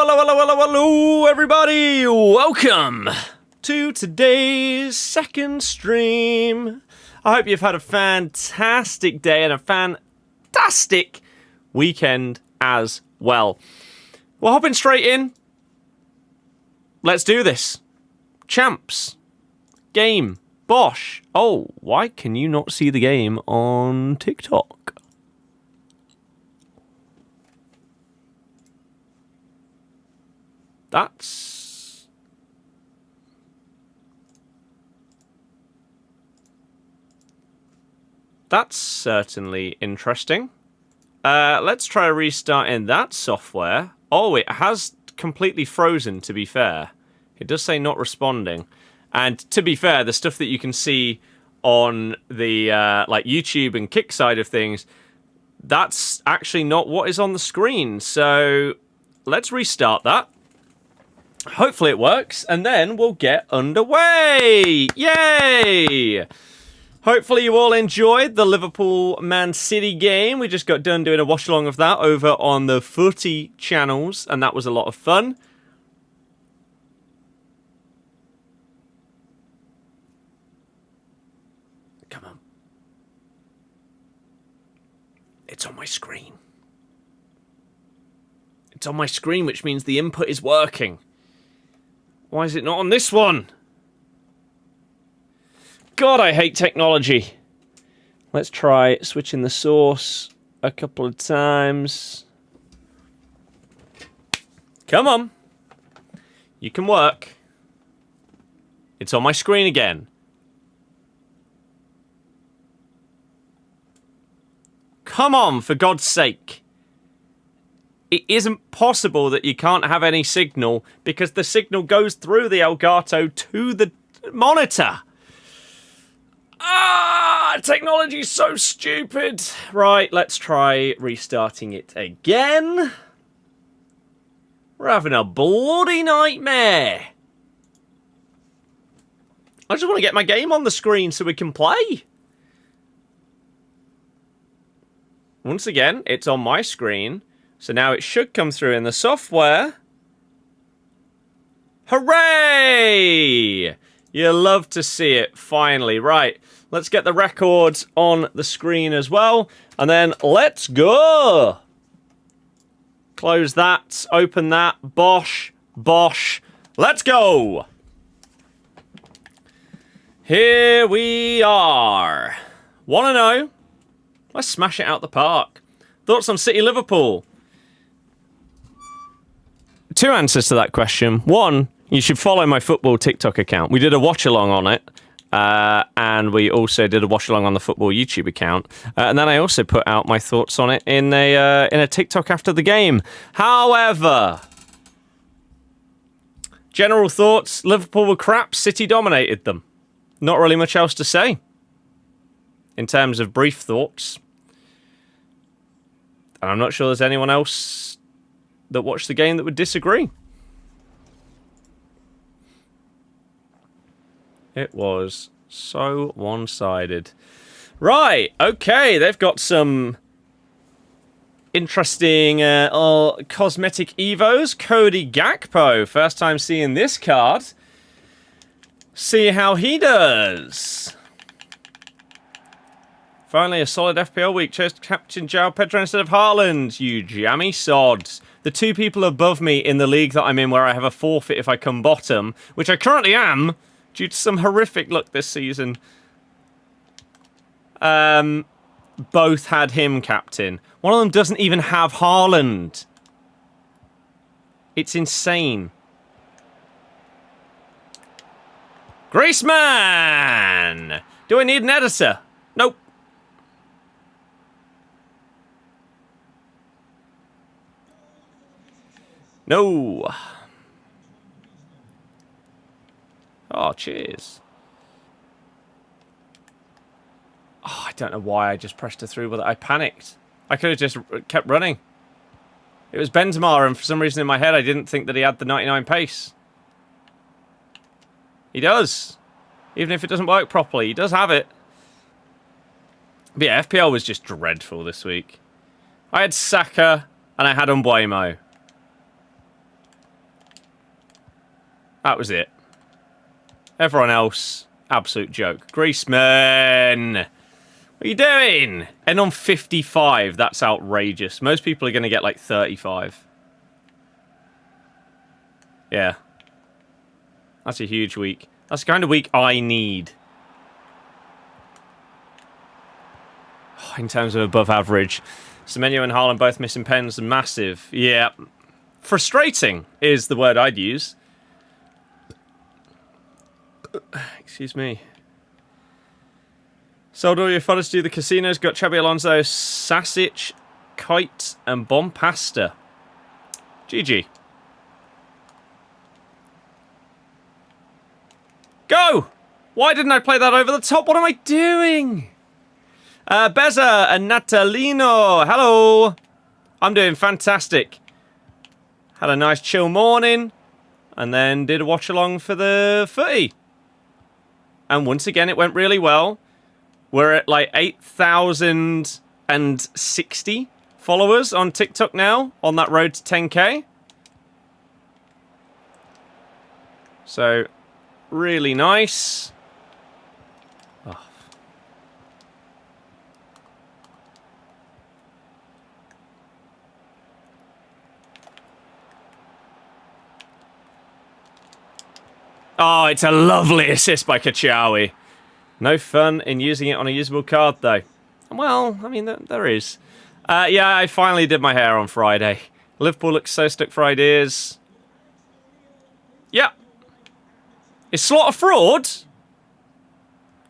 hello, everybody! Welcome to today's second stream. I hope you've had a fantastic day and a fantastic weekend as well. We're hopping straight in. Let's do this. Champs. Game. Bosh. Oh, why can you not see the game on TikTok? That's certainly interesting. Let's try restarting that software. Oh, it has completely frozen, to be fair. It does say not responding. And to be fair, the stuff that you can see on the like YouTube and Kick side of things, that's actually not what is on the screen. So let's restart that. Hopefully it works, and then we'll get underway! Yay! Hopefully you all enjoyed the Liverpool-Man City game. We just got done doing a watch-along of that over on the Footy channels, and that was a lot of fun. Come on. It's on my screen. It's on my screen, which means the input is working. Why is it not on this one? God, I hate technology. Let's try switching the source a couple of times. Come on. You can work. It's on my screen again. Come on, for God's sake. It isn't possible that you can't have any signal because the signal goes through the Elgato to the monitor. Technology's so stupid. Right, let's try restarting it again. We're having a bloody nightmare. I just want to get my game on the screen so we can play. Once again, it's on my screen. So now it should come through in the software. Hooray! You love to see it, finally. Right, let's get the records on the screen as well. And then let's go! Close that, open that, bosh, bosh. Let's go! Here we are. 1-0. Let's smash it out the park. Thoughts on City Liverpool? Two answers to that question. One, you should follow my football TikTok account. We did a watch-along on it, and we also did a watch-along on the football YouTube account. And then I also put out my thoughts on it in a TikTok after the game. However, general thoughts, Liverpool were crap, City dominated them. Not really much else to say in terms of brief thoughts. And I'm not sure there's anyone else that watched the game that would disagree. It was so one-sided. Right, okay, they've got some interesting cosmetic evos. Cody Gakpo, first time seeing this card. See how he does. Finally, a solid FPL week. Chose Captain João Pedro instead of Haaland. You jammy sods. The two people above me in the league that I'm in where I have a forfeit if I come bottom, which I currently am, due to some horrific luck this season, both had him captain. One of them doesn't even have Haaland. It's insane. Graceman! Do I need an editor? Nope. No. Oh, cheers. Oh, I don't know why I just pressed it through with it. I panicked. I could have just kept running. It was Benzema, and for some reason in my head I didn't think that he had the 99 pace. He does. Even if it doesn't work properly, he does have it. But yeah, FPL was just dreadful this week. I had Saka and I had Umbuemo. That was it. Everyone else, absolute joke. Griezmann! What are you doing? And on 55, that's outrageous. Most people are going to get like 35. Yeah. That's a huge week. That's the kind of week I need. In terms of above average. Semenyo and Haaland both missing pens. Massive. Yeah. Frustrating is the word I'd use. Excuse me. Sold all your fodder to do the casinos. Got Xabi Alonso, Sasic, Kite, and Bompasta. GG. Go! Why didn't I play that over the top? What am I doing? Beza and Natalino. Hello. I'm doing fantastic. Had a nice chill morning. And then did a watch along for the footy. And once again, it went really well. We're at like 8,060 followers on TikTok now. On that road to 10k. So, really nice. Oh. Oh, it's a lovely assist by Kachawi. No fun in using it on a usable card, though. Well, I mean, there is. Yeah, I finally did my hair on Friday. Liverpool looks so stuck for ideas. Yeah. Is Slot a fraud?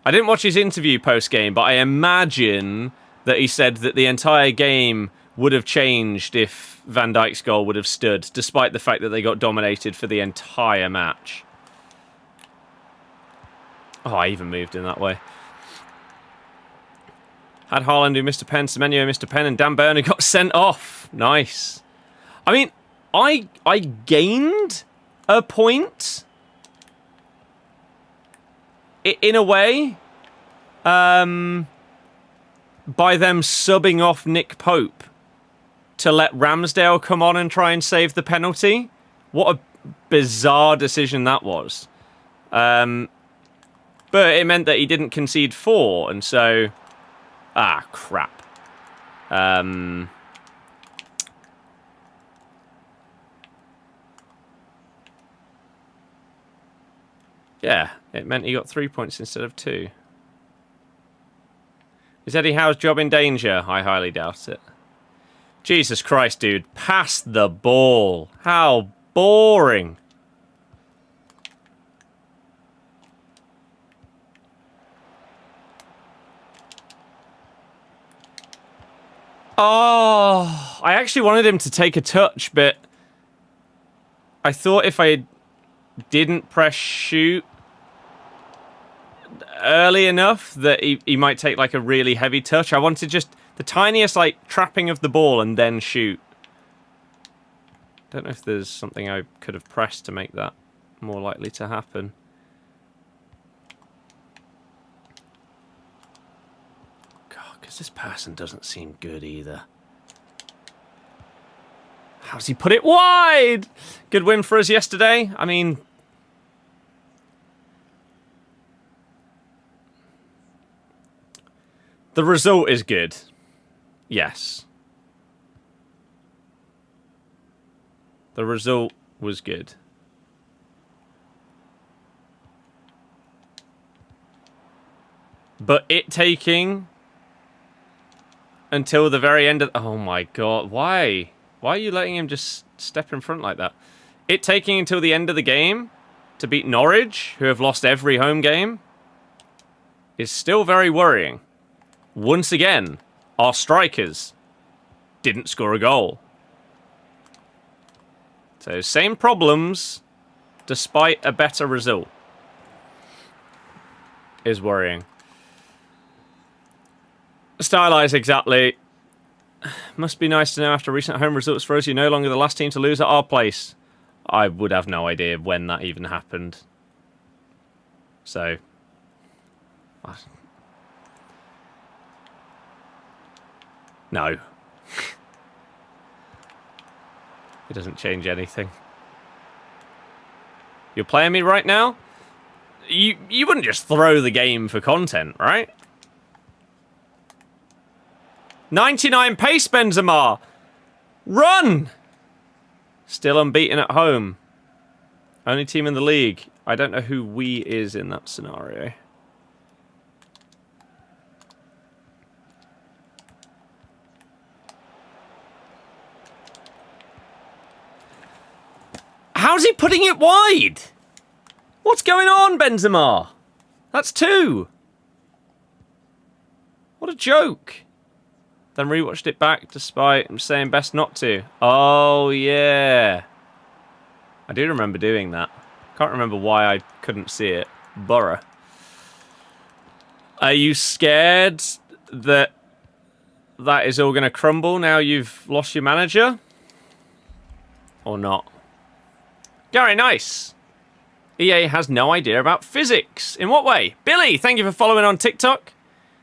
I didn't watch his interview post-game, but I imagine that he said that the entire game would have changed if Van Dijk's goal would have stood, despite the fact that they got dominated for the entire match. Oh, I even moved in that way. Had Haaland who missed a pen, Semenyo missed a pen, and Dan Burn who got sent off. Nice. I mean, I gained a point in a way by them subbing off Nick Pope to let Ramsdale come on and try and save the penalty. What a bizarre decision that was. But it meant that he didn't concede 4, and so... Ah, crap. Yeah, it meant he got 3 points instead of 2. Is Eddie Howe's job in danger? I highly doubt it. Jesus Christ, dude. Pass the ball. How boring. Oh, I actually wanted him to take a touch, but I thought if I didn't press shoot early enough that he might take like a really heavy touch. I wanted just the tiniest like trapping of the ball and then shoot. Don't know if there's something I could have pressed to make that more likely to happen. Because this person doesn't seem good either. How's he put it wide? Good win for us yesterday. I mean... The result is good. Yes. The result was good. But it taking... until the very end of... Oh my god, why? Why are you letting him just step in front like that? It taking until the end of the game to beat Norwich, who have lost every home game, is still very worrying. Once again, our strikers didn't score a goal. So, same problems, despite a better result, is worrying. Stylized exactly. Must be nice to know after recent home results for us, you're no longer the last team to lose at our place. I would have no idea when that even happened. So. No. It doesn't change anything. You're playing me right now? You wouldn't just throw the game for content, right? 99 pace, Benzema! Run! Still unbeaten at home. Only team in the league. I don't know who we is in that scenario. How's he putting it wide? What's going on, Benzema? That's 2. What a joke. Then rewatched it back despite him saying best not to. Oh, yeah. I do remember doing that. Can't remember why I couldn't see it. Borough. Are you scared that that is all going to crumble now you've lost your manager? Or not? Gary, nice. EA has no idea about physics. In what way? Billy, thank you for following on TikTok.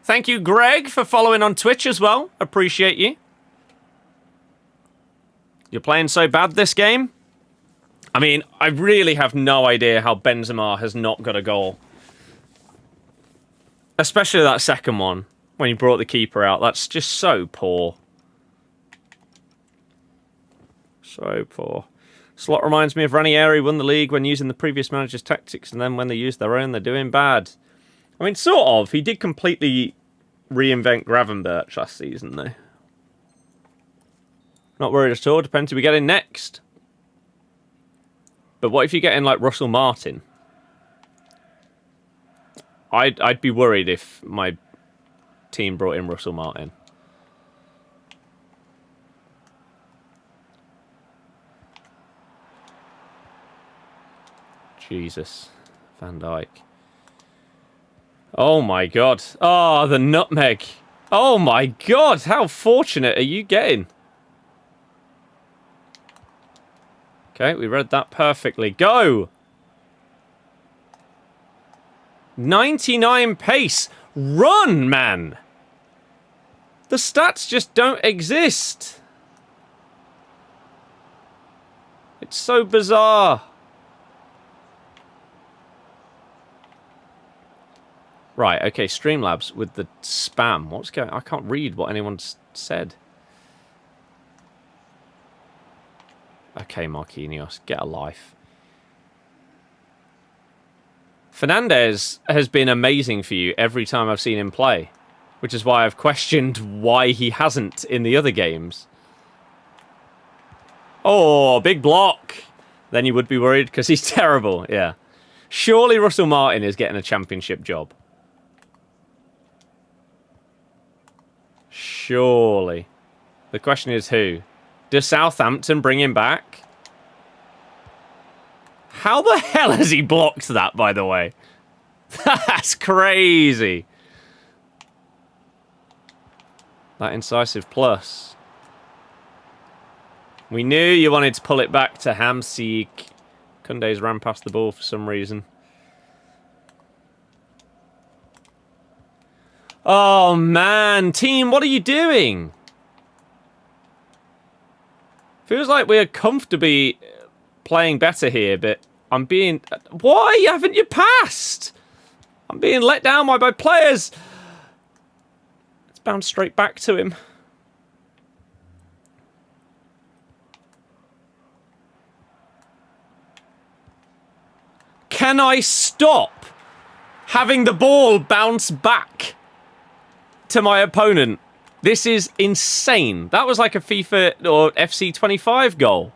Thank you, Greg, for following on Twitch as well. Appreciate you. You're playing so bad this game? I mean, I really have no idea how Benzema has not got a goal. Especially that second one, when he brought the keeper out. That's just so poor. So poor. Slot reminds me of Ranieri won the league when using the previous manager's tactics, and then when they use their own, they're doing bad. I mean, sort of. He did completely reinvent Gravenberch last season, though. Not worried at all. Depends who we get in next. But what if you get in, like, Russell Martin? I'd be worried if my team brought in Russell Martin. Jesus. Van Dijk. Oh my god. Oh, the nutmeg. Oh my god. How fortunate are you getting? Okay, we read that perfectly. Go! 99 pace. Run, man! The stats just don't exist. It's so bizarre. Right, okay, Streamlabs with the spam. What's going on? I can't read what anyone's said. Okay, Marquinhos, get a life. Fernandez has been amazing for you every time I've seen him play, which is why I've questioned why he hasn't in the other games. Oh, big block. Then you would be worried because he's terrible, yeah. Surely Russell Martin is getting a championship job. Surely. The question is who? Does Southampton bring him back? How the hell has he blocked that, by the way? That's crazy. That incisive plus. We knew you wanted to pull it back to Hamsik. Kunde's ran past the ball for some reason. Oh, man. Team, what are you doing? Feels like we're comfortably playing better here, but I'm being... Why haven't you passed? I'm being let down by my players. It's bounced straight back to him. Can I stop having the ball bounce back to my opponent? This is insane. That was like a FIFA or FC25 goal.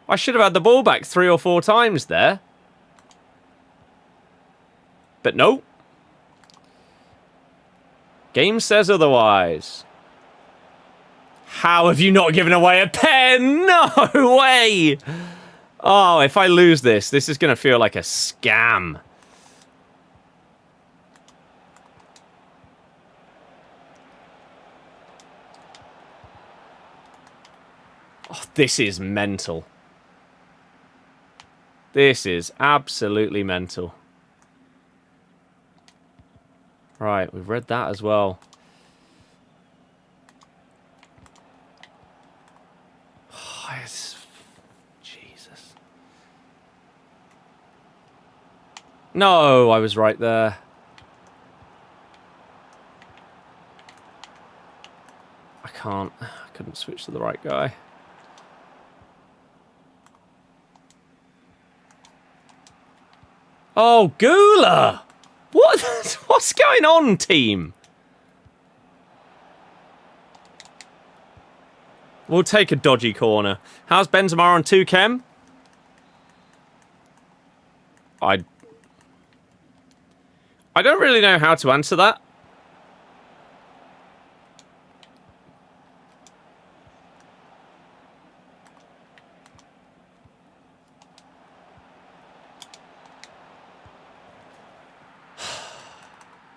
I should have had the ball back 3 or 4 times there. But no. Game says otherwise. How have you not given away a pen? No way! Oh, if I lose this, this is going to feel like a scam. Oh, this is mental. This is absolutely mental. Right, we've read that as well. Oh, Jesus. No, I was right there. I can't. I couldn't switch to the right guy. Oh, Gula! What? What's going on, team? We'll take a dodgy corner. How's Benzema on 2 chem? I don't really know how to answer that.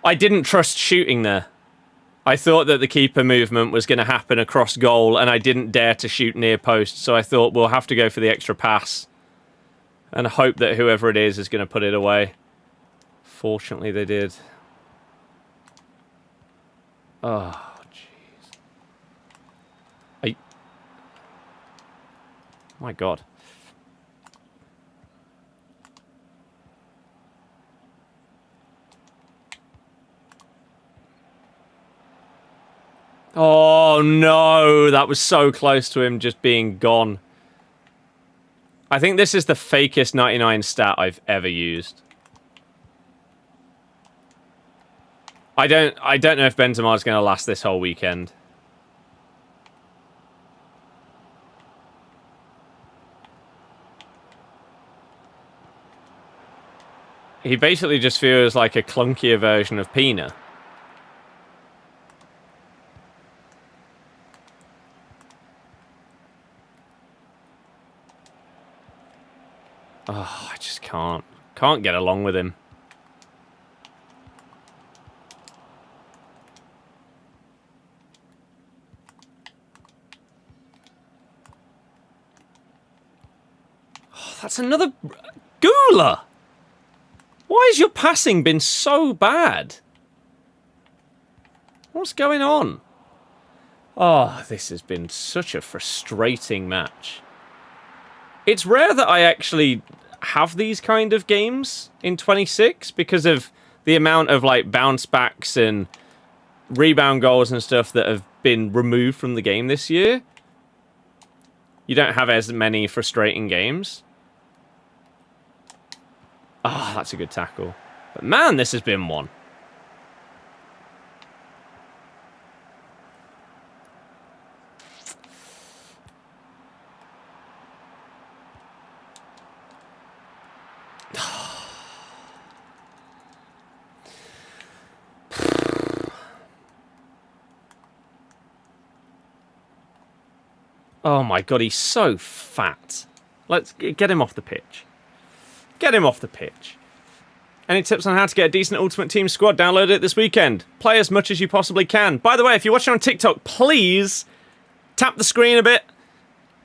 I didn't trust shooting there. I thought that the keeper movement was going to happen across goal, and I didn't dare to shoot near post, so I thought we'll have to go for the extra pass and hope that whoever it is going to put it away. Fortunately, they did. Oh, jeez. My God. Oh, no. That was so close to him just being gone. I think this is the fakest 99 stat I've ever used. I don't know if Benzema's going to last this whole weekend. He basically just feels like a clunkier version of Pina. Oh, I just can't get along with him. Oh, that's another... Gula! Why has your passing been so bad? What's going on? Oh, this has been such a frustrating match. It's rare that I actually have these kind of games in 26 because of the amount of like bounce backs and rebound goals and stuff that have been removed from the game this year. You don't have as many frustrating games. Ah, oh, that's a good tackle. But man, this has been one. Oh my God, he's so fat. Let's get him off the pitch. Get him off the pitch. Any tips on how to get a decent Ultimate Team squad? Download it this weekend. Play as much as you possibly can. By the way, if you're watching on TikTok, please tap the screen a bit.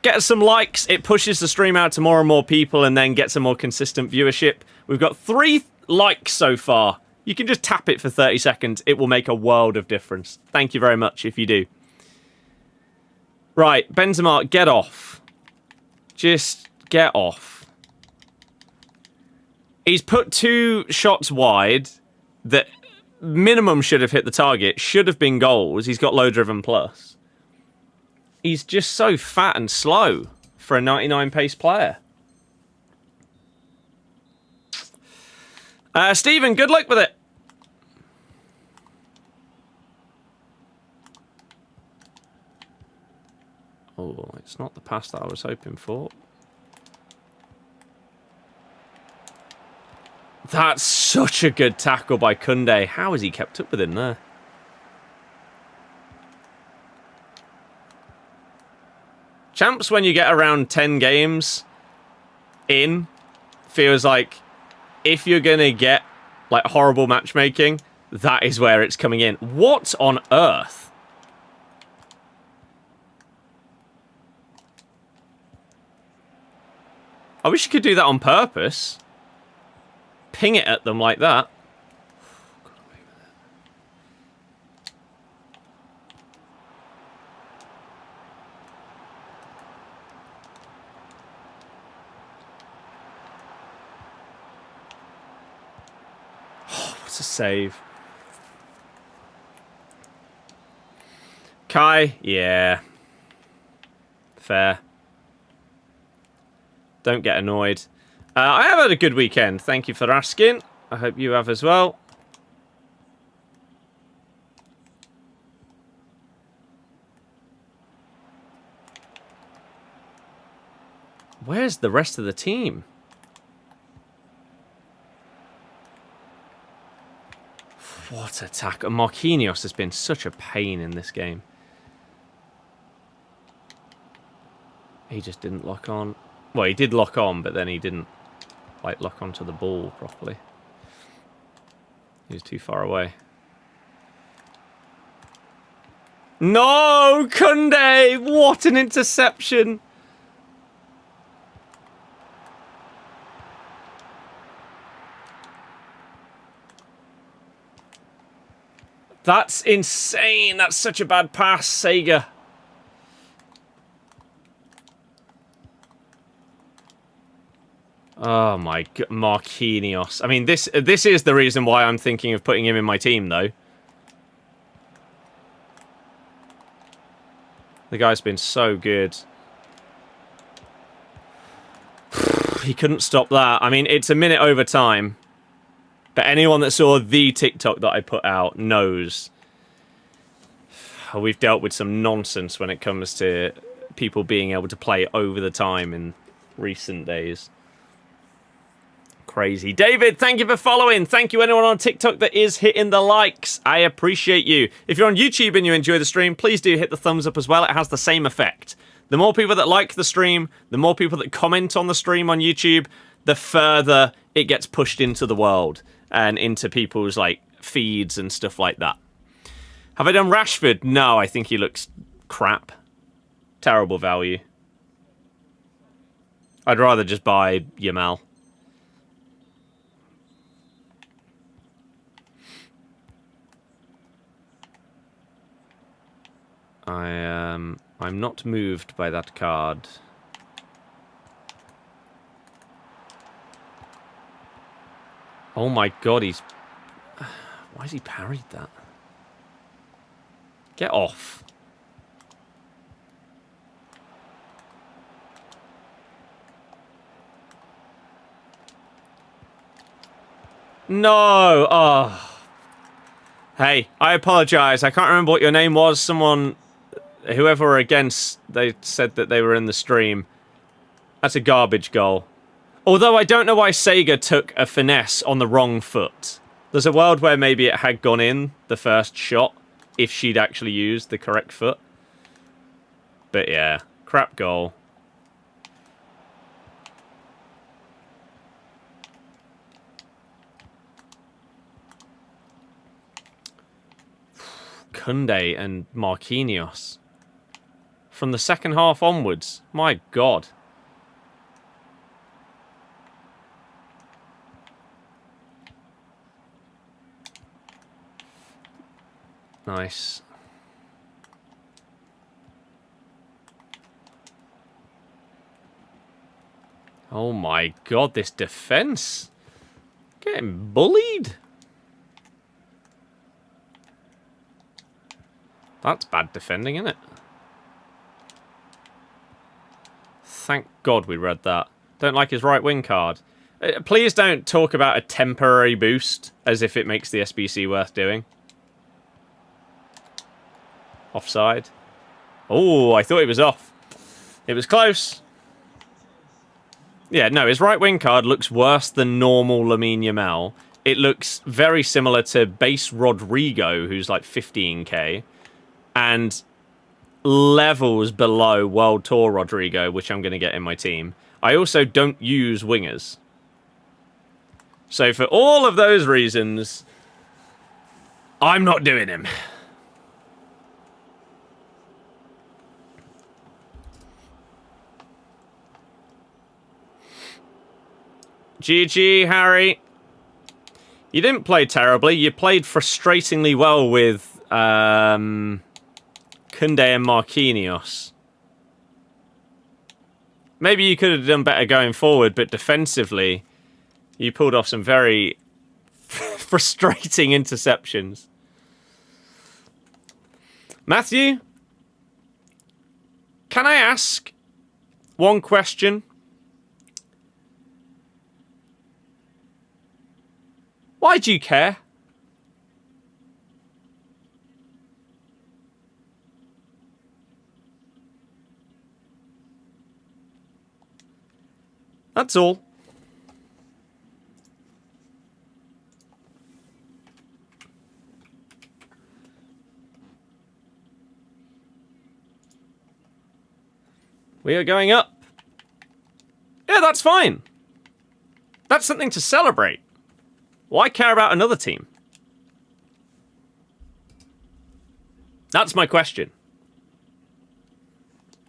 Get us some likes. It pushes the stream out to more and more people and then gets a more consistent viewership. We've got 3 likes so far. You can just tap it for 30 seconds. It will make a world of difference. Thank you very much if you do. Right, Benzema, get off. Just get off. He's put 2 shots wide that minimum should have hit the target, should have been goals. He's got low driven plus. He's just so fat and slow for a 99 pace player. Stephen, good luck with it. Oh, it's not the pass that I was hoping for. That's such a good tackle by Koundé. How has he kept up with him there? Champs, when you get around 10 games in, feels like if you're going to get like horrible matchmaking, that is where it's coming in. What on earth? I wish you could do that on purpose. Ping it at them like that. a save. Kai, yeah. Fair. Don't get annoyed. I have had a good weekend. Thank you for asking. I hope you have as well. Where's the rest of the team? What attack. Marquinhos has been such a pain in this game. He just didn't lock on. Well, he did lock on, but then he didn't, like, lock onto the ball properly. He was too far away. No! Koundé! What an interception! That's insane! That's such a bad pass, Sega. Oh my god, Marquinhos. I mean, this is the reason why I'm thinking of putting him in my team, though. The guy's been so good. He couldn't stop that. I mean, it's a minute over time. But anyone that saw the TikTok that I put out knows we've dealt with some nonsense when it comes to people being able to play over the time in recent days. Crazy. David, thank you for following. Thank you anyone on TikTok that is hitting the likes. I appreciate you. If you're on YouTube and you enjoy the stream, please do hit the thumbs up as well. It has the same effect. The more people that like the stream, the more people that comment on the stream on YouTube, the further it gets pushed into the world and into people's like feeds and stuff like that. Have I done Rashford? No, I think he looks crap. Terrible value. I'd rather just buy Yamal. I'm not moved by that card. Oh my god, he's... Why has he parried that? Get off. No! Oh. Hey, I apologise. I can't remember what your name was. Someone... Whoever were against, they said that they were in the stream. That's a garbage goal. Although I don't know why Sega took a finesse on the wrong foot. There's a world where maybe it had gone in the first shot if she'd actually used the correct foot. But yeah, crap goal. Koundé and Marquinhos. From the second half onwards. My god. Nice. Oh my god, this defense. Getting bullied. That's bad defending, isn't it? Thank God we read that. Don't like his right wing card. Please don't talk about a temporary boost as if it makes the SBC worth doing. Offside. Oh, I thought it was off. It was close. Yeah, no, his right wing card looks worse than normal Lamine Yamal. It looks very similar to base Rodrigo, who's like 15k. And levels below World Tour Rodrigo, which I'm going to get in my team. I also don't use wingers. So for all of those reasons, I'm not doing him. GG, Harry. You didn't play terribly. You played frustratingly well with... Koundé and Marquinhos. Maybe you could have done better going forward, but defensively, you pulled off some very, frustrating interceptions. Matthew, can I ask one question? Why do you care? That's all. We are going up. Yeah, that's fine. That's something to celebrate. Why care about another team? That's my question.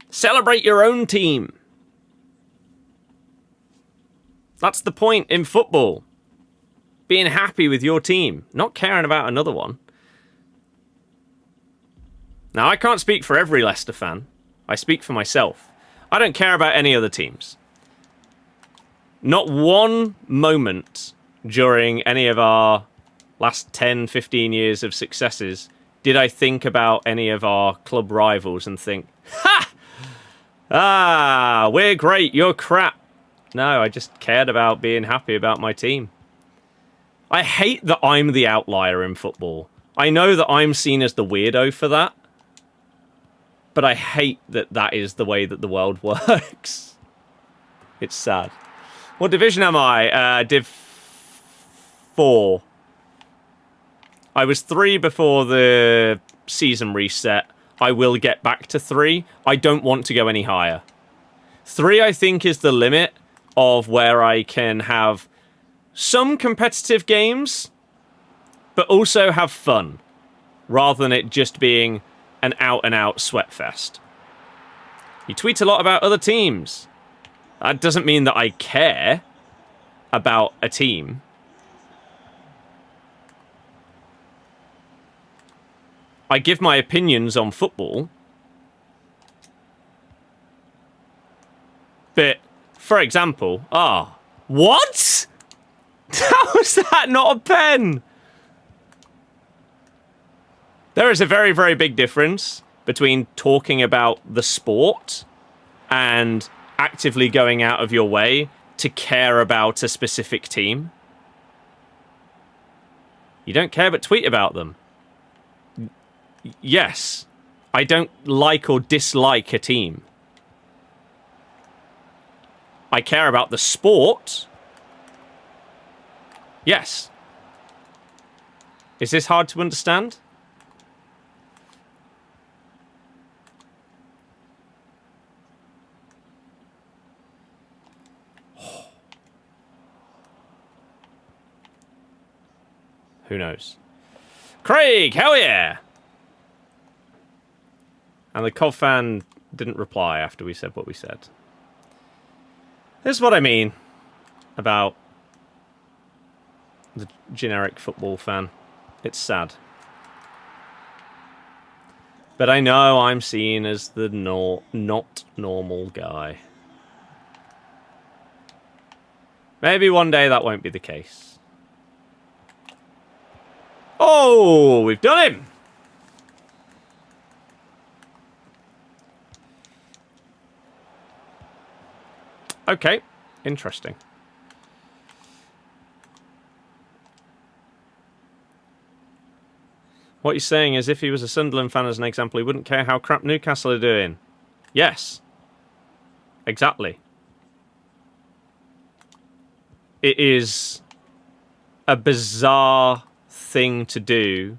Celebrate your own team. That's the point in football. Being happy with your team, not caring about another one. Now, I can't speak for every Leicester fan. I speak for myself. I don't care about any other teams. Not one moment during any of our last 10, 15 years of successes did I think about any of our club rivals and think, ha! Ah, we're great, you're crap. No, I just cared about being happy about my team. I hate that I'm the outlier in football. I know that I'm seen as the weirdo for that. But I hate that that is the way that the world works. It's sad. What division am I? Div 4. I was 3 before the season reset. I will get back to 3. I don't want to go any higher. 3, I think, is the limit of where I can have some competitive games, but also have fun, rather than it just being an out-and-out sweatfest. You tweet a lot about other teams. That doesn't mean that I care about a team. I give my opinions on football. But, for example... what? How was that not a pen? There is a very, very big difference between talking about the sport and actively going out of your way to care about a specific team. You don't care but tweet about them. Yes, I don't like or dislike a team. I care about the sport. Yes. Is this hard to understand? Who knows? Craig, hell yeah! And the Cov fan didn't reply after we said what we said. This is what I mean about the generic football fan. It's sad. But I know I'm seen as the not normal guy. Maybe one day that won't be the case. Oh, we've done him! Okay, interesting. What you're saying is if he was a Sunderland fan, as an example, he wouldn't care how crap Newcastle are doing. Yes. Exactly. It is a bizarre thing to do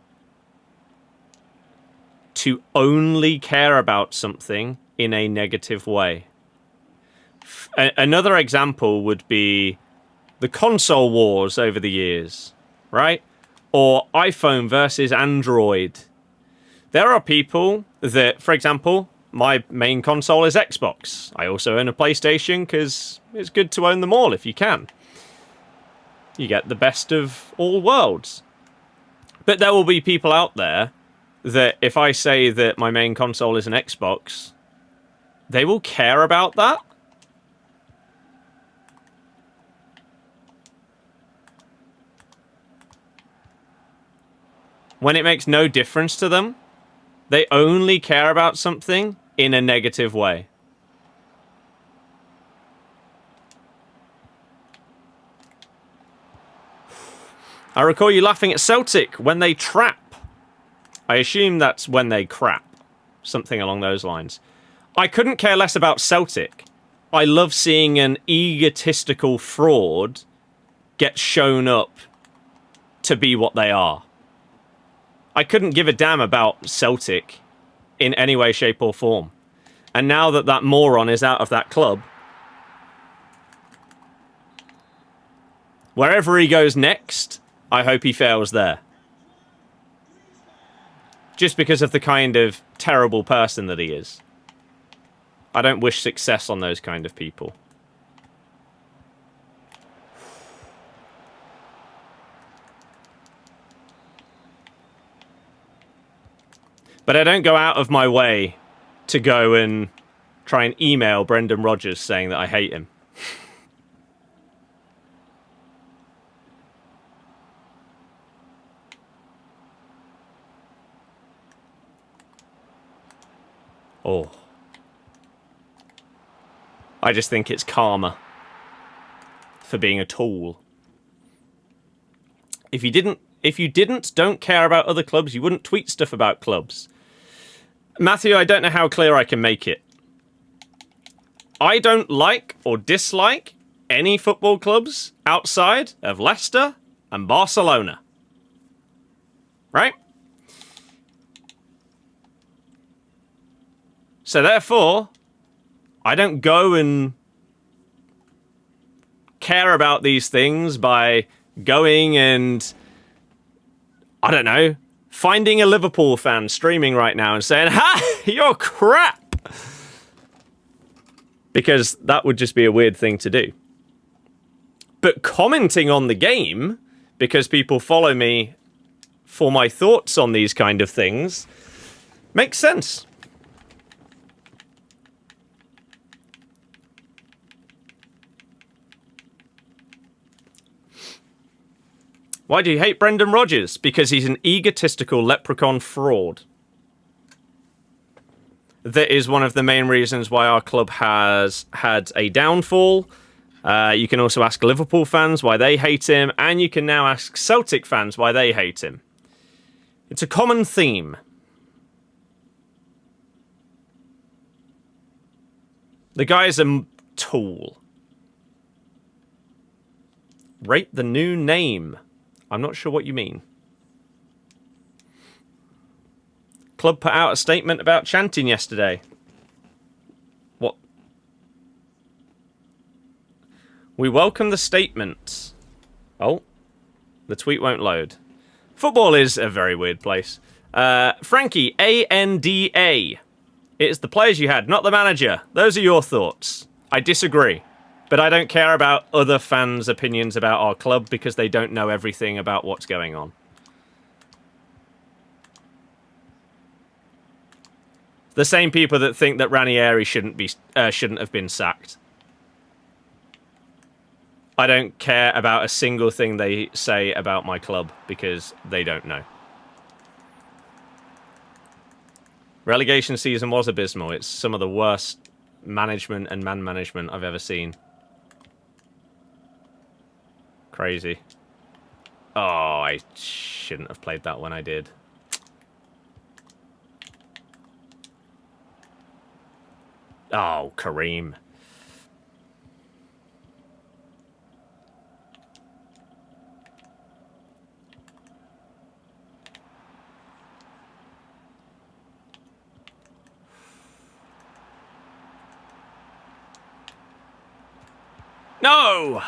to only care about something in a negative way. Another example would be the console wars over the years, right? Or iPhone versus Android. There are people that, for example, my main console is Xbox. I also own a PlayStation because it's good to own them all if you can. You get the best of all worlds. But there will be people out there that if I say that my main console is an Xbox, they will care about that. when it makes no difference to them, they only care about something in a negative way. I recall you laughing at Celtic when they trap. I assume that's when they crap. Something along those lines. I couldn't care less about Celtic. I love seeing an egotistical fraud get shown up to be what they are. I couldn't give a damn about Celtic in any way, shape, or form. And now that that moron is out of that club, wherever he goes next, I hope he fails there. Just because of the kind of terrible person that he is. I don't wish success on those kind of people. But I don't go out of my way to go and try and email Brendan Rodgers saying that I hate him. Oh. I just think it's karma for being a tool. If you didn't don't care about other clubs, you wouldn't tweet stuff about clubs. Matthew, I don't know how clear I can make it. I don't like or dislike any football clubs outside of Leicester and Barcelona. Right? So therefore, I don't go and care about these things by going and, I don't know, finding a Liverpool fan streaming right now and saying, "Ha! You're crap!" Because that would just be a weird thing to do. But commenting on the game, because people follow me for my thoughts on these kind of things, makes sense. Why do you hate Brendan Rodgers? Because he's an egotistical leprechaun fraud. That is one of the main reasons why our club has had a downfall. You can also ask Liverpool fans why they hate him, and you can now ask Celtic fans why they hate him. It's a common theme. The guy's a tool. Rate the new name. I'm not sure what you mean. Club put out a statement about chanting yesterday. What? We welcome the statement. Oh, the tweet won't load. Football is a very weird place. Frankie, ANDA. It's the players you had, not the manager. Those are your thoughts. I disagree. But I don't care about other fans' opinions about our club because they don't know everything about what's going on. The same people that think that Ranieri shouldn't have been sacked. I don't care about a single thing they say about my club because they don't know. Relegation season was abysmal. It's some of the worst management and man management I've ever seen. Crazy. Oh, I shouldn't have played that when I did. Oh, Kareem. No!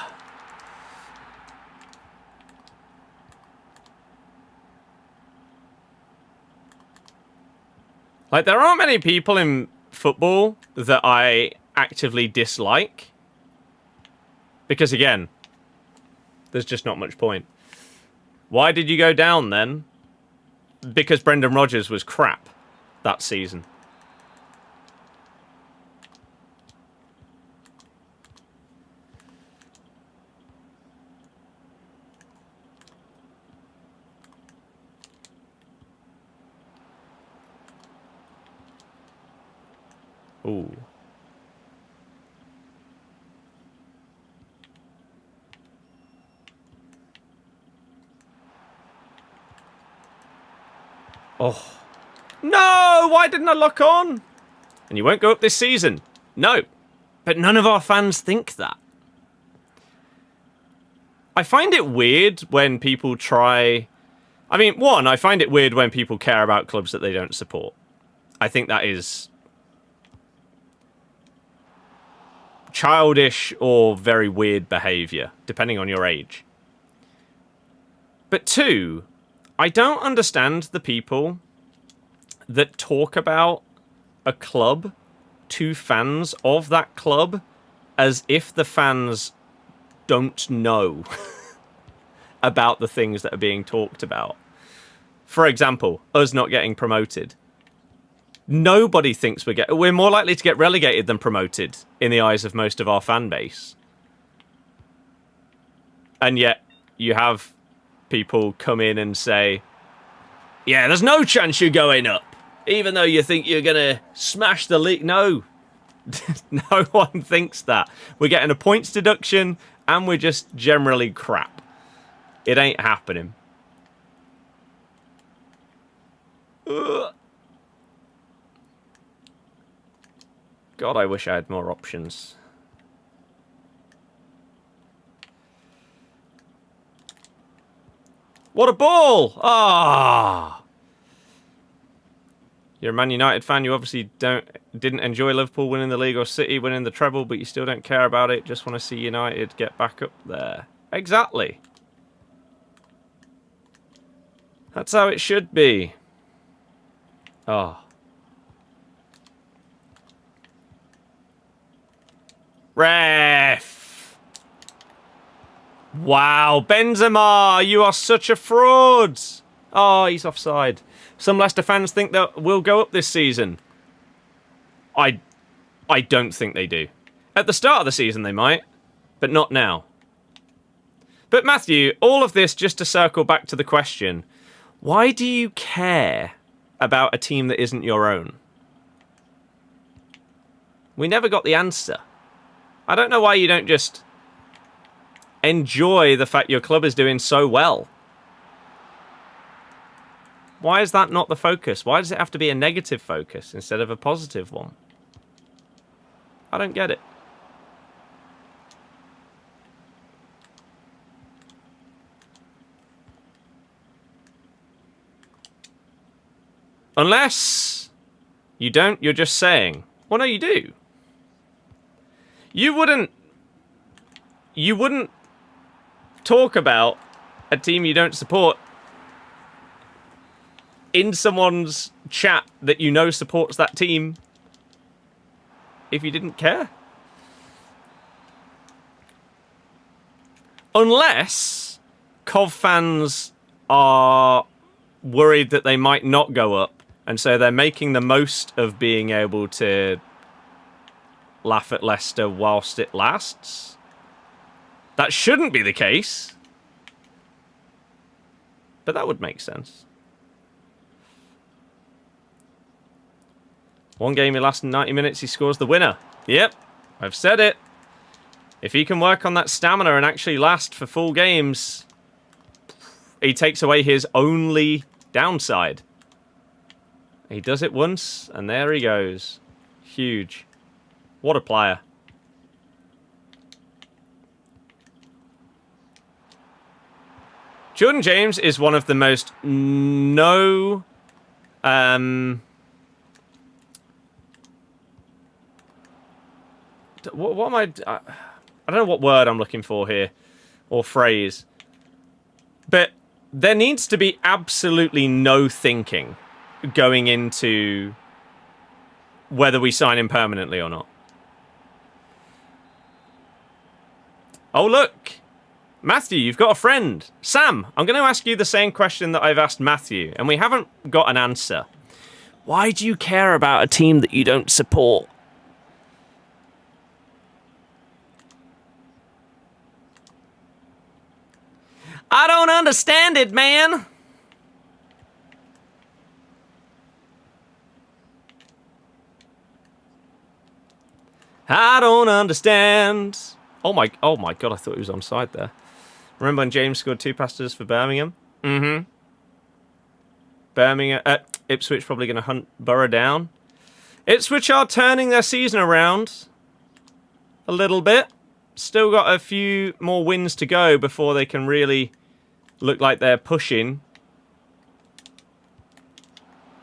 Like, there aren't many people in football that I actively dislike. Because, again, there's just not much point. Why did you go down, then? Because Brendan Rodgers was crap that season. Ooh. Oh. No! Why didn't I lock on? And you won't go up this season. No. But none of our fans think that. I find it weird when people try... I mean, one, I find it weird when people care about clubs that they don't support. I think that is childish or very weird behaviour, depending on your age. But two, I don't understand the people that talk about a club to fans of that club as if the fans don't know about the things that are being talked about. For example, us not getting promoted. Nobody thinks we're more likely to get relegated than promoted in the eyes of most of our fan base. And yet you have people come in and say, yeah, there's no chance you're going up, even though you think you're going to smash the league. No. No one thinks that. We're getting a points deduction and we're just generally crap. It ain't happening. Ugh. God, I wish I had more options. What a ball! Ah! You're a Man United fan. You obviously didn't enjoy Liverpool winning the league or City winning the treble, but you still don't care about it. Just want to see United get back up there. Exactly. That's how it should be. Oh. Ref! Wow, Benzema, you are such a fraud! Oh, he's offside. Some Leicester fans think that we'll go up this season. I don't think they do. At the start of the season they might, but not now. But Matthew, all of this just to circle back to the question, why do you care about a team that isn't your own? We never got the answer. I don't know why you don't just enjoy the fact your club is doing so well. Why is that not the focus? Why does it have to be a negative focus instead of a positive one? I don't get it. Unless you don't, you're just saying. Well, no, you do. You wouldn't talk about a team you don't support in someone's chat that you know supports that team if you didn't care. Unless Cov fans are worried that they might not go up, and so they're making the most of being able to laugh at Leicester whilst it lasts. That shouldn't be the case. But that would make sense. One game in the last 90 minutes, he scores the winner. Yep, I've said it. If he can work on that stamina and actually last for full games, he takes away his only downside. He does it once, and there he goes. Huge. What a player. Jordan James is one of the most what am I don't know what word I'm looking for here, or phrase. But there needs to be absolutely no thinking going into whether we sign him permanently or not. Oh, look. Matthew, you've got a friend. Sam, I'm going to ask you the same question that I've asked Matthew, and we haven't got an answer. Why do you care about a team that you don't support? I don't understand it, man. I don't understand. Oh my God, I thought he was onside there. Remember when James scored 2 passes for Birmingham? Mm-hmm. Birmingham, Ipswich probably going to hunt Borough down. Ipswich are turning their season around a little bit. Still got a few more wins to go before they can really look like they're pushing.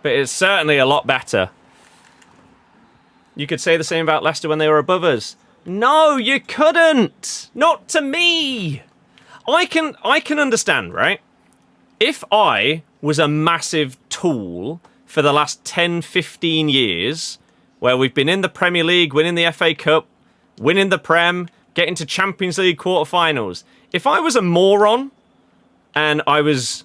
But it's certainly a lot better. You could say the same about Leicester when they were above us. No, you couldn't. Not to me. I can understand, right? If I was a massive tool for the last 10, 15 years, where we've been in the Premier League, winning the FA Cup, winning the Prem, getting to Champions League quarterfinals. If I was a moron and I was,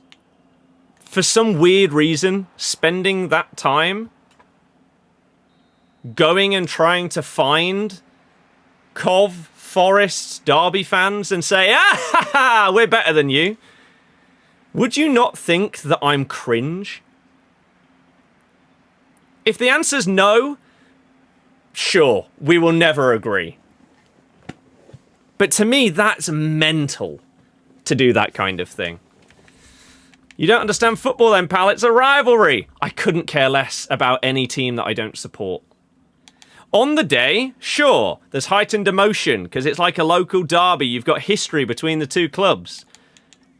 for some weird reason, spending that time going and trying to find Cov, Forest, Derby fans and say, ha ha, we're better than you, would you not think that I'm cringe? If the answer's no, sure, we will never agree. But to me, that's mental to do that kind of thing. You don't understand football then, pal. It's a rivalry. I couldn't care less about any team that I don't support. On the day, sure, there's heightened emotion because it's like a local derby. You've got history between the two clubs.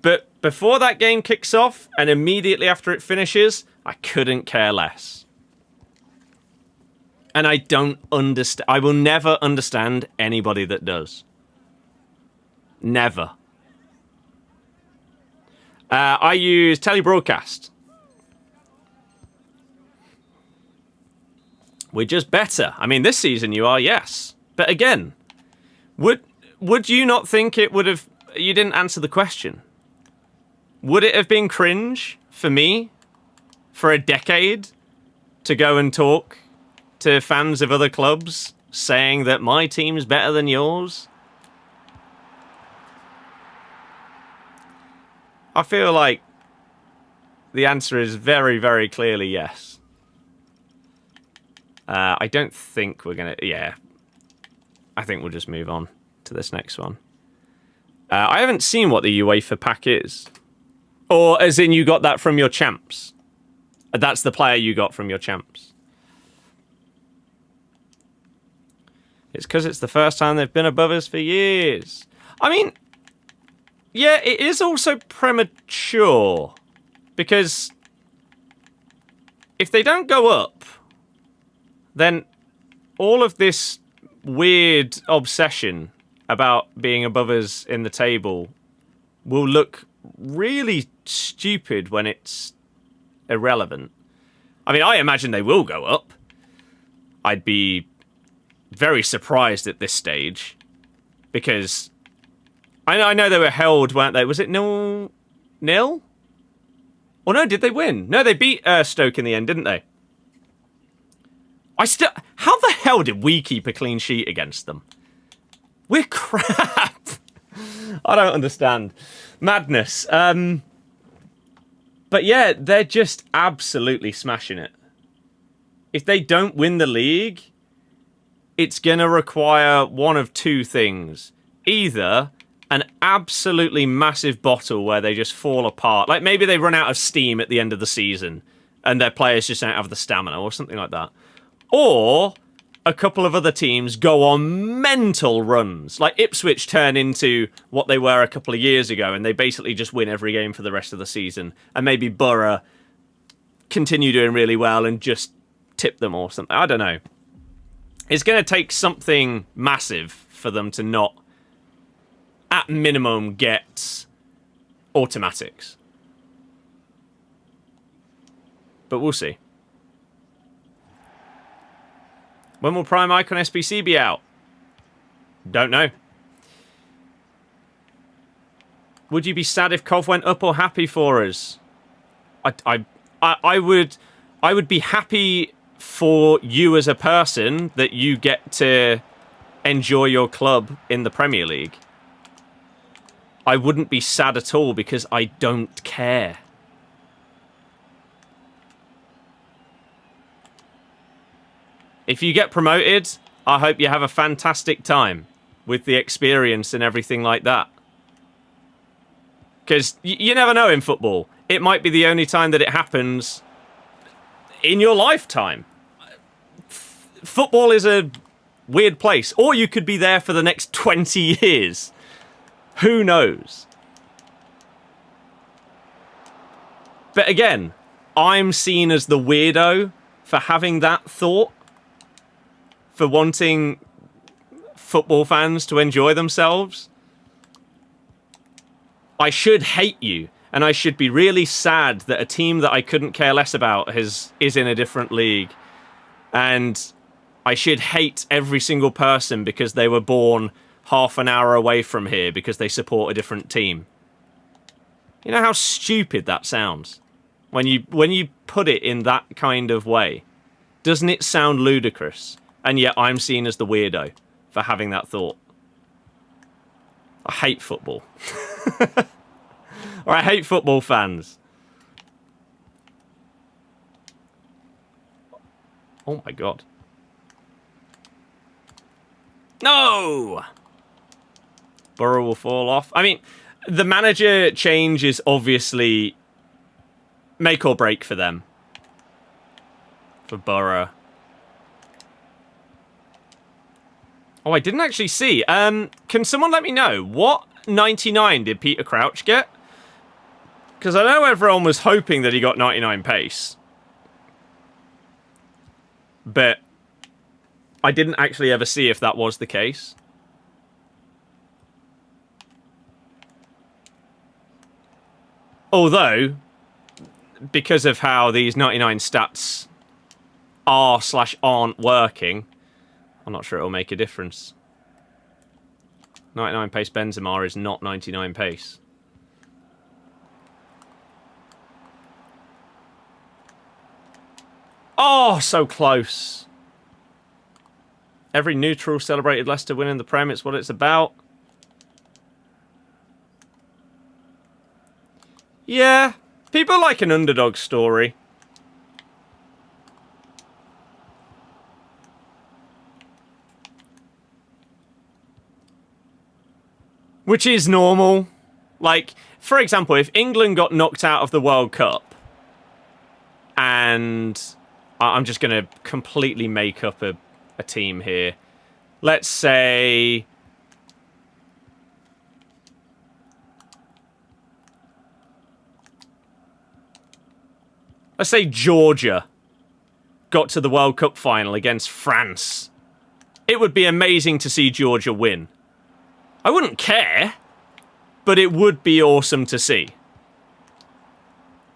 But before that game kicks off and immediately after it finishes, I couldn't care less. And I don't understand. I will never understand anybody that does. Never. I use telebroadcast. We're just better. I mean, this season you are, yes. But again, would you not think it would have... You didn't answer the question. Would it have been cringe for me for a decade to go and talk to fans of other clubs saying that my team's better than yours? I feel like the answer is very, very clearly yes. I don't think we're going to... Yeah. I think we'll just move on to this next one. I haven't seen what the UEFA pack is. Or as in you got that from your champs. That's the player you got from your champs. It's because it's the first time they've been above us for years. I mean... Yeah, it is also premature, because if they don't go up, then all of this weird obsession about being above us in the table will look really stupid when it's irrelevant. I mean, I imagine they will go up. I'd be very surprised at this stage, because... I know they were held, weren't they? Was it 0-0? Or no, did they win? No, they beat Stoke in the end, didn't they? How the hell did we keep a clean sheet against them? We're crap. I don't understand. Madness. But yeah, they're just absolutely smashing it. If they don't win the league, it's going to require one of two things. Either... an absolutely massive bottle where they just fall apart. Like maybe they run out of steam at the end of the season and their players just don't have the stamina or something like that. Or a couple of other teams go on mental runs. Like Ipswich turn into what they were a couple of years ago and they basically just win every game for the rest of the season. And maybe Borough continue doing really well and just tip them or something. I don't know. It's going to take something massive for them to not... at minimum, get automatics. But we'll see. When will Prime Icon SBC be out? Don't know. Would you be sad if Cov went up or happy for us? I would be happy for you as a person that you get to enjoy your club in the Premier League. I wouldn't be sad at all because I don't care. If you get promoted, I hope you have a fantastic time with the experience and everything like that. Because you never know in football. It might be the only time that it happens in your lifetime. Football is a weird place. Or you could be there for the next 20 years. Who knows? But again, I'm seen as the weirdo for having that thought. For wanting football fans to enjoy themselves. I should hate you, and I should be really sad that a team that I couldn't care less about is in a different league. And I should hate every single person because they were born half an hour away from here because they support a different team. You know how stupid that sounds? When you put it in that kind of way. Doesn't it sound ludicrous? And yet I'm seen as the weirdo for having that thought. I hate football. Or I hate football fans. Oh my god. No! Borough will fall off. I mean, the manager change is obviously make or break for them. For Borough. Oh, I didn't actually see. Can someone let me know? What 99 did Peter Crouch get? Because I know everyone was hoping that he got 99 pace. But I didn't actually ever see if that was the case. Although, because of how these 99 stats are/aren't working, I'm not sure it'll make a difference. 99 pace Benzema is not 99 pace. Oh, so close. Every neutral celebrated Leicester winning the Prem. It's what it's about. Yeah, people like an underdog story. Which is normal. Like, for example, if England got knocked out of the World Cup, and I'm just going to completely make up a team here. Let's say... Let's say Georgia got to the World Cup final against France. It would be amazing to see Georgia win. I wouldn't care, but it would be awesome to see.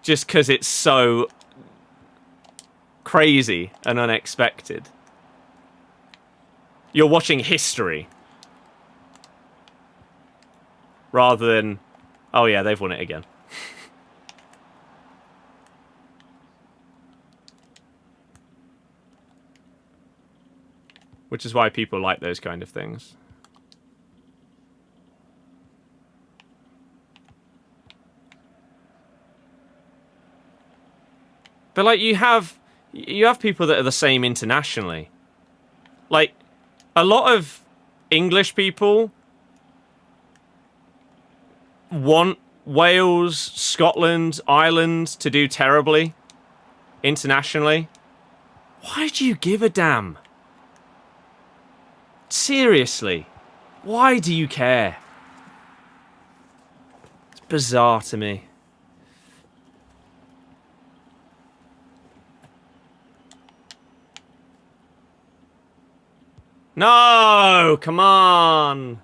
Just because it's so crazy and unexpected. You're watching history. Rather than, oh yeah, they've won it again. Which is why people like those kind of things. But like you have people that are the same internationally. Like a lot of English people want Wales, Scotland, Ireland to do terribly internationally. Why do you give a damn? Seriously, why do you care? It's bizarre to me. No, come on.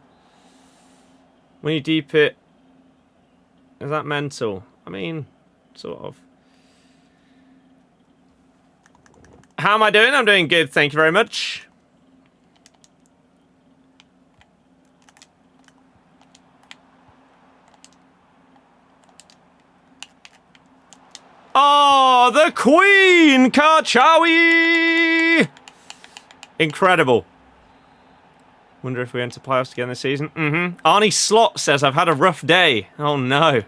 When you deep it, is that mental? I mean, sort of. How am I doing? I'm doing good, thank you very much. Oh, the Queen, Karchawi! Incredible. Wonder if we enter playoffs again this season. Arnie Slot says, I've had a rough day. Oh no.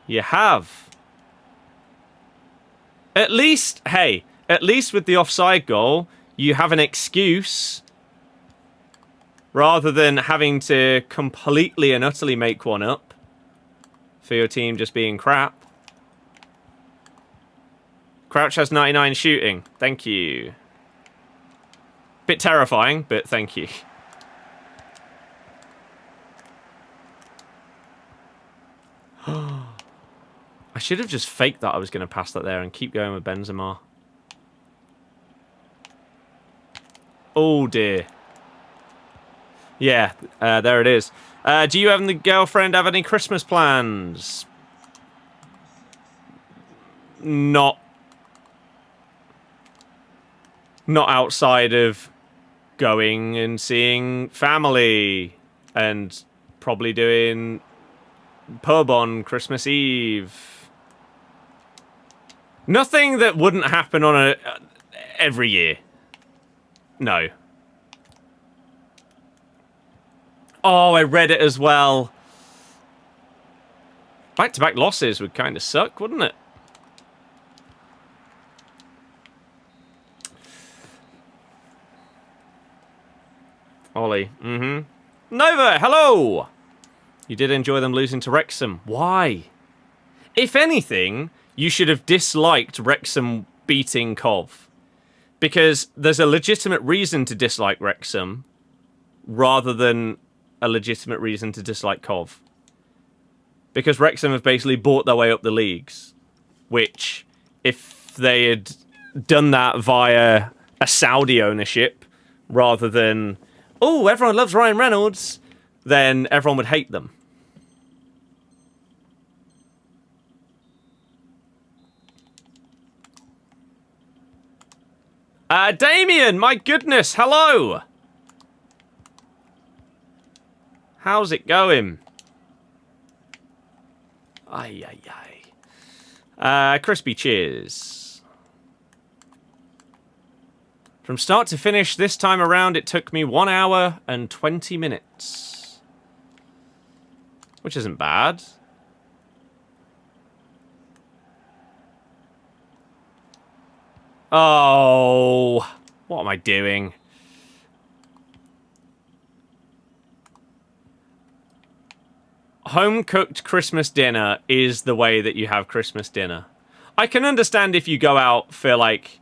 You have. At least, hey, at least with the offside goal, you have an excuse rather than having to completely and utterly make one up for your team just being crap. Crouch has 99 shooting. Thank you. Bit terrifying, but thank you. I should have just faked that I was going to pass that there and keep going with Benzema. Oh, dear. Yeah, there it is. Do you and the girlfriend have any Christmas plans? Not outside of going and seeing family and probably doing pub on Christmas Eve. Nothing that wouldn't happen on every year. No. Oh, I read it as well. Back-to-back losses would kind of suck, wouldn't it? Ollie. Nova, hello! You did enjoy them losing to Wrexham. Why? If anything, you should have disliked Wrexham beating Cov. Because there's a legitimate reason to dislike Wrexham rather than a legitimate reason to dislike Cov. Because Wrexham have basically bought their way up the leagues. Which, if they had done that via a Saudi ownership rather than, oh, everyone loves Ryan Reynolds, then everyone would hate them. Damien, my goodness, hello! How's it going? Ay, ay, ay. Crispy cheers. From start to finish, this time around, it took me 1 hour and 20 minutes. Which isn't bad. Oh, what am I doing? Home-cooked Christmas dinner is the way that you have Christmas dinner. I can understand if you go out for, like,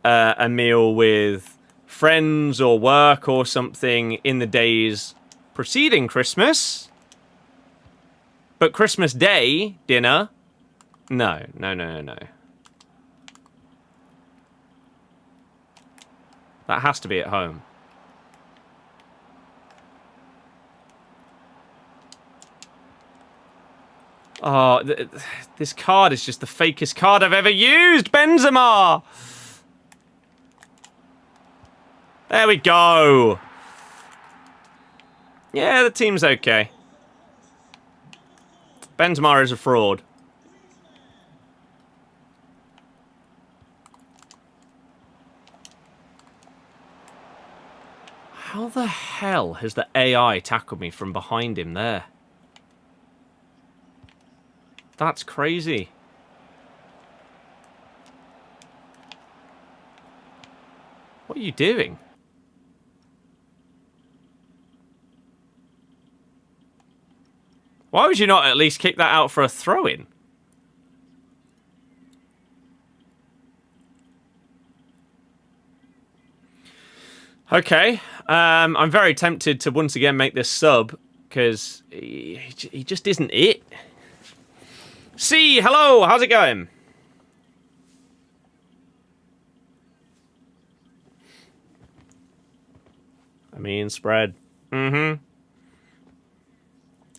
a meal with friends or work or something in the days preceding Christmas. But Christmas Day dinner? No, no, no, no, no. That has to be at home. Oh, this card is just the fakest card I've ever used! Benzema! There we go! Yeah, the team's okay. Benzema is a fraud. How the hell has the AI tackled me from behind him there? That's crazy. What are you doing? Why would you not at least kick that out for a throw-in? Okay. I'm very tempted to once again make this sub, because he just isn't it. C, hello, how's it going? I mean, spread. Mm-hmm.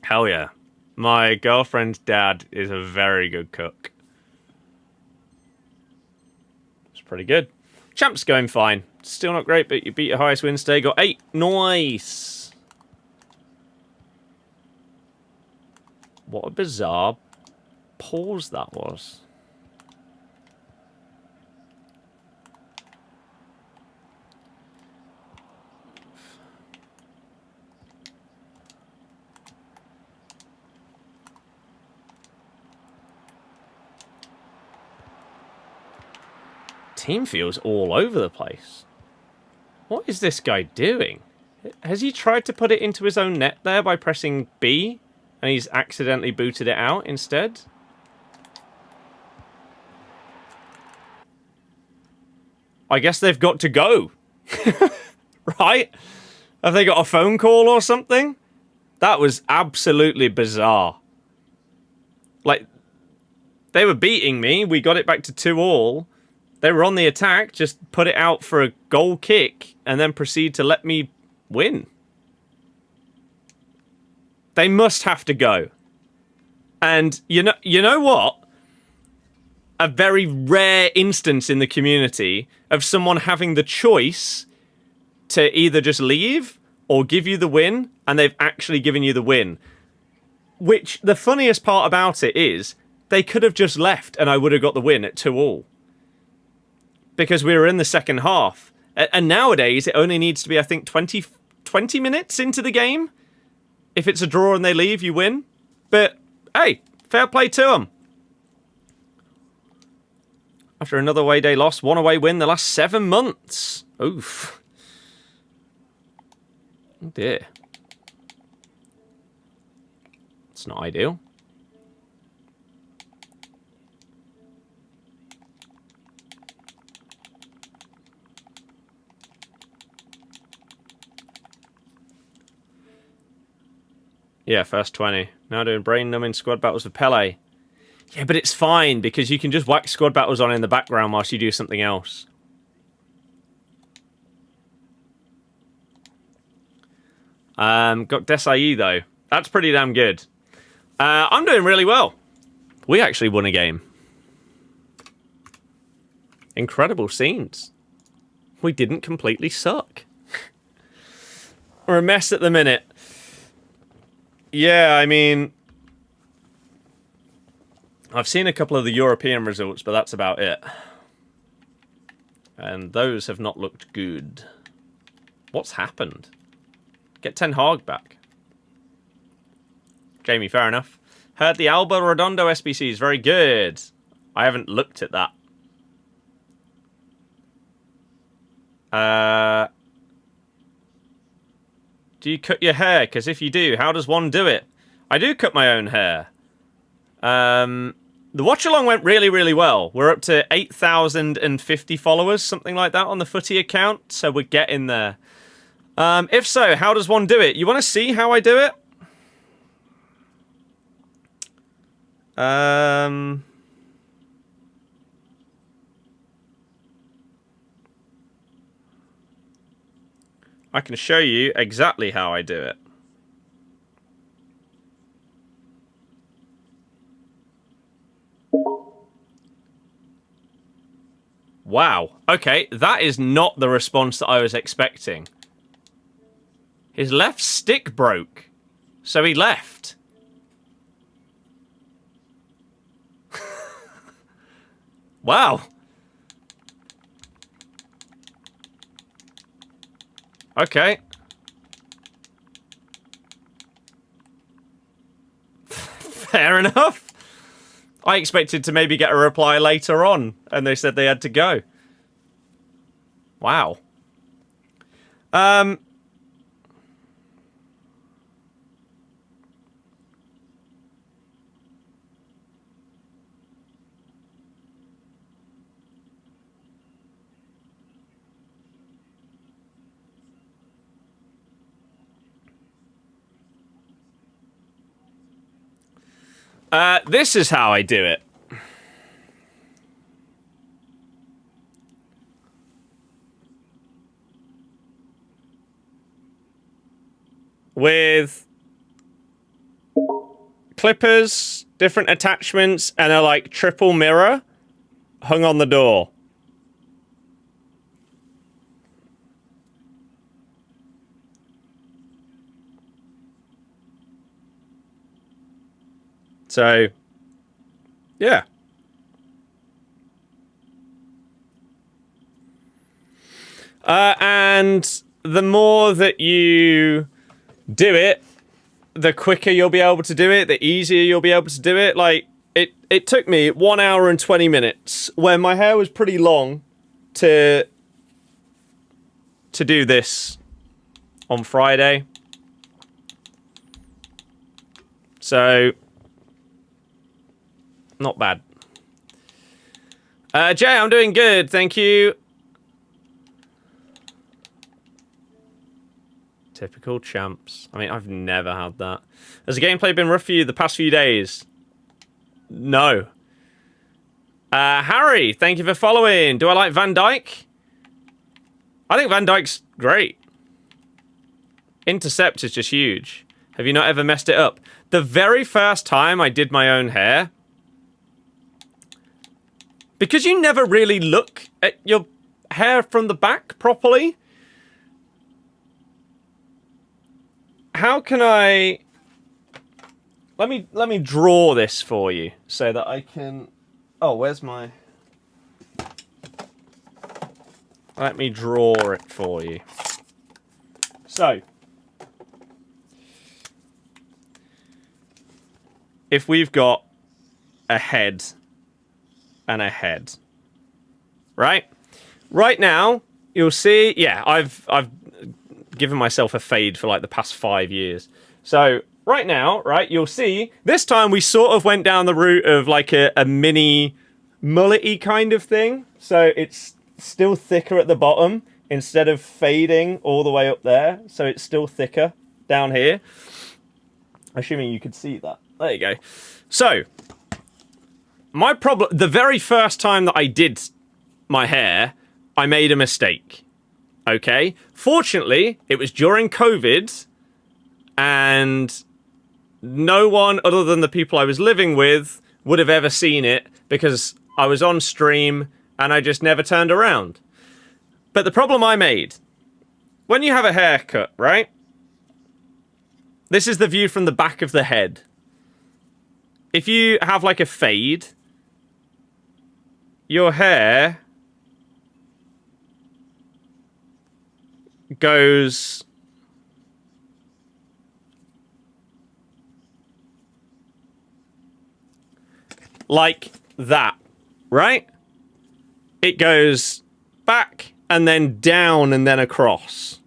Hell yeah. My girlfriend's dad is a very good cook. It's pretty good. Champ's going fine. Still not great, but you beat your highest win today. Got 8. Nice. What a bizarre pause that was. Team feels all over the place. What is this guy doing? Has he tried to put it into his own net there by pressing B? And he's accidentally booted it out instead? I guess they've got to go. Right? Have they got a phone call or something? That was absolutely bizarre. Like, they were beating me. We got it back to 2-2. They were on the attack, just put it out for a goal kick, and then proceed to let me win. They must have to go. And you know what? A very rare instance in the community of someone having the choice to either just leave or give you the win, and they've actually given you the win. Which, the funniest part about it is, they could have just left and I would have got the win at 2-2. Because we were in the second half. And nowadays, it only needs to be, I think, 20 minutes into the game. If it's a draw and they leave, you win. But, hey, fair play to them. After another away day loss, one away win the last 7 months. Oof. Oh dear. It's not ideal. Yeah, first 20. Now doing brain-numbing squad battles with Pele. Yeah, but it's fine, because you can just whack squad battles on in the background whilst you do something else. Got Desai, though. That's pretty damn good. I'm doing really well. We actually won a game. Incredible scenes. We didn't completely suck. We're a mess at the minute. Yeah, I mean, I've seen a couple of the European results, but that's about it. And those have not looked good. What's happened? Get Ten Hag back. Jamie, fair enough. Heard the Alba Redondo SBC is very good. I haven't looked at that. Do you cut your hair? Because if you do, how does one do it? I do cut my own hair. The watch-along went really, really well. We're up to 8,050 followers, something like that, on the Footy account. So we're getting there. If so, how does one do it? You want to see how I do it? I can show you exactly how I do it. Wow. Okay, that is not the response that I was expecting. His left stick broke, so he left. Wow. Okay. Fair enough. I expected to maybe get a reply later on, and they said they had to go. Wow. This is how I do it. With clippers, different attachments, and a like triple mirror hung on the door. So, yeah. And the more that you do it, the quicker you'll be able to do it, the easier you'll be able to do it. Like, it took me 1 hour and 20 minutes when my hair was pretty long to to do this on Friday. So, not bad. Jay, I'm doing good, thank you. Typical champs. I mean, I've never had that. Has the gameplay been rough for you the past few days? No. Harry, thank you for following. Do I like Van Dijk? I think Van Dijk's great. Intercept is just huge. Have you not ever messed it up? The very first time I did my own hair, because you never really look at your hair from the back properly, how can I... Let me draw this for you so that I can... Oh, where's my... Let me draw it for you. So, if we've got a head and a head, right? Right now, you'll see, yeah, I've given myself a fade for like the past 5 years. So, right now, right, you'll see, this time we sort of went down the route of like a mini mullet-y kind of thing. So, it's still thicker at the bottom instead of fading all the way up there. So, it's still thicker down here. Assuming you could see that. There you go. So, my problem, the very first time that I did my hair, I made a mistake. Okay? Fortunately, it was during COVID, and no one other than the people I was living with would have ever seen it because I was on stream and I just never turned around. But the problem I made, when you have a haircut, right? This is the view from the back of the head. If you have like a fade, your hair goes like that, right? It goes back and then down and then across.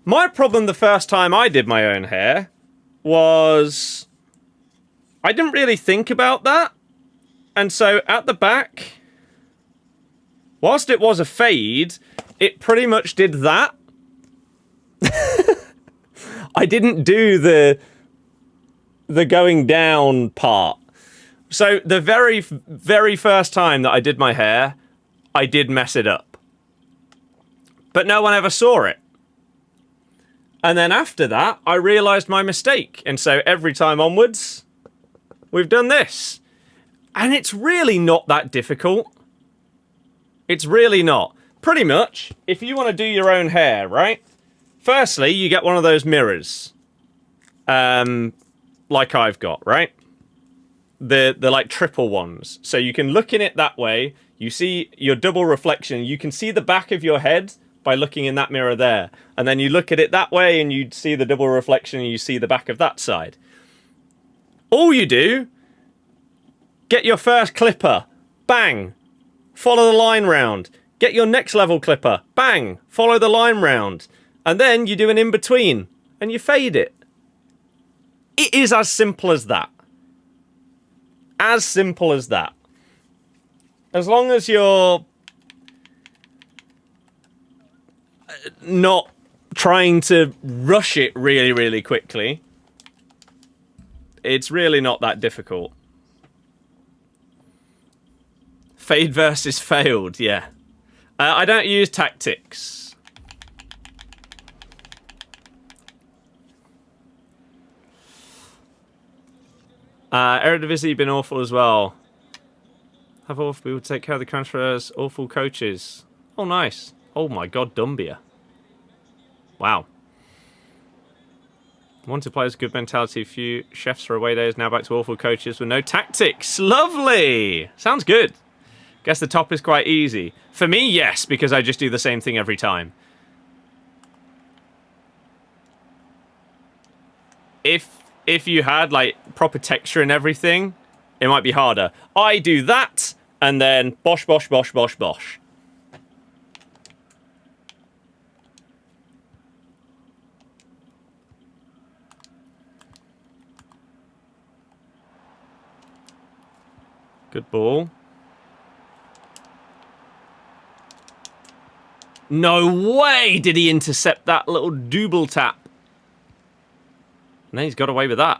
My problem the first time I did my own hair was I didn't really think about that. And so at the back, whilst it was a fade, it pretty much did that. I didn't do the going down part. So the very, very first time that I did my hair, I did mess it up. But no one ever saw it. And then after that, I realised my mistake. And so every time onwards, we've done this. And it's really not that difficult. It's really not. Pretty much, if you want to do your own hair, right? Firstly, you get one of those mirrors. Like I've got, right? The like triple ones. So you can look in it that way. You see your double reflection. You can see the back of your head by looking in that mirror there. And then you look at it that way and you see the double reflection and you see the back of that side. All you do, get your first clipper, bang, follow the line round. Get your next level clipper, bang, follow the line round. And then you do an in-between and you fade it. It is as simple as that. As simple as that. As long as you're not trying to rush it really, really quickly, it's really not that difficult. Fade versus failed, yeah. I don't use tactics. Eredivisie been awful as well. Have awful people take care of the transfers. Awful coaches. Oh, nice. Oh my god, Dumbia. Wow. Wanted players, good mentality. Few chefs for away days. Now back to awful coaches with no tactics. Lovely. Sounds good. Guess the top is quite easy. For me, yes, because I just do the same thing every time. If you had like proper texture and everything, it might be harder. I do that, and then bosh, bosh, bosh, bosh, bosh. Good ball. No way did he intercept that little double tap. And then he's got away with that.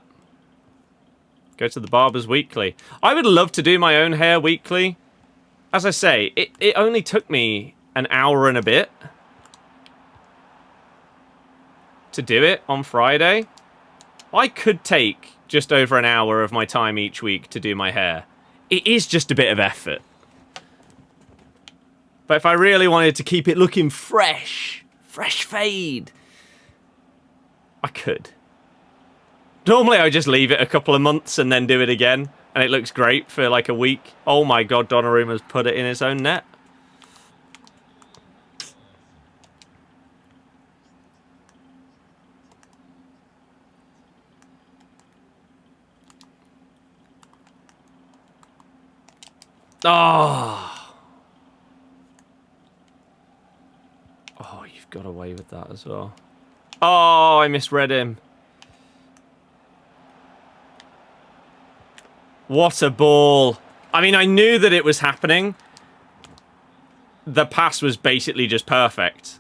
Go to the barbers weekly. I would love to do my own hair weekly. As I say, it only took me an hour and a bit to do it on Friday. I could take just over an hour of my time each week to do my hair. It is just a bit of effort. But if I really wanted to keep it looking fresh fade, I could. Normally I just leave it a couple of months and then do it again, and it looks great for like a week. Oh my god, Donnarumma's put it in his own net. Oh, you've got away with that as well. Oh, I misread him. What a ball. I mean, I knew that it was happening. The pass was basically just perfect.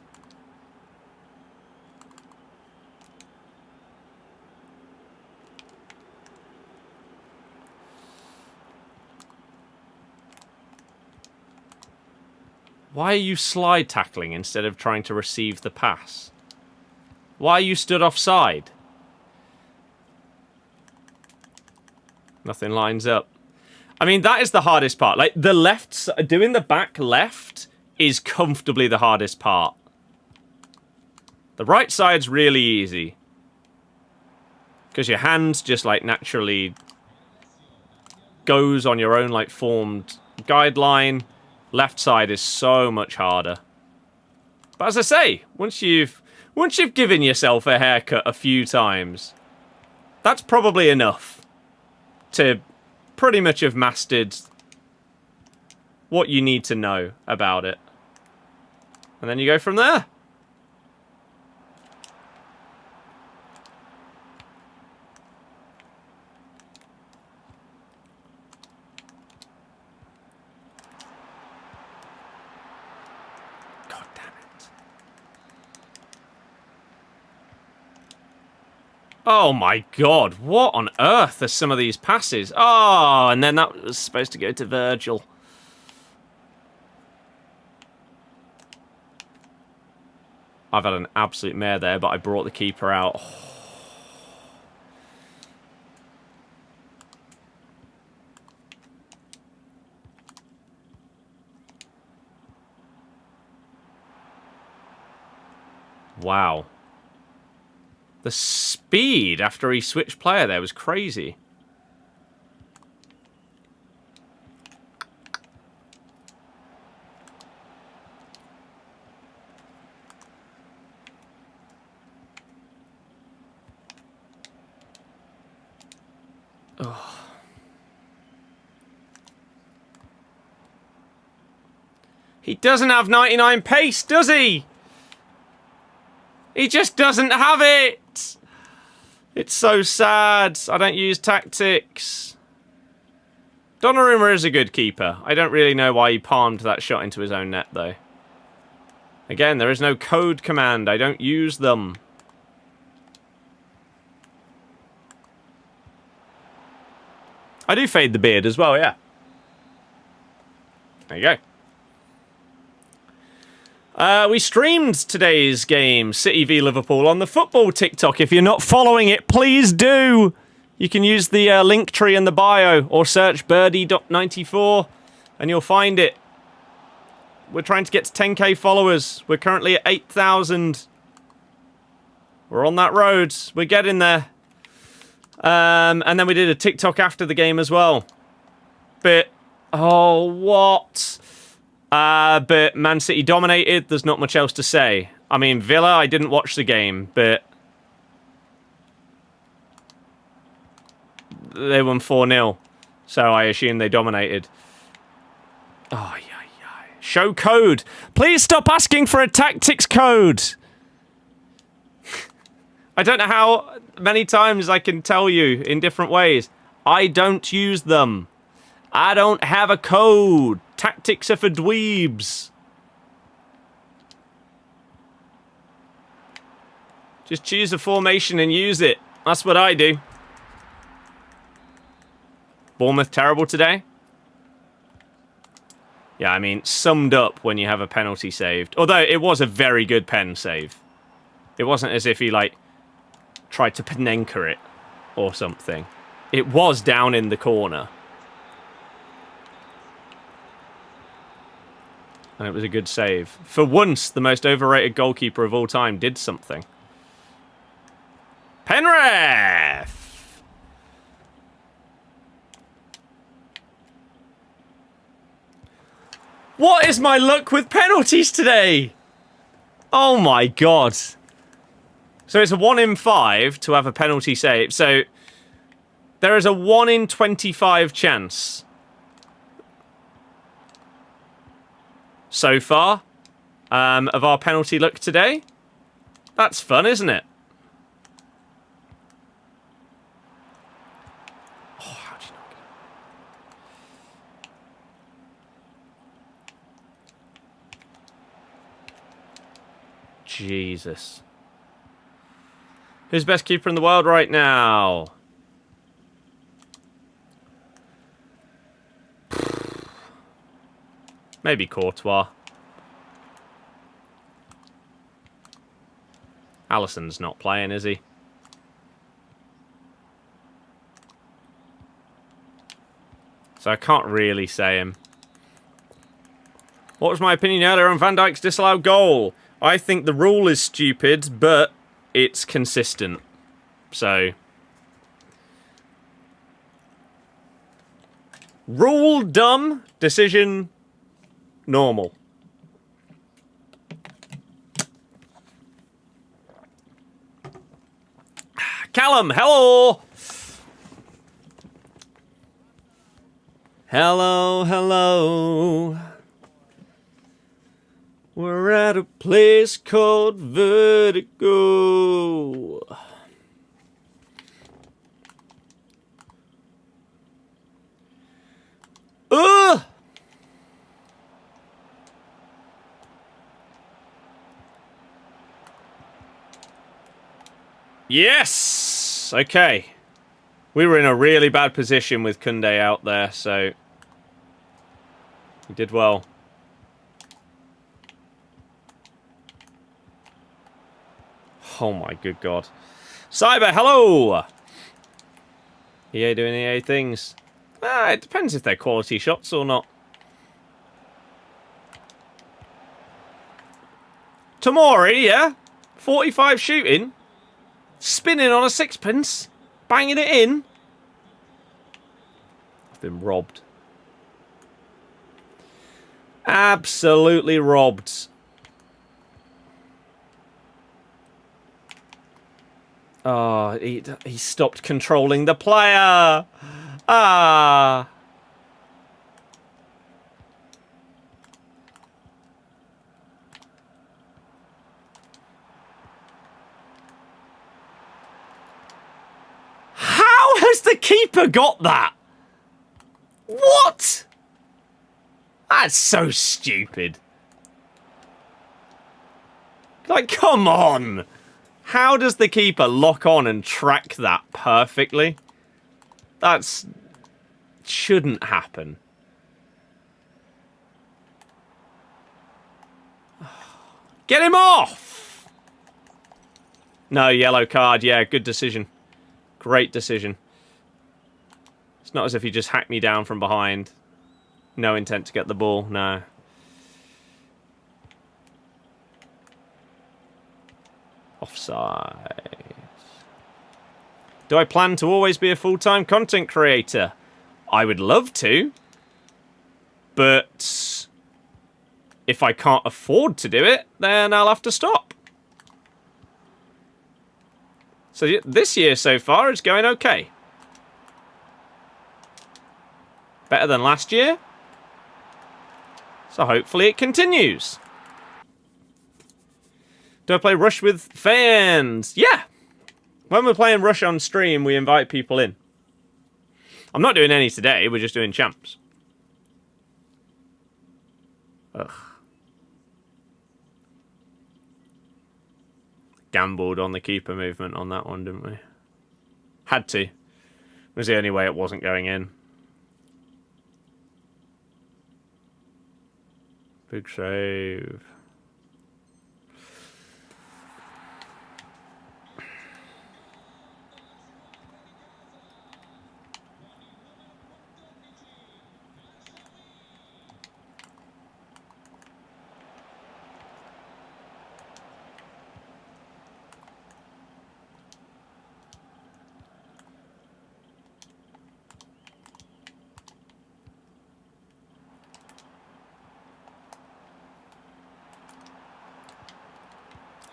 Why are you slide tackling instead of trying to receive the pass? Why are you stood offside? Nothing lines up. I mean, that is the hardest part. Like, the left... Doing the back left is comfortably the hardest part. The right side's really easy. Because your hand just, like, naturally goes on your own, like, formed guideline. Left side is so much harder. But as I say, once you've given yourself a haircut a few times, that's probably enough to pretty much have mastered what you need to know about it. And then you go from there. Oh my god, what on earth are some of these passes? Oh, and then that was supposed to go to Virgil. I've had an absolute mare there, but I brought the keeper out. Wow. The speed after he switched player there was crazy. Oh. He doesn't have 99 pace, does he? He just doesn't have it. It's so sad. I don't use tactics. Donnarumma is a good keeper. I don't really know why he palmed that shot into his own net, though. Again, there is no code command. I don't use them. I do fade the beard as well, yeah. There you go. We streamed today's game, City v Liverpool, on the football TikTok. If you're not following it, please do. You can use the link tree in the bio or search birdie.94 and you'll find it. We're trying to get to 10k followers. We're currently at 8,000. We're on that road. We're getting there. And then we did a TikTok after the game as well. But, oh, what? But Man City dominated. There's not much else to say. I mean, Villa, I didn't watch the game, but they won 4-0. So I assume they dominated. Oh, yeah. Show code. Please stop asking for a tactics code. I don't know how many times I can tell you in different ways. I don't use them. I don't have a code. Tactics are for dweebs. Just choose a formation and use it. That's what I do. Bournemouth terrible today? Yeah, I mean, summed up when you have a penalty saved. Although, it was a very good pen save. It wasn't as if he, like, tried to Panenka it or something. It was down in the corner. And it was a good save. For once, the most overrated goalkeeper of all time did something. Penrith! What is my luck with penalties today? Oh my god. So it's a 1 in 5 to have a penalty save. So there is a 1 in 25 chance so far of our penalty luck today. That's fun, isn't it? Jesus. Who's best keeper in the world right now? Maybe Courtois. Alisson's not playing, is he? So I can't really say him. What was my opinion earlier on Van Dijk's disallowed goal? I think the rule is stupid, but it's consistent. So, rule dumb, decision normal. Callum, hello! Hello, hello. We're at a place called Vertigo. Ugh! Yes! Okay. We were in a really bad position with Koundé out there, so we did well. Oh my good god. Cyber, hello! EA doing EA things. It depends if they're quality shots or not. Tomori, yeah? 45 shooting. Spinning on a sixpence. Banging it in. I've been robbed. Absolutely robbed. Oh, he stopped controlling the player. Ah. How has the keeper got that? What? That's so stupid. Like, come on. How does the keeper lock on and track that perfectly? That's... shouldn't happen. Get him off! No, yellow card. Yeah, good decision. Great decision. It's not as if he just hacked me down from behind. No intent to get the ball. No. Offside. Do I plan to always be a full-time content creator? I would love to. But if I can't afford to do it, then I'll have to stop. So this year so far is going okay. Better than last year. So hopefully it continues. Do I play Rush with fans? Yeah. When we're playing Rush on stream, we invite people in. I'm not doing any today. We're just doing champs. Ugh. Gambled on the keeper movement on that one, didn't we? Had to. It was the only way it wasn't going in. Big save.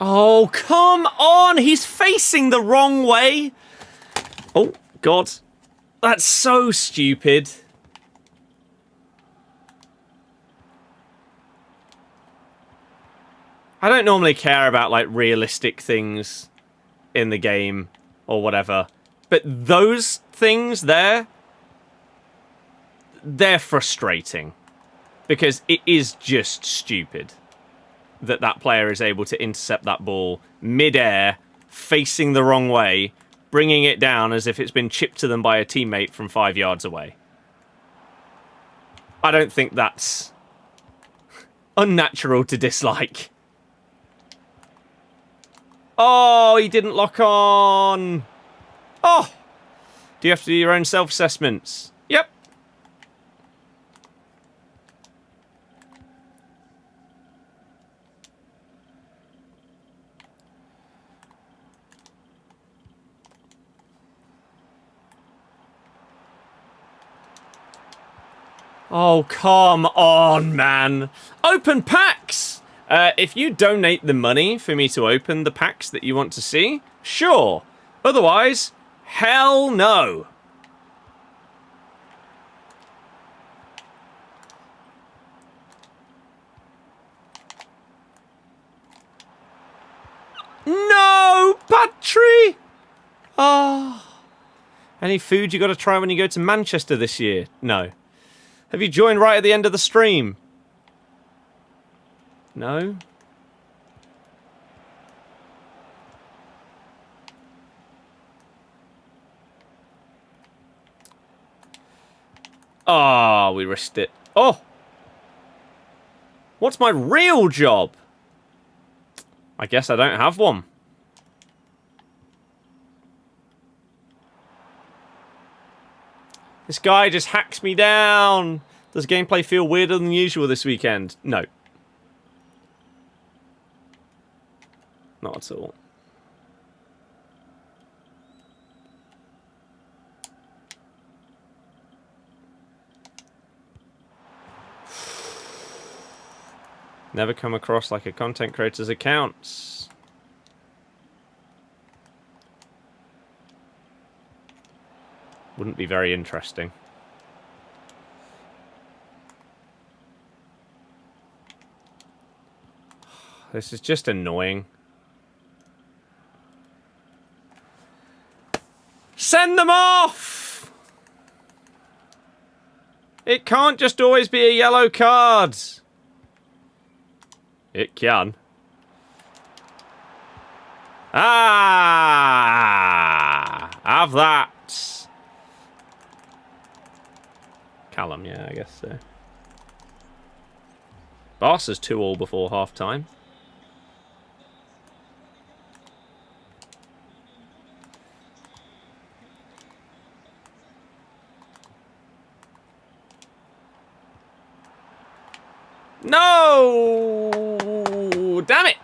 Oh, come on! He's facing the wrong way! Oh, God. That's so stupid. I don't normally care about, like, realistic things in the game or whatever. But those things there, they're frustrating. Because it is just stupid that player is able to intercept that ball mid-air, facing the wrong way, bringing it down as if it's been chipped to them by a teammate from 5 yards away. I don't think that's unnatural to dislike. Oh, he didn't lock on. Oh, do you have to do your own self-assessments? Yep. Oh, come on, man. Open packs! If you donate the money for me to open the packs that you want to see, sure. Otherwise, hell no. No, Patry! Oh. Any food you got to try when you go to Manchester this year? No. Have you joined right at the end of the stream? No? Oh, we risked it. Oh! What's my real job? I guess I don't have one. This guy just hacks me down. Does gameplay feel weirder than usual this weekend? No. Not at all. Never come across like a content creator's accounts. Wouldn't be very interesting. This is just annoying. Send them off! It can't just always be a yellow card. It can. Ah! Have that. Callum, yeah, I guess so. Barca's 2-2 before half-time. No! Damn it!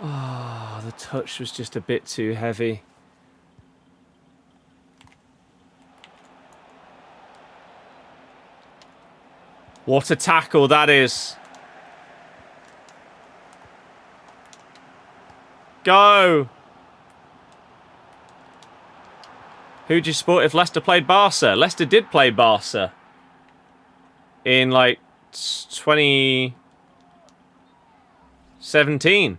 Oh, the touch was just a bit too heavy. What a tackle that is. Go. Who'd you support if Leicester played Barca? Leicester did play Barca in, like, 2017.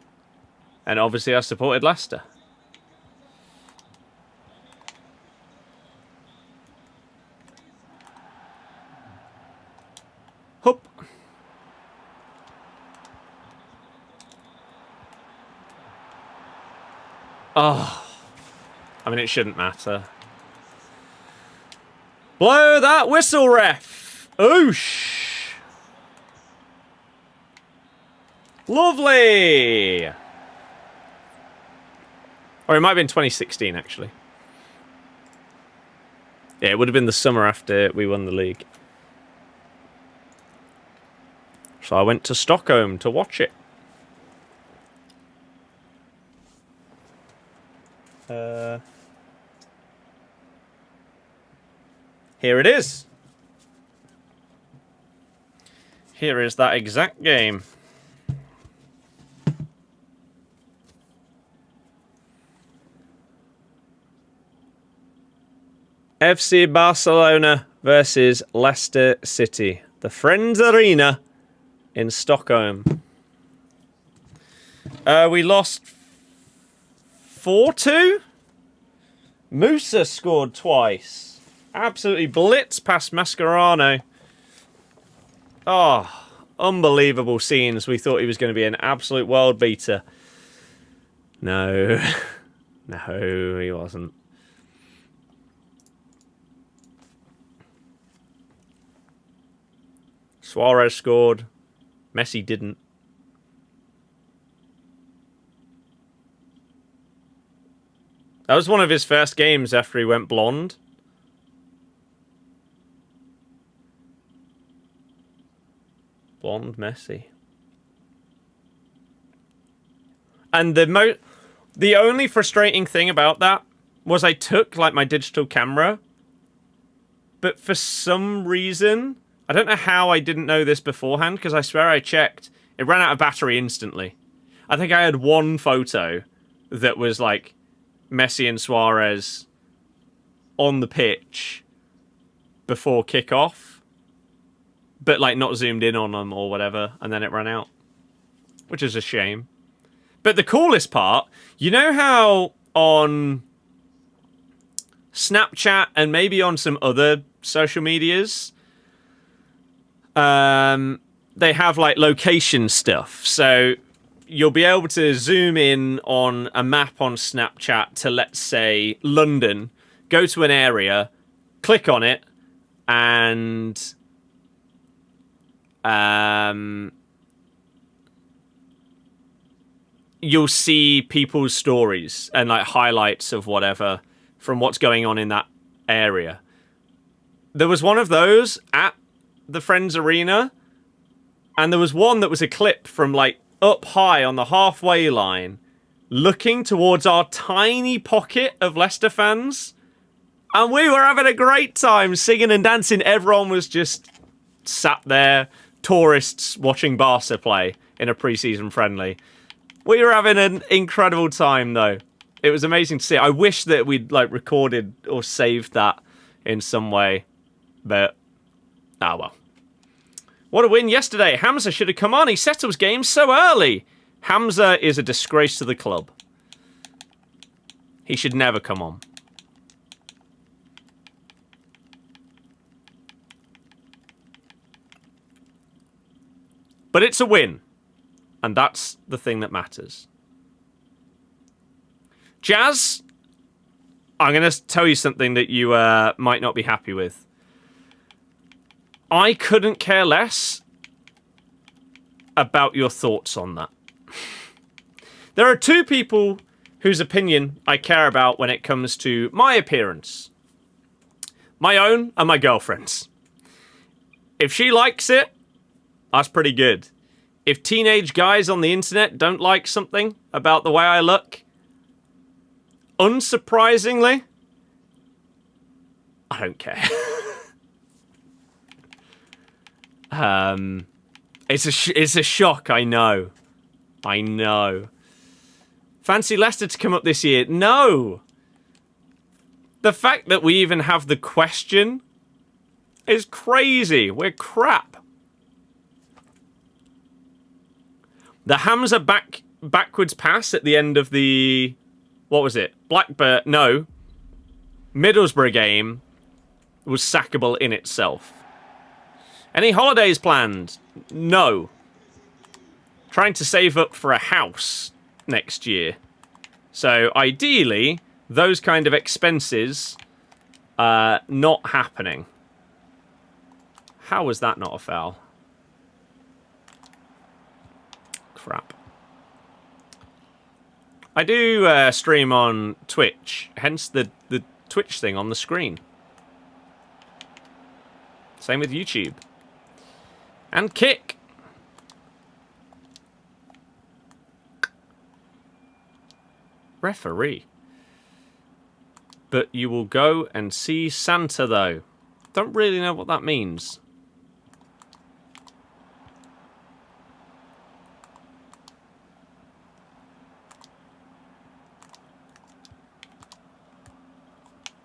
And obviously I supported Leicester. Hup. Oh. I mean, it shouldn't matter. Blow that whistle, ref! Oosh! Lovely! Or it might have been 2016, actually. Yeah, it would have been the summer after we won the league. So I went to Stockholm to watch it. Here it is. Here is that exact game. FC Barcelona versus Leicester City. The Friends Arena in Stockholm. We lost 4-2. Musa scored twice. Absolutely blitz past Mascherano. Oh, unbelievable scenes. We thought he was going to be an absolute world beater. No. No, he wasn't. Suarez scored. Messi didn't. That was one of his first games after he went blonde. Blonde Messi. And the only frustrating thing about that was I took like my digital camera, but for some reason, I don't know how I didn't know this beforehand, because I swear I checked, it ran out of battery instantly. I think I had one photo that was like Messi and Suarez on the pitch before kickoff, but like not zoomed in on them or whatever, and then it ran out, which is a shame. But the coolest part, you know how on Snapchat and maybe on some other social medias, they have like location stuff. So you'll be able to zoom in on a map on Snapchat to, let's say, London, go to an area, click on it, and you'll see people's stories and like highlights of whatever from what's going on in that area. There was one of those at the Friends Arena, and there was one that was a clip from like up high on the halfway line, looking towards our tiny pocket of Leicester fans, and we were having a great time singing and dancing. Everyone was just sat there, tourists watching Barca play in a pre-season friendly. We were having an incredible time, though. It was amazing to see. I wish that we'd like recorded or saved that in some way, but ah well. What a win yesterday. Hamza should have come on. He settles games so early. Hamza is a disgrace to the club. He should never come on. But it's a win. And that's the thing that matters. Jazz, I'm going to tell you something that you might not be happy with. I couldn't care less about your thoughts on that. There are two people whose opinion I care about when it comes to my appearance. My own and my girlfriend's. If she likes it, that's pretty good. If teenage guys on the internet don't like something about the way I look, unsurprisingly, I don't care. It's a shock, I know. I know. Fancy Leicester to come up this year? No! The fact that we even have the question is crazy. We're crap. The Hamza backwards pass at the end of the... What was it? Blackburn... No. Middlesbrough game was sackable in itself. Any holidays planned? No. Trying to save up for a house next year. So, ideally, those kind of expenses are not happening. How was that not a foul? Crap. I do stream on Twitch, hence the Twitch thing on the screen. Same with YouTube. And kick. Referee. But you will go and see Santa, though. Don't really know what that means.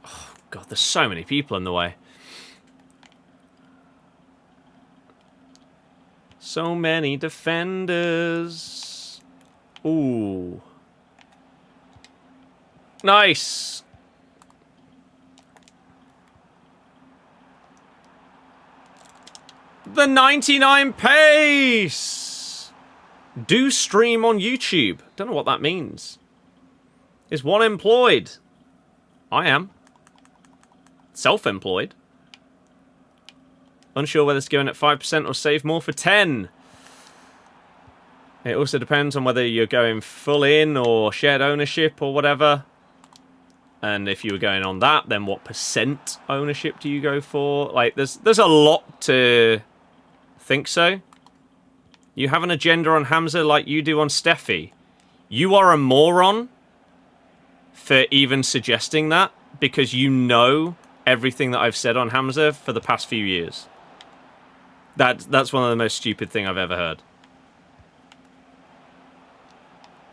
Oh, God, there's so many people in the way. So many defenders. Ooh. Nice. The 99 pace. Do stream on YouTube. Don't know what that means. Is one employed? I am. Self-employed. Unsure whether to go in at 5% or save more for 10. It also depends on whether you're going full in or shared ownership or whatever. And if you were going on that, then what percent ownership do you go for? Like, there's a lot to think so. You have an agenda on Hamza like you do on Steffi. You are a moron for even suggesting that, because you know everything that I've said on Hamza for the past few years. That's one of the most stupid things I've ever heard.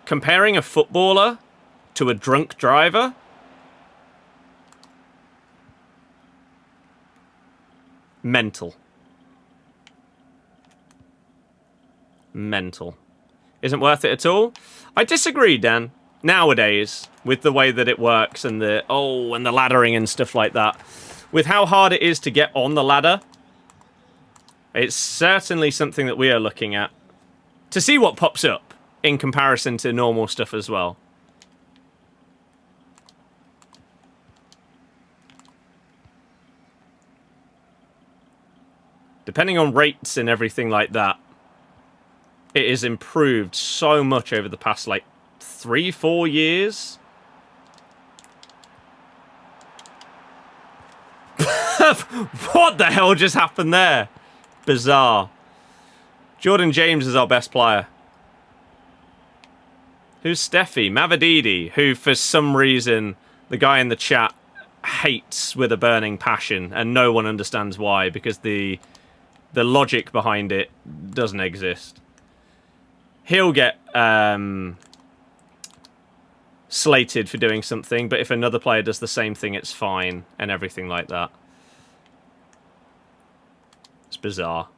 Comparing a footballer to a drunk driver? Mental. Mental. Isn't worth it at all? I disagree, Dan. Nowadays, with the way that it works and the laddering and stuff like that, with how hard it is to get on the ladder, it's certainly something that we are looking at to see what pops up in comparison to normal stuff as well. Depending on rates and everything like that, it is improved so much over the past, like, 3-4 years. What the hell just happened there? Bizarre. Jordan James is our best player. Who's Steffi? Mavadidi, who for some reason the guy in the chat hates with a burning passion, and no one understands why, because the logic behind it doesn't exist. He'll get slated for doing something, but if another player does the same thing, it's fine, and everything like that. It's bizarre.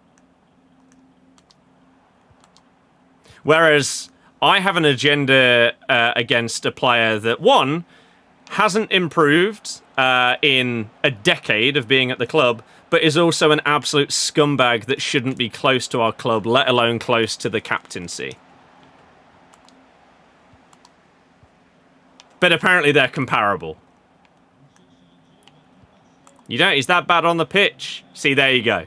Whereas I have an agenda against a player that, one, hasn't improved in a decade of being at the club, but is also an absolute scumbag that shouldn't be close to our club, let alone close to the captaincy. But apparently they're comparable. He's that bad on the pitch. See, there you go.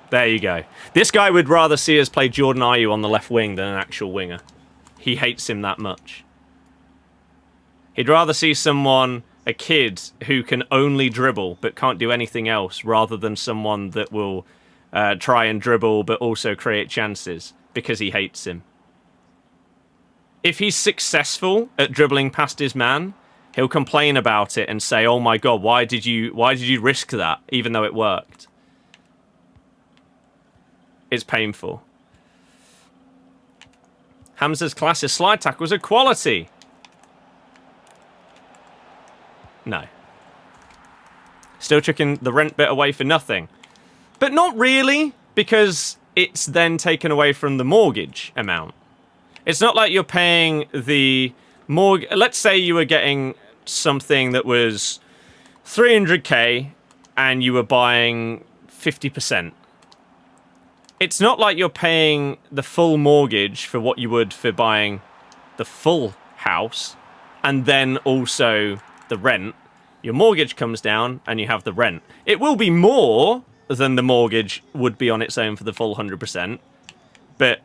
There you go. This guy would rather see us play Jordan Ayew on the left wing than an actual winger. He hates him that much. He'd rather see someone, a kid, who can only dribble but can't do anything else, rather than someone that will try and dribble but also create chances, because he hates him. If he's successful at dribbling past his man, he'll complain about it and say, "Oh my God, why did you risk that, even though it worked?" It's painful. Hamza's classic slide tackles are quality. No. Still chucking the rent bit away for nothing. But not really, because it's then taken away from the mortgage amount. It's not like you're paying the mortgage. Let's say you were getting something that was 300k and you were buying 50%. It's not like you're paying the full mortgage for what you would for buying the full house and then also the rent. Your mortgage comes down and you have the rent. It will be more than the mortgage would be on its own for the full 100%. But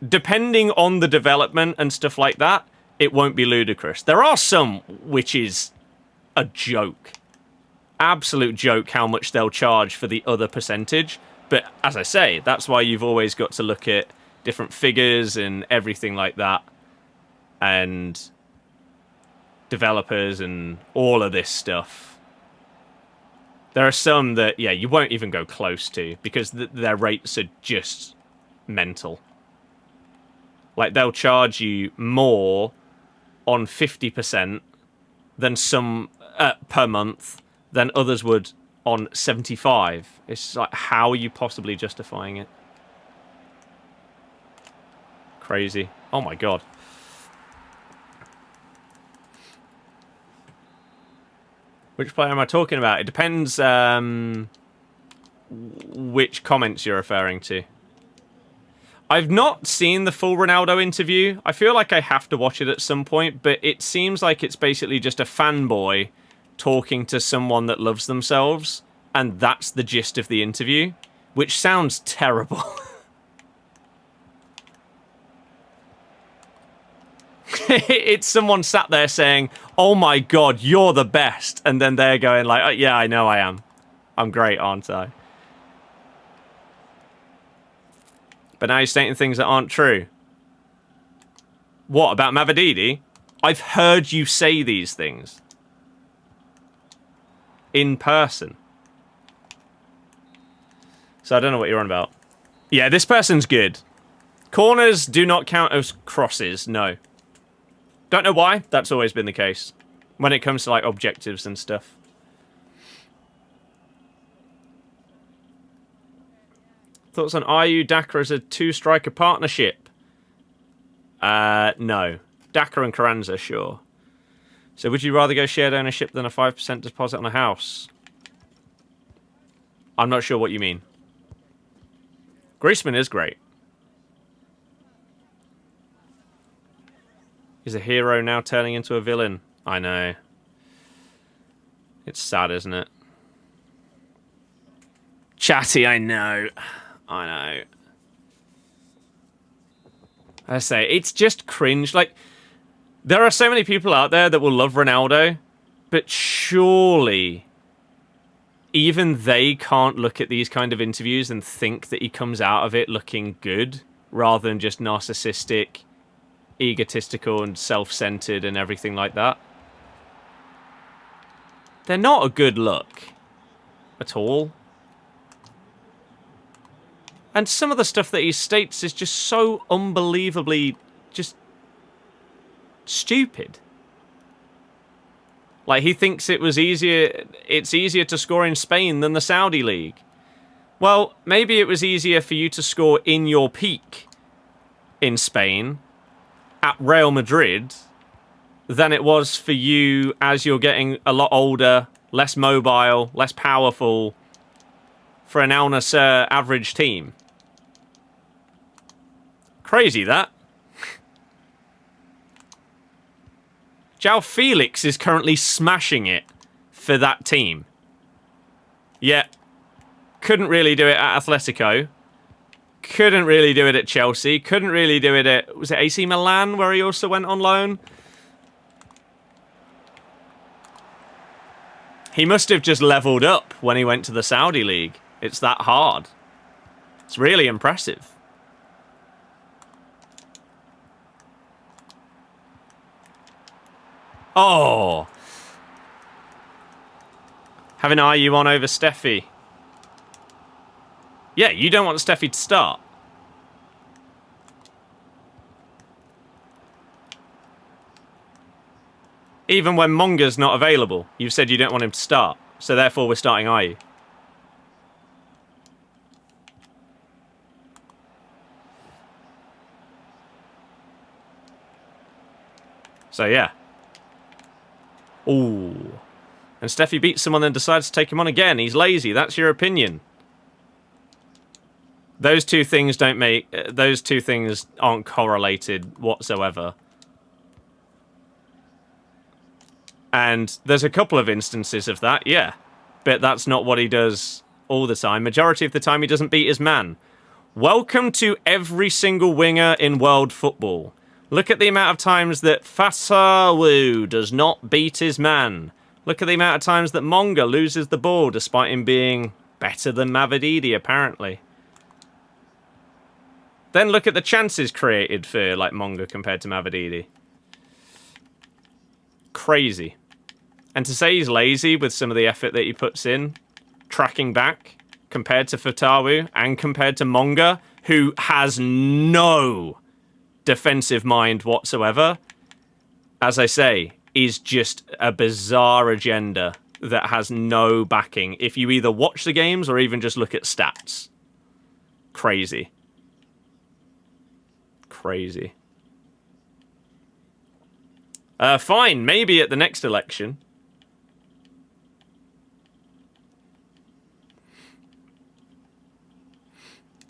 depending on the development and stuff like that, it won't be ludicrous. There are some which is a joke. Absolute joke how much they'll charge for the other percentage. But as I say, that's why you've always got to look at different figures and everything like that. And developers and all of this stuff. There are some that, yeah, you won't even go close to because their rates are just mental. Like, they'll charge you more on 50% than some per month than others would on 75. It's like, how are you possibly justifying it? Crazy. Oh my god. Which player am I talking about? It depends which comments you're referring to. I've not seen the full Ronaldo interview. I feel like I have to watch it at some point, but it seems like it's basically just a fanboy talking to someone that loves themselves, and that's the gist of the interview, which sounds terrible. It's someone sat there saying, "Oh my god, you're the best," and then they're going like, "Oh, yeah, I know I am. I'm great, aren't I?" But now you're stating things that aren't true. What, about Mavididi? I've heard you say these things. In person. So I don't know what you're on about. Yeah, this person's good. Corners do not count as crosses, no. Don't know why, that's always been the case. When it comes to, like, objectives and stuff. Thoughts on Ayew Daka as a two-striker partnership? No. Daka and Carranza, sure. So would you rather go shared ownership than a 5% deposit on a house? I'm not sure what you mean. Griezmann is great. He's a hero now turning into a villain. I know. It's sad, isn't it? Chatty, I know. I know. I say, it's just cringe. Like, there are so many people out there that will love Ronaldo, but surely even they can't look at these kind of interviews and think that he comes out of it looking good, rather than just narcissistic, egotistical, and self-centered and everything like that. They're not a good look at all. And some of the stuff that he states is just so unbelievably just stupid. Like, he thinks it's easier to score in Spain than the Saudi League. Well, maybe it was easier for you to score in your peak in Spain at Real Madrid than it was for you as you're getting a lot older, less mobile, less powerful for an Al Nassr average team. Crazy, that. João Felix is currently smashing it for that team. Yeah. Couldn't really do it at Atletico. Couldn't really do it at Chelsea. Couldn't really do it at, was it AC Milan, where he also went on loan? He must have just leveled up when he went to the Saudi League. It's that hard. It's really impressive. Oh. Having Ayew on over Steffi. Yeah, you don't want Steffi to start. Even when Monga's not available, you've said you don't want him to start. So therefore we're starting IE. So yeah. Ooh. And Steffi beats someone and decides to take him on again. He's lazy. That's your opinion. Those two things don't make... those two things aren't correlated whatsoever. And there's a couple of instances of that, yeah. But that's not what he does all the time. Majority of the time he doesn't beat his man. Welcome to every single winger in world football. Look at the amount of times that Fasawu does not beat his man. Look at the amount of times that Monga loses the ball despite him being better than Mavididi, apparently. Then look at the chances created for like Monga compared to Mavididi. Crazy. And to say he's lazy with some of the effort that he puts in, tracking back, compared to Fatawu and compared to Monga, who has no defensive mind whatsoever, as I say, is just a bizarre agenda that has no backing if you either watch the games or even just look at stats. Crazy. Crazy. Fine, maybe at the next election.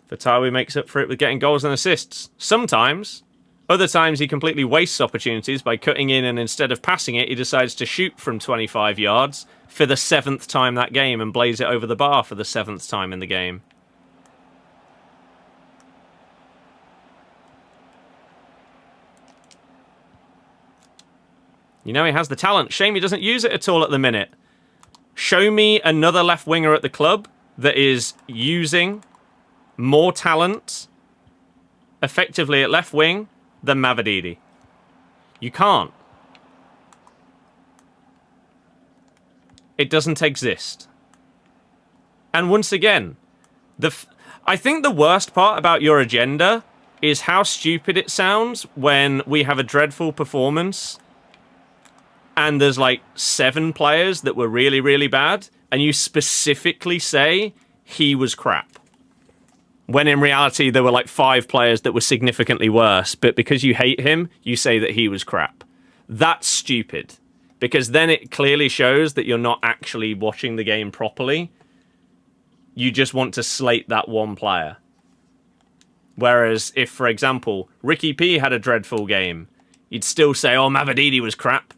Fatawi makes up for it with getting goals and assists. Sometimes. Other times he completely wastes opportunities by cutting in, and instead of passing it, he decides to shoot from 25 yards for the 7th time that game and blaze it over the bar for the 7th time in the game. You know he has the talent. Shame he doesn't use it at all at the minute. Show me another left winger at the club that is using more talent effectively at left wing than Mavididi. You can't. It doesn't exist. And once again, I think the worst part about your agenda is how stupid it sounds when we have a dreadful performance and there's like 7 players that were really, really bad, and you specifically say he was crap. When in reality, there were like 5 players that were significantly worse, but because you hate him, you say that he was crap. That's stupid. Because then it clearly shows that you're not actually watching the game properly. You just want to slate that one player. Whereas if, for example, Ricky P had a dreadful game, you'd still say, oh, Mavididi was crap.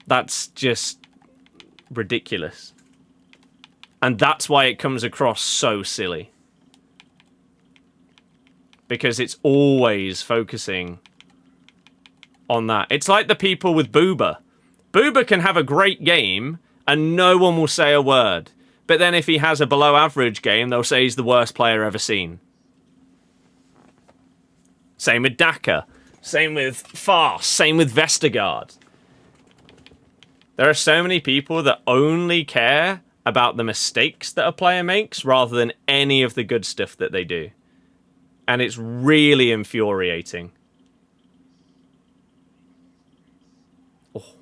That's just ridiculous. And that's why it comes across so silly. Because it's always focusing on that. It's like the people with Booba. Booba can have a great game and no one will say a word. But then if he has a below average game, they'll say he's the worst player ever seen. Same with Daka. Same with Fars. Same with Vestergaard. There are so many people that only care about the mistakes that a player makes rather than any of the good stuff that they do. And it's really infuriating. Oh.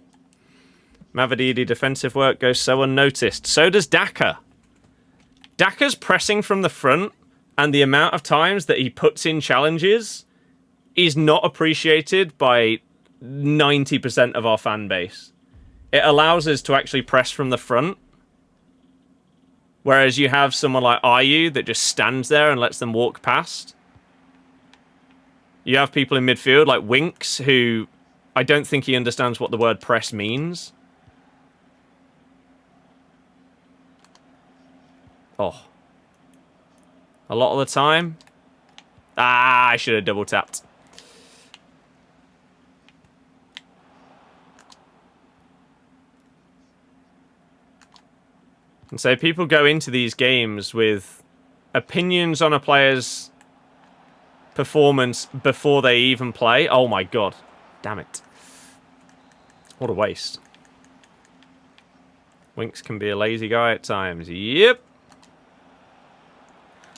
Mavididi defensive work goes so unnoticed. So does Daka. Daka's pressing from the front and the amount of times that he puts in challenges is not appreciated by 90% of our fan base. It allows us to actually press from the front. Whereas you have someone like Ayew that just stands there and lets them walk past. You have people in midfield like Winks, who I don't think he understands what the word press means. Oh. A lot of the time. Ah, I should have double tapped. And so people go into these games with opinions on a player's performance before they even play. Oh my god. Damn it. What a waste. Winks can be a lazy guy at times. Yep.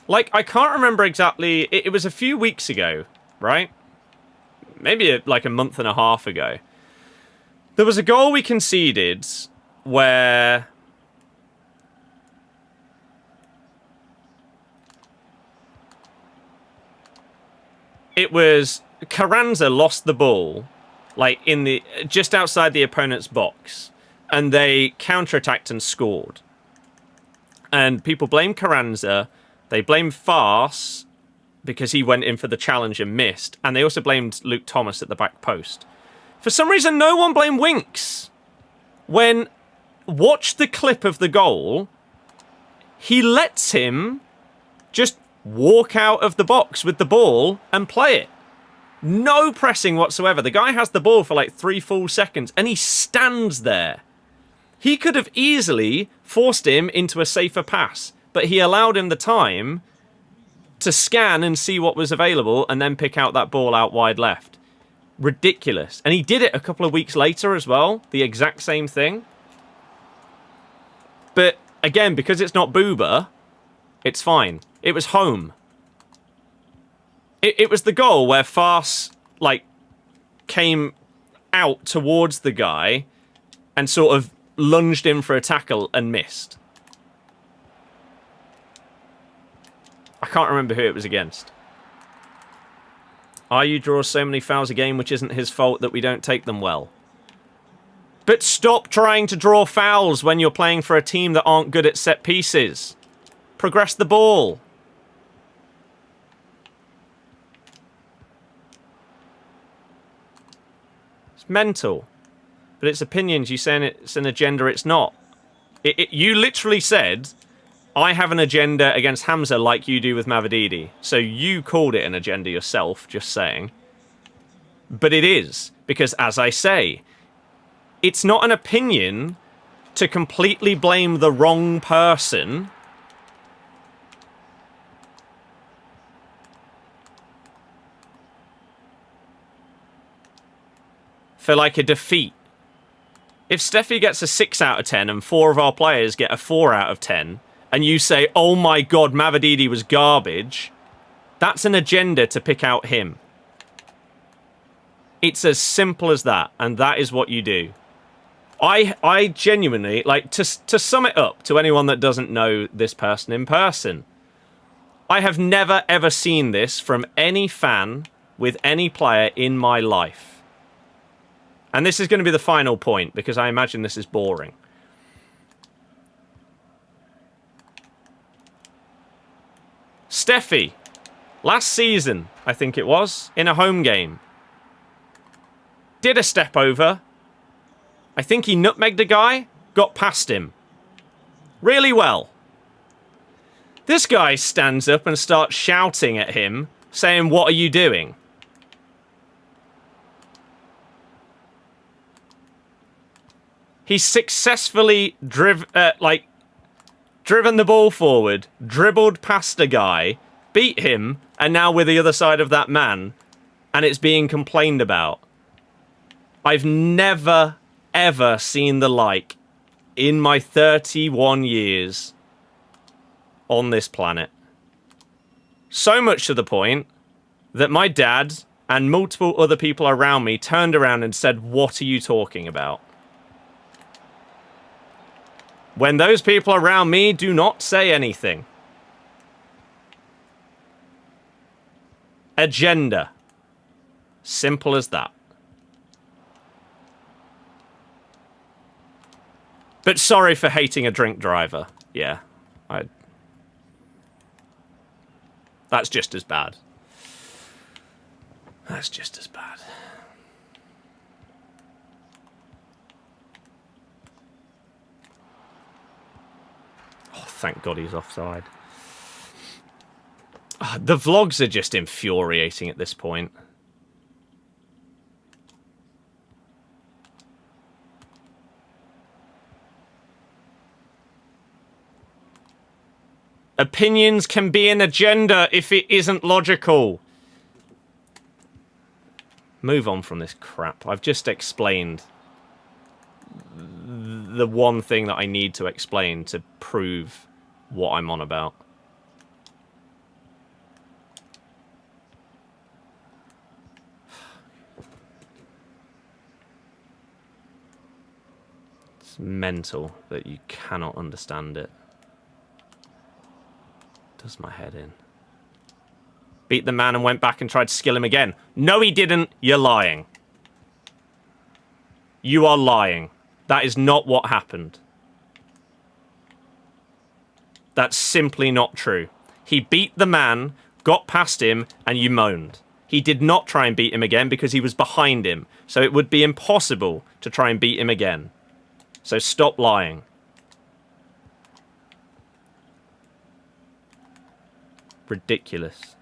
Like, I can't remember exactly. It was a few weeks ago, right? Maybe like a month and a half ago. There was a goal we conceded where it was Carranza lost the ball, like in the just outside the opponent's box, and they counterattacked and scored. And people blame Carranza, they blame Farce because he went in for the challenge and missed, and they also blamed Luke Thomas at the back post. For some reason, no one blamed Winks. When watch the clip of the goal, he lets him just walk out of the box with the ball and play it. No pressing whatsoever. The guy has the ball for like 3 full seconds and he stands there. He could have easily forced him into a safer pass, but he allowed him the time to scan and see what was available and then pick out that ball out wide left. Ridiculous. And he did it a couple of weeks later as well. The exact same thing. But again, because it's not Booba, it's fine. It was home. It was the goal where Farce, like, came out towards the guy and sort of lunged in for a tackle and missed. I can't remember who it was against. Ayew draws so many fouls a game, which isn't his fault that we don't take them well. But stop trying to draw fouls when you're playing for a team that aren't good at set pieces. Progress the ball. It's mental. But it's opinions. You saying it's an agenda, it's not. You literally said, I have an agenda against Hamza like you do with Mavididi. So you called it an agenda yourself, just saying. But it is. Because as I say, it's not an opinion to completely blame the wrong person for like a defeat. If Steffi gets a 6 out of 10 and 4 of our players get a 4 out of 10, and you say, oh my god, Mavididi was garbage, that's an agenda to pick out him. It's as simple as that, and that is what you do. I genuinely, like, to sum it up to anyone that doesn't know this person in person, I have never ever seen this from any fan with any player in my life. And this is going to be the final point, because I imagine this is boring. Steffi, last season, I think it was, in a home game, did a step over. I think he nutmegged a guy, got past him. Really well. This guy stands up and starts shouting at him, saying, what are you doing? He's successfully driven the ball forward, dribbled past a guy, beat him, and now we're the other side of that man, and it's being complained about. I've never, ever seen the like in my 31 years on this planet. So much to the point that my dad and multiple other people around me turned around and said, what are you talking about? When those people around me do not say anything. Agenda. Simple as that. But sorry for hating a drink driver. Yeah. That's just as bad. That's just as bad. Thank God he's offside. The vlogs are just infuriating at this point. Opinions can be an agenda if it isn't logical. Move on from this crap. I've just explained the one thing that I need to explain to prove what I'm on about. mental that you cannot understand it. Does my head in. Beat the man and went back and tried to skill him again. No, he didn't. You're lying. You are lying. That is not what happened. That's simply not true. He beat the man, got past him, and you moaned. He did not try and beat him again because he was behind him. So it would be impossible to try and beat him again. So stop lying. Ridiculous.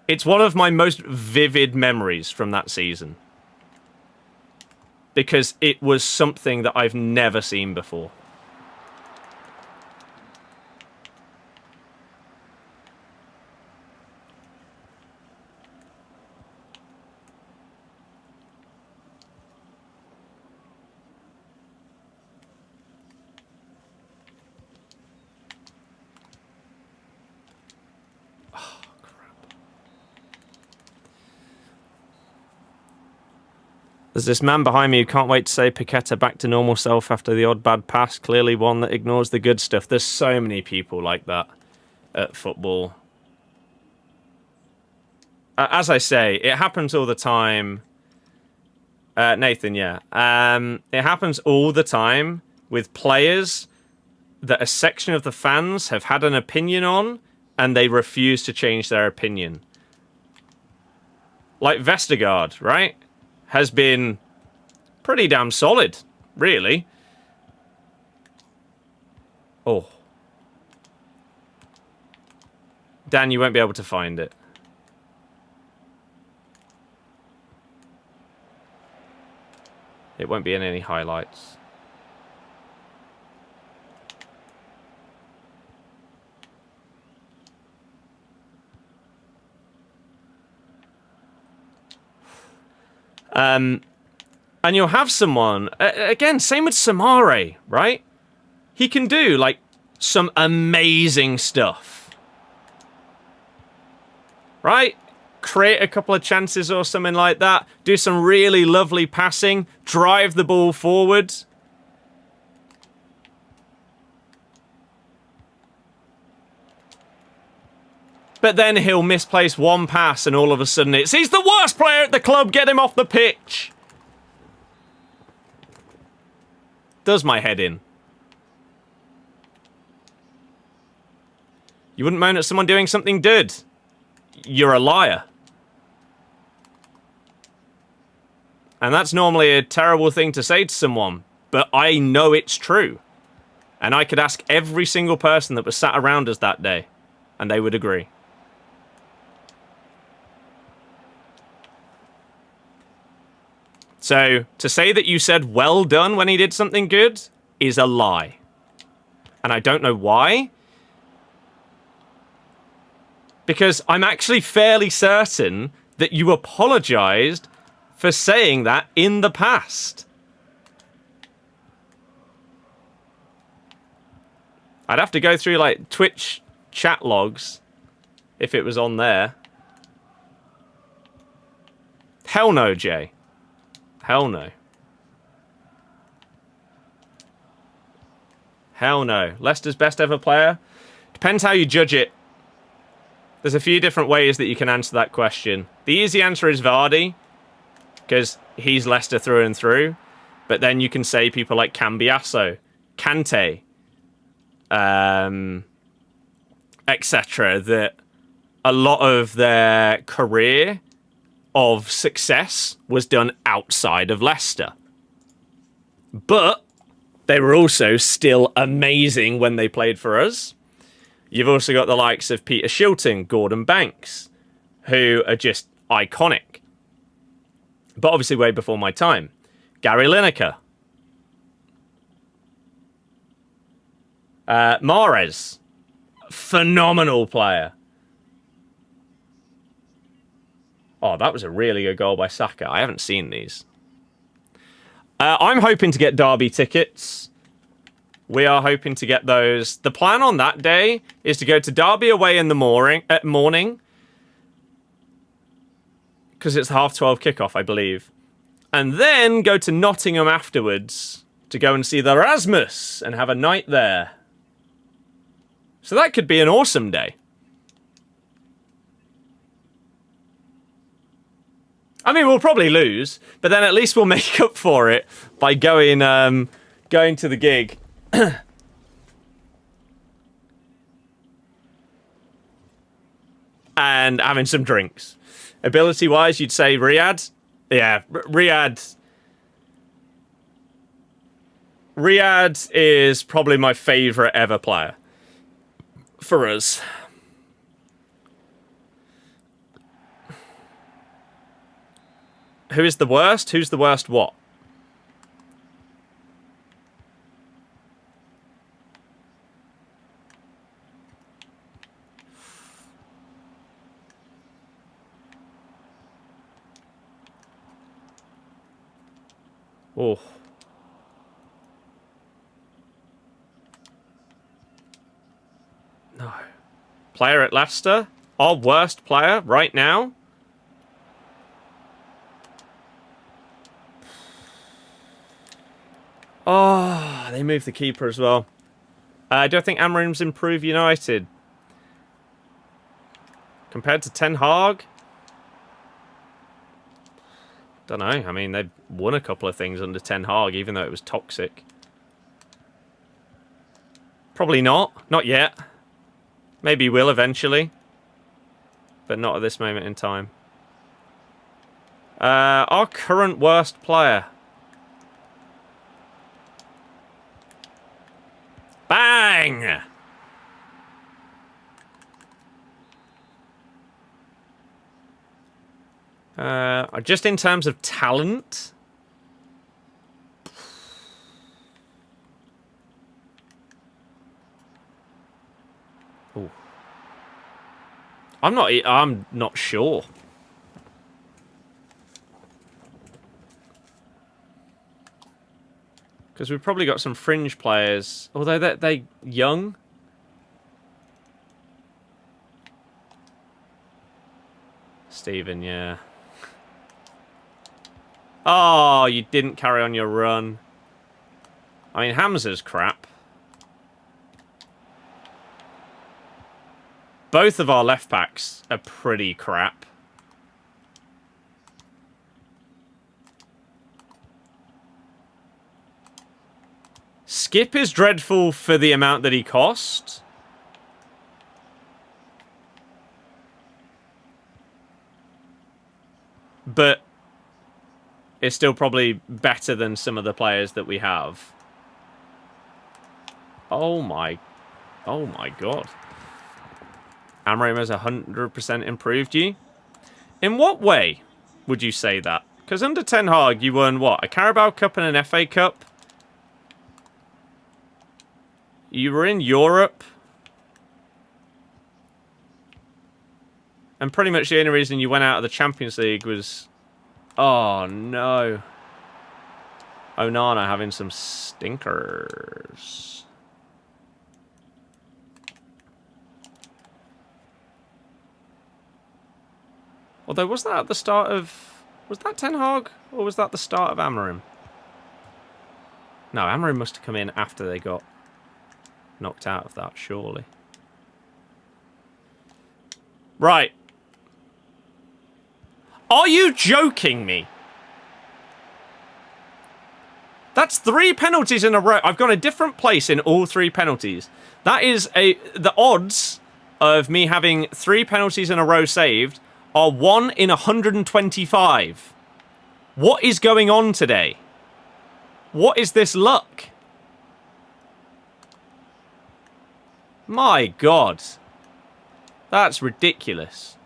It's one of my most vivid memories from that season. Because it was something that I've never seen before. There's this man behind me who can't wait to say Paqueta back to normal self after the odd bad pass. Clearly one that ignores the good stuff. There's so many people like that at football. As I say, it happens all the time. Nathan, yeah. It happens all the time with players that a section of the fans have had an opinion on and they refuse to change their opinion. Like Vestergaard, right? Has been pretty damn solid, really. Oh. Dan, you won't be able to find it. It won't be in any highlights. And you'll have someone, again, same with Samare, right? He can do, like, some amazing stuff. Right? Create a couple of chances or something like that. Do some really lovely passing. Drive the ball forward. But then he'll misplace one pass and all of a sudden it's, he's the worst player at the club, get him off the pitch. Does my head in. You wouldn't moan at someone doing something good. You're a liar. And that's normally a terrible thing to say to someone, but I know it's true. And I could ask every single person that was sat around us that day, and they would agree. So, to say that you said well done when he did something good is a lie. And I don't know why. Because I'm actually fairly certain that you apologized for saying that in the past. I'd have to go through, like, Twitch chat logs if it was on there. Hell no, Jay. Hell no. Hell no. Leicester's best ever player? Depends how you judge it. There's a few different ways that you can answer that question. The easy answer is Vardy, because he's Leicester through and through. But then you can say people like Cambiasso, Kante, etc. That a lot of their career of success was done outside of Leicester. But they were also still amazing when they played for us. You've also got the likes of Peter Shilton, Gordon Banks, who are just iconic. But obviously way before my time. Gary Lineker. Mahrez. Phenomenal player. Oh, that was a really good goal by Saka. I haven't seen these. I'm hoping to get Derby tickets. We are hoping to get those. The plan on that day is to go to Derby away in the morning. Because it's the 12:30 kickoff, I believe. And then go to Nottingham afterwards to go and see the Rasmus and have a night there. So that could be an awesome day. I mean, we'll probably lose, but then at least we'll make up for it by going to the gig. And having some drinks. Ability-wise, you'd say Riyadh? Yeah, Riyadh. Riyadh is probably my favourite ever player for us. Who is the worst? Who's the worst what? Oh. No. Player at Leicester? Our worst player right now? Oh, they moved the keeper as well. Do I think Amorim's improved United? Compared to Ten Hag? Don't know. I mean, they won a couple of things under Ten Hag, even though it was toxic. Probably not. Not yet. Maybe will eventually. But not at this moment in time. Our current worst player. Bang! Just in terms of talent. Ooh. I'm not sure. Because we've probably got some fringe players, although they're young. Steven, yeah. Oh, you didn't carry on your run. I mean, Hamza's crap. Both of our left backs are pretty crap. Skip is dreadful for the amount that he cost. But it's still probably better than some of the players that we have. Oh my god. Amorim has 100% improved you? In what way would you say that? Because under Ten Hag, you won what? A Carabao Cup and an FA Cup? You were in Europe. And pretty much the only reason you went out of the Champions League was... Oh, no. Onana having some stinkers. Although, was that at the start of... Was that Ten Hag? Or was that the start of Amorim? No, Amorim must have come in after they got knocked out of that, surely. Right. Are you joking me? That's 3 penalties in a row. I've got a different place in all 3 penalties. That is the odds of me having 3 penalties in a row saved are 1 in 125. What is going on today? What is this luck? My God. That's ridiculous.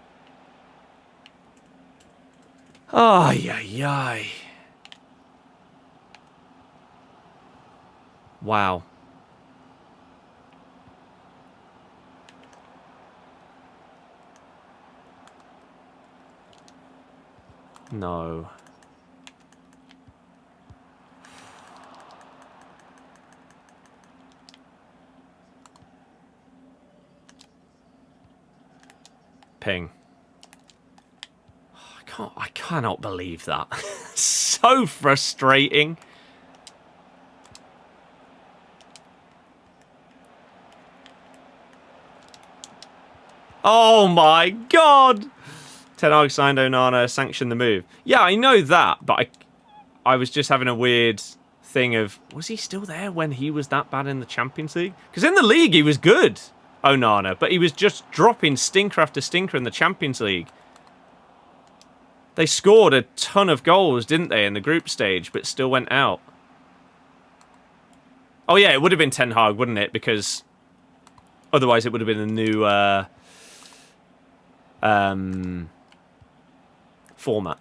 Ay, ay, ay. Wow. No. Ping. I cannot believe that. So frustrating. Oh my god! Ten Hag signed Onana, sanctioned the move. Yeah, I know that, but I was just having a weird thing of, was he still there when he was that bad in the Champions League? Because in the league he was good, Onana, but he was just dropping stinker after stinker in the Champions League. They scored a ton of goals, didn't they, in the group stage, but still went out. Oh yeah, it would have been Ten Hag, wouldn't it? Because otherwise it would have been a new format.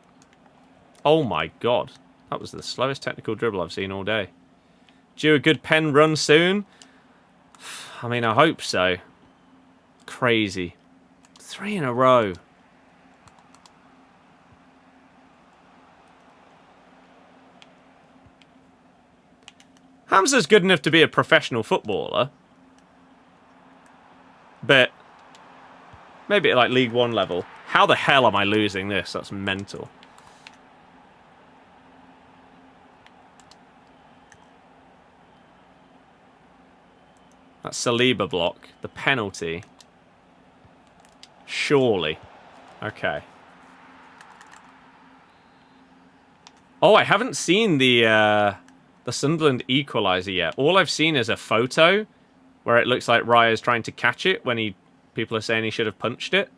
Oh my god. That was the slowest technical dribble I've seen all day. Due a good pen run soon? I mean, I hope so. Crazy. 3 in a row. Hamza's good enough to be a professional footballer. But maybe at like League 1 level. How the hell am I losing this? That's mental. That Saliba block. The penalty. Surely. Okay. Oh, I haven't seen the Sunderland equaliser yet. All I've seen is a photo where it looks like Raya's trying to catch it when people are saying he should have punched it.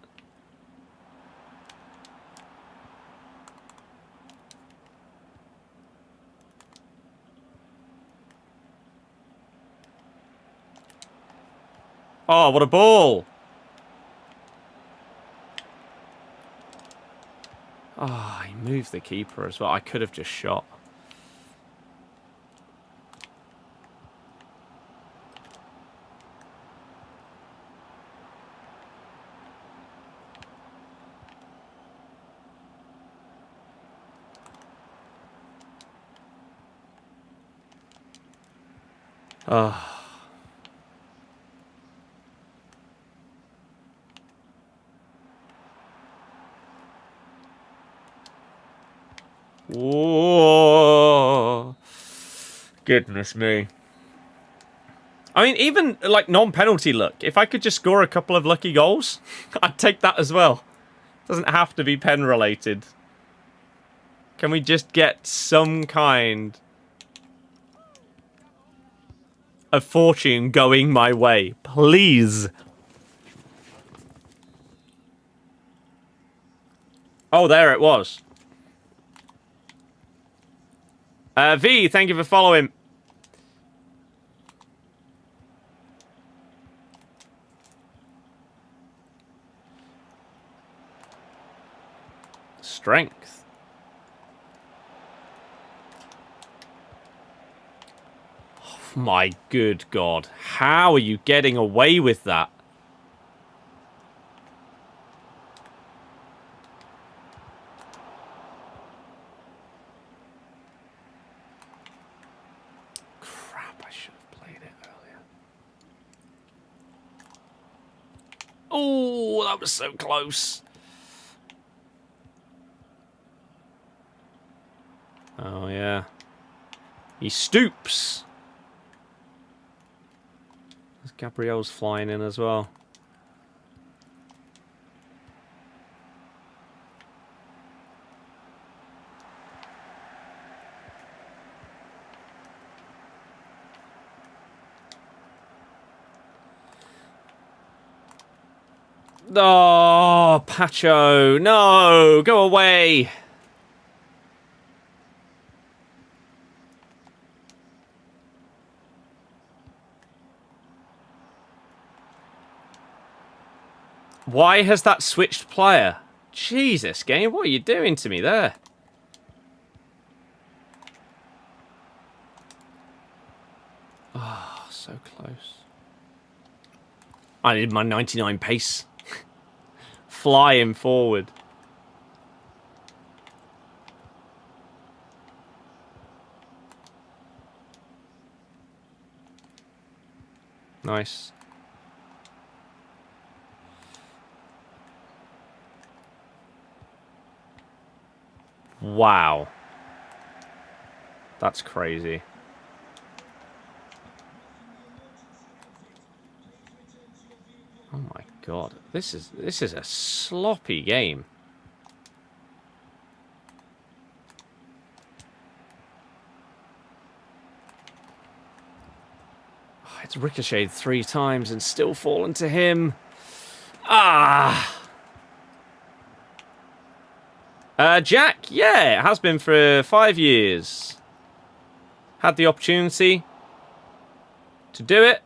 Oh, what a ball! Oh, he moved the keeper as well. I could have just shot. Oh. Whoa. Goodness me. I mean, even, like, non-penalty luck. If I could just score a couple of lucky goals, I'd take that as well. Doesn't have to be pen-related. Can we just get some kind of fortune going my way? Please. Oh, there it was. V, thank you for following. Strength. Oh my good God. How are you getting away with that? Oh, that was so close. Oh, yeah. He stoops. Gabriel's flying in as well. Oh, Pacho. No, go away. Why has that switched player? Jesus, game, what are you doing to me there? Oh, so close. I need my 99 pace. Flying forward. Nice. Wow. That's crazy. Oh my god. This is a sloppy game. Oh, it's ricocheted 3 times and still fallen to him. Ah! Jack, yeah, it has been for 5 years. Had the opportunity to do it.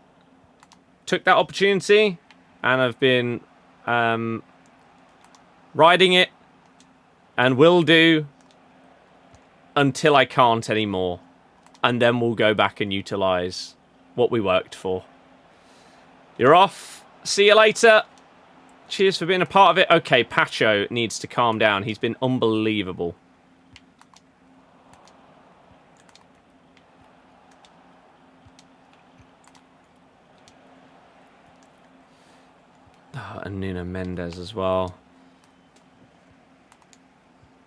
Took that opportunity. And I've been riding it. And will do until I can't anymore. And then we'll go back and utilise what we worked for. You're off. See you later. Cheers for being a part of it. Okay, Pacho needs to calm down. He's been unbelievable. Oh, and Nuno Mendes as well.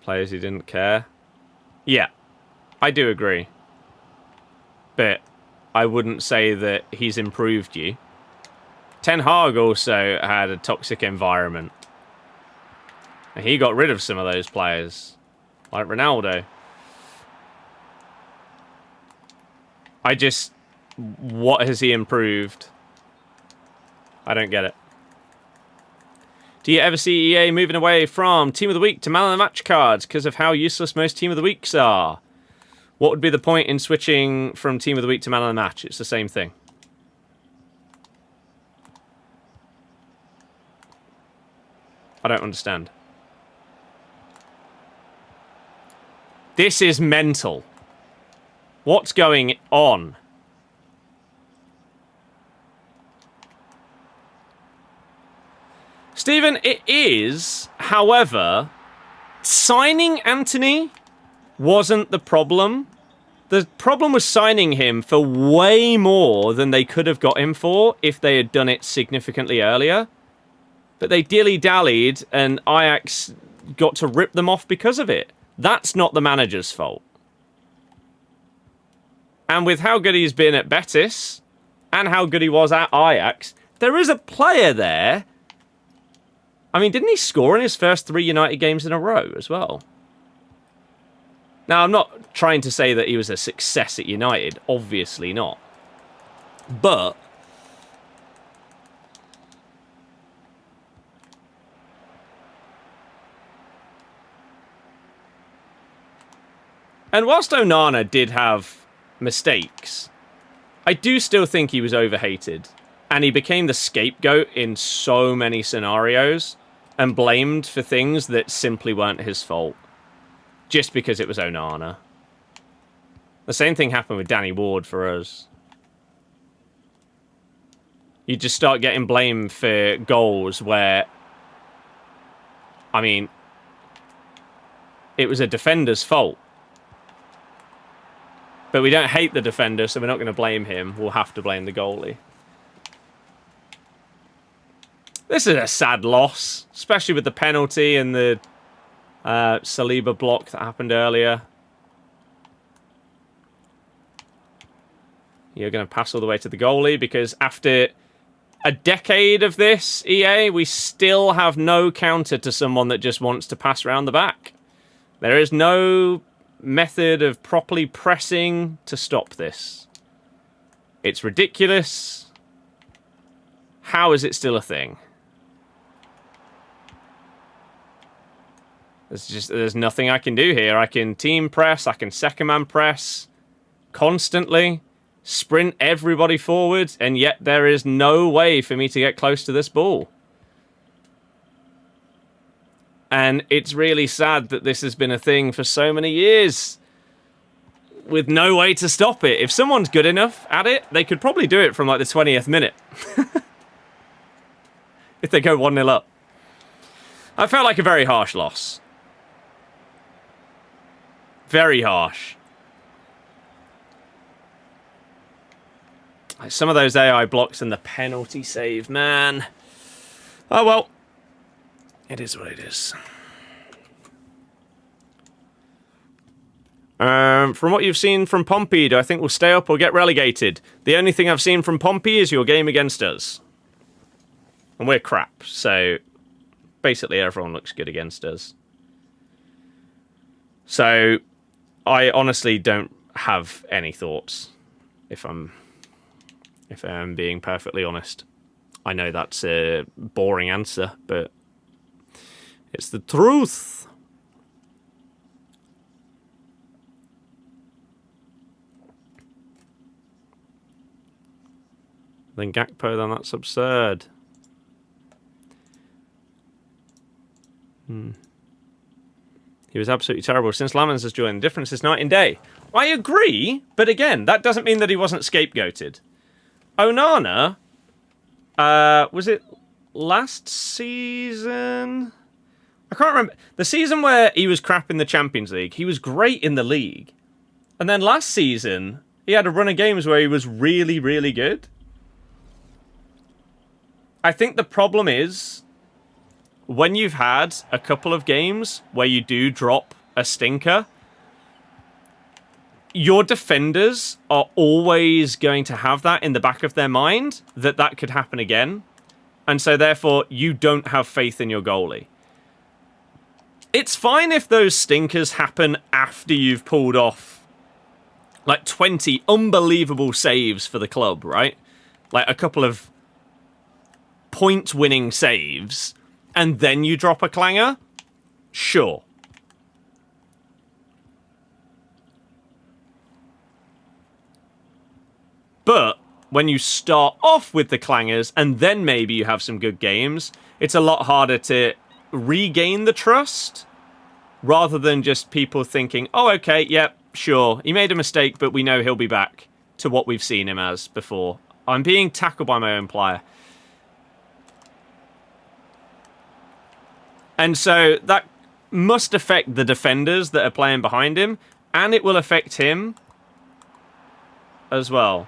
Players who didn't care. Yeah, I do agree. But I wouldn't say that he's improved you. Ten Hag also had a toxic environment. And he got rid of some of those players. Like Ronaldo. What has he improved? I don't get it. Do you ever see EA moving away from Team of the Week to Man of the Match cards because of how useless most Team of the Weeks are? What would be the point in switching from Team of the Week to Man of the Match? It's the same thing. I don't understand. This is mental. What's going on? Stephen, it is, however, signing Anthony wasn't the problem. The problem was signing him for way more than they could have got him for if they had done it significantly earlier. But they dilly-dallied, and Ajax got to rip them off because of it. That's not the manager's fault. And with how good he's been at Betis, and how good he was at Ajax, there is a player there. I mean, didn't he score in his first 3 United games in a row as well? Now, I'm not trying to say that he was a success at United. Obviously not. But and whilst Onana did have mistakes, I do still think he was overhated. And he became the scapegoat in so many scenarios and blamed for things that simply weren't his fault. Just because it was Onana. The same thing happened with Danny Ward for us. You just start getting blamed for goals where, I mean, it was a defender's fault. But we don't hate the defender, so we're not going to blame him. We'll have to blame the goalie. This is a sad loss, especially with the penalty and the Saliba block that happened earlier. You're going to pass all the way to the goalie because after a decade of this, EA, we still have no counter to someone that just wants to pass around the back. There is no method of properly pressing to stop this. It's ridiculous. How is it still a thing? There's nothing I can do here. I can team press, I can second man press constantly, sprint everybody forward, and yet there is no way for me to get close to this ball. And it's really sad that this has been a thing for so many years with no way to stop it. If someone's good enough at it, they could probably do it from like the 20th minute. If they go 1-0 up. I felt like a very harsh loss. Very harsh. Some of those AI blocks and the penalty save, man. Oh well. It is what it is. From what you've seen from Pompey, do I think we'll stay up or get relegated? The only thing I've seen from Pompey is your game against us. And we're crap, so basically everyone looks good against us. So I honestly don't have any thoughts, if I'm being perfectly honest. I know that's a boring answer, but it's the truth. Then Gakpo, then that's absurd. He was absolutely terrible. Since Lamens has joined, the difference is night and day. I agree, but again, that doesn't mean that he wasn't scapegoated. Onana, was it last season? I can't remember. The season where he was crap in the Champions League, he was great in the league. And then last season, he had a run of games where he was really, really good. I think the problem is, when you've had a couple of games where you do drop a stinker, your defenders are always going to have that in the back of their mind, that could happen again. And so therefore, you don't have faith in your goalie. It's fine if those stinkers happen after you've pulled off like 20 unbelievable saves for the club, right? Like a couple of point-winning saves, and then you drop a clanger? Sure. But when you start off with the clangers, and then maybe you have some good games, it's a lot harder to regain the trust, rather than just people thinking, oh, okay, yep, sure, he made a mistake, but we know he'll be back to what we've seen him as before. I'm being tackled by my own player. And so that must affect the defenders that are playing behind him, and it will affect him as well.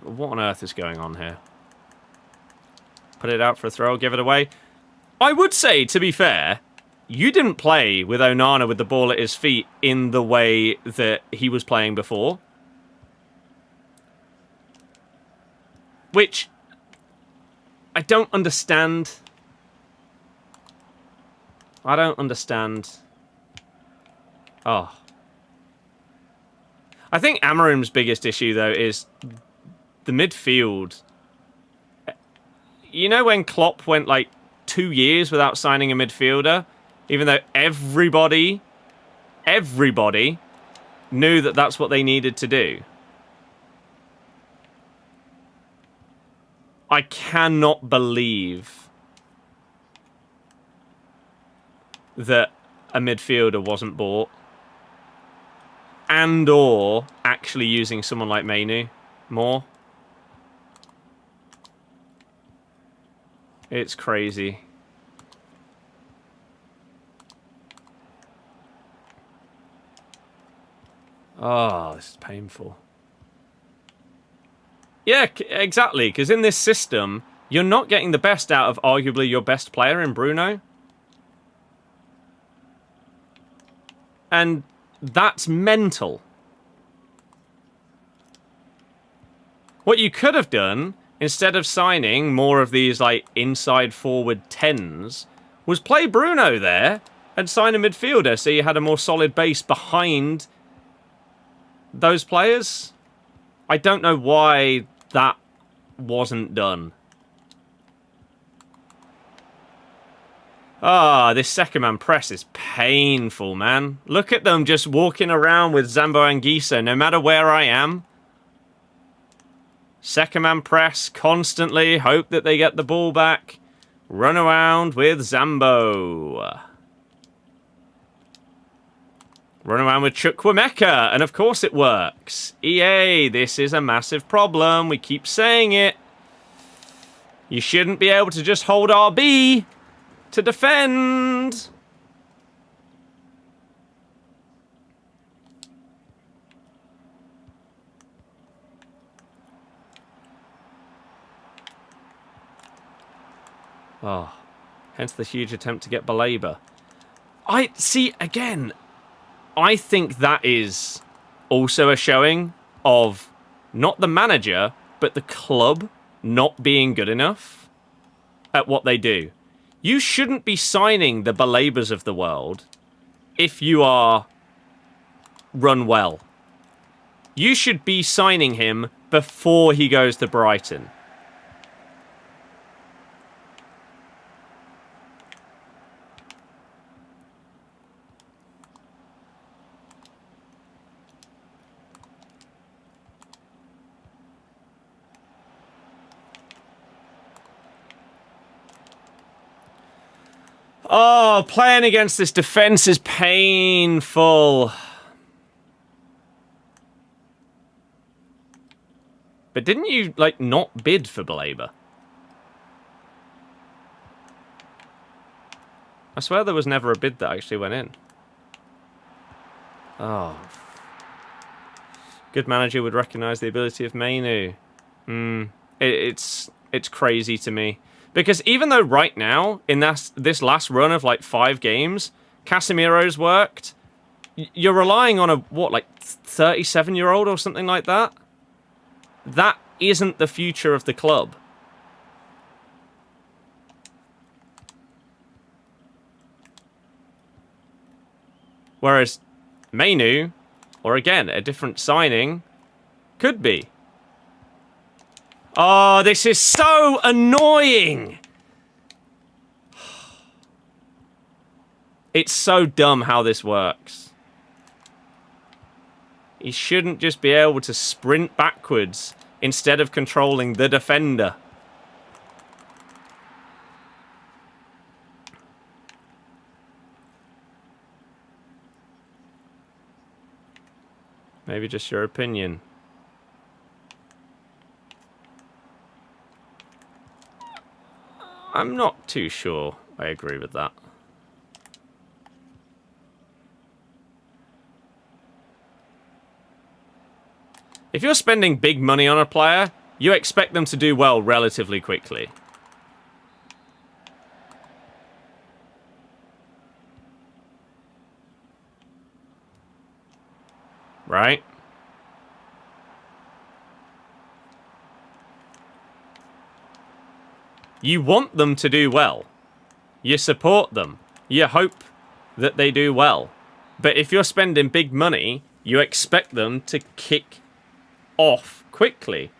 What on earth is going on here? Put it out for a throw, give it away. I would say, to be fair, you didn't play with Onana with the ball at his feet in the way that he was playing before. Which I don't understand. I don't understand. Oh. I think Amarim's biggest issue, though, is the midfield. You know when Klopp went, like, 2 years without signing a midfielder? Even though everybody knew that that's what they needed to do. I cannot believe that a midfielder wasn't bought, and or actually using someone like Mainu more. It's crazy. Oh, this is painful. Yeah, exactly, because in this system, you're not getting the best out of arguably your best player in Bruno. And that's mental. What you could have done, instead of signing more of these like inside forward 10s, was play Bruno there and sign a midfielder so you had a more solid base behind those players. I don't know why that wasn't done. Ah, this second man press is painful, man. Look at them just walking around with Zambo Anguissa no matter where I am. Second man press constantly, hope that they get the ball back. Run around with Zambo. Run around with Chukwuemeka, and of course it works. EA, this is a massive problem. We keep saying it. You shouldn't be able to just hold RB to defend. Oh, hence the huge attempt to get Baleba. I see, again, I think that is also a showing of not the manager, but the club not being good enough at what they do. You shouldn't be signing the Balabers of the world if you are run well. You should be signing him before he goes to Brighton. Oh, playing against this defense is painful. But didn't you, like, not bid for Belaber? I swear there was never a bid that actually went in. Oh. Good manager would recognise the ability of Mainu. It's crazy to me. Because even though right now, in this last run of like 5 games, Casemiro's worked, you're relying on a, what, like 37-year-old or something like that? That isn't the future of the club. Whereas Mainu, or again, a different signing, could be. Oh, this is so annoying! It's so dumb how this works. He shouldn't just be able to sprint backwards instead of controlling the defender. Maybe just your opinion. I'm not too sure I agree with that. If you're spending big money on a player, you expect them to do well relatively quickly. Right? You want them to do well. You support them. You hope that they do well. But if you're spending big money, you expect them to kick off quickly.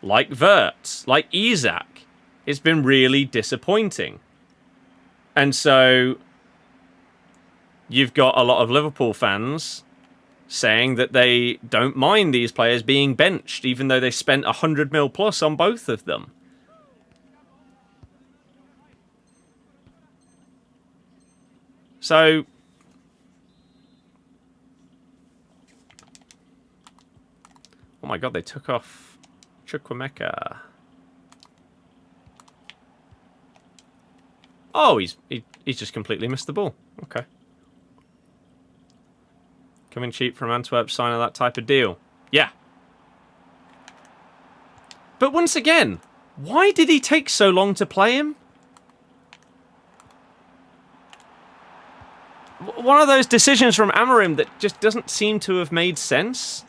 Like Wirtz, like Isak. It's been really disappointing. And so you've got a lot of Liverpool fans saying that they don't mind these players being benched, even though they spent 100 mil plus on both of them. So, oh my god, they took off Chukwuemeka. Oh, he's just completely missed the ball. Okay. Coming cheap from Antwerp, signing that type of deal. Yeah. But once again, why did he take so long to play him? One of those decisions from Amorim that just doesn't seem to have made sense.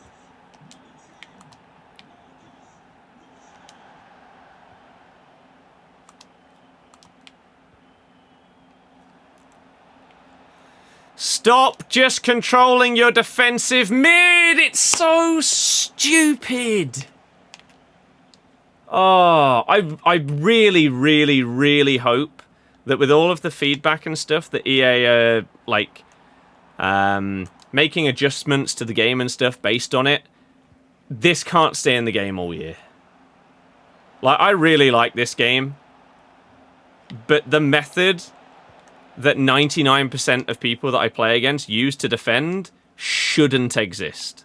Stop just controlling your defensive mid! It's so stupid! Oh, I really, really, really hope that with all of the feedback and stuff that EA are, like, making adjustments to the game and stuff based on it, this can't stay in the game all year. Like, I really like this game, but the method that 99% of people that I play against use to defend shouldn't exist.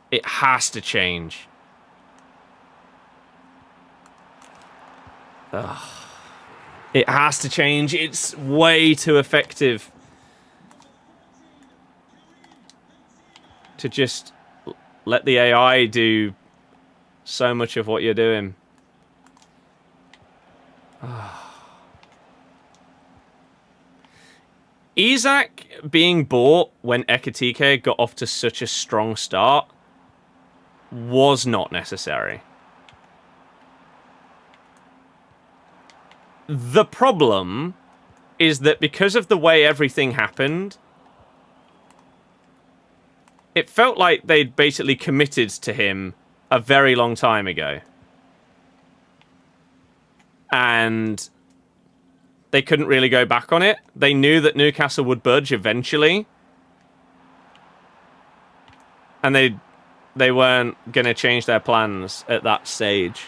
It has to change. Ugh. It has to change. It's way too effective to just let the AI do so much of what you're doing. Isak being bought when Ekitike got off to such a strong start was not necessary. The problem is that because of the way everything happened, it felt like they'd basically committed to him a very long time ago. And they couldn't really go back on it. They knew that Newcastle would budge eventually. And they weren't going to change their plans at that stage.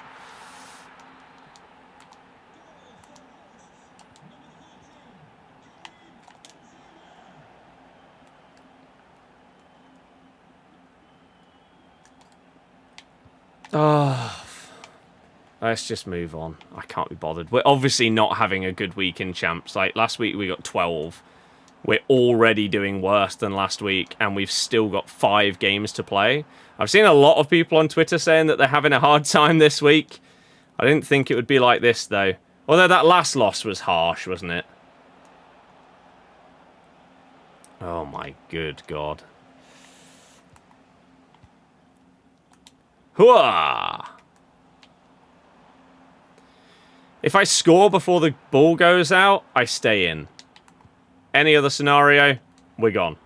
Oh, let's just move on. I can't be bothered. We're obviously not having a good week in champs. Like, last week we got 12. We're already doing worse than last week, and we've still got 5 games to play. I've seen a lot of people on Twitter saying that they're having a hard time this week. I didn't think it would be like this, though. Although that last loss was harsh, wasn't it? Oh my good God. Hooah! If I score before the ball goes out, I stay in. Any other scenario, we're gone.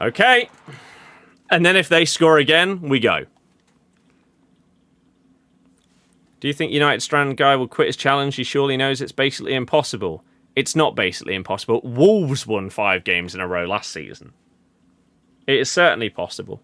Okay. And then if they score again, we go. Do you think United Strand guy will quit his challenge? He surely knows it's basically impossible. It's not basically impossible. Wolves won 5 games in a row last season. It is certainly possible.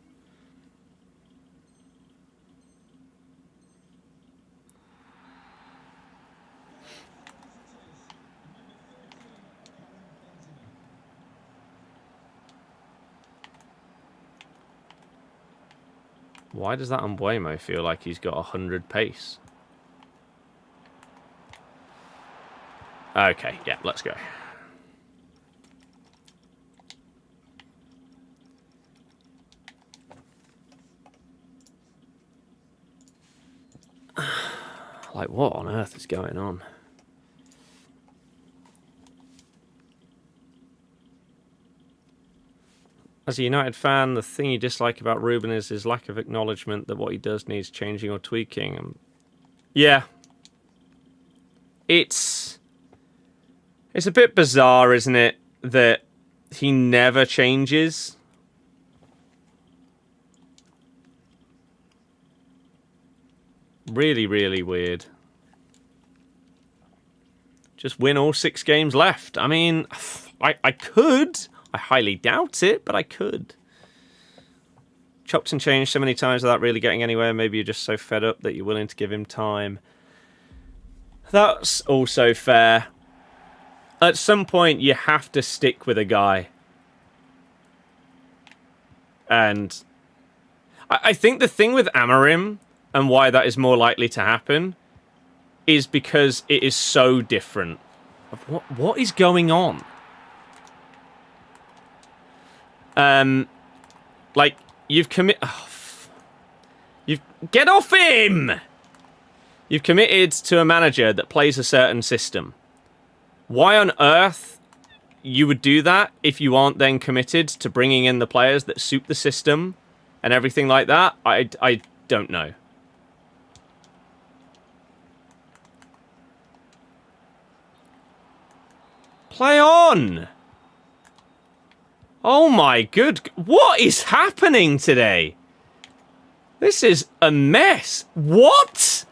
Why does that Mbuemo feel like he's got 100 pace? Okay, yeah, let's go. Like, what on earth is going on? As a United fan, the thing you dislike about Ruben is his lack of acknowledgement that what he does needs changing or tweaking. Yeah. It's a bit bizarre, isn't it, that he never changes? Really, really weird. Just win all 6 games left. I mean, I could. I highly doubt it, but I could. Chopped and changed so many times without really getting anywhere. Maybe you're just so fed up that you're willing to give him time. That's also fair. At some point, you have to stick with a guy. And I think the thing with Amorim, and why that is more likely to happen, is because it is so different. What is going on? Like, you've get off him! You've committed to a manager that plays a certain system. Why on earth you would do that if you aren't then committed to bringing in the players that suit the system and everything like that? I don't know. Play on! Oh my good... What is happening today? This is a mess. What?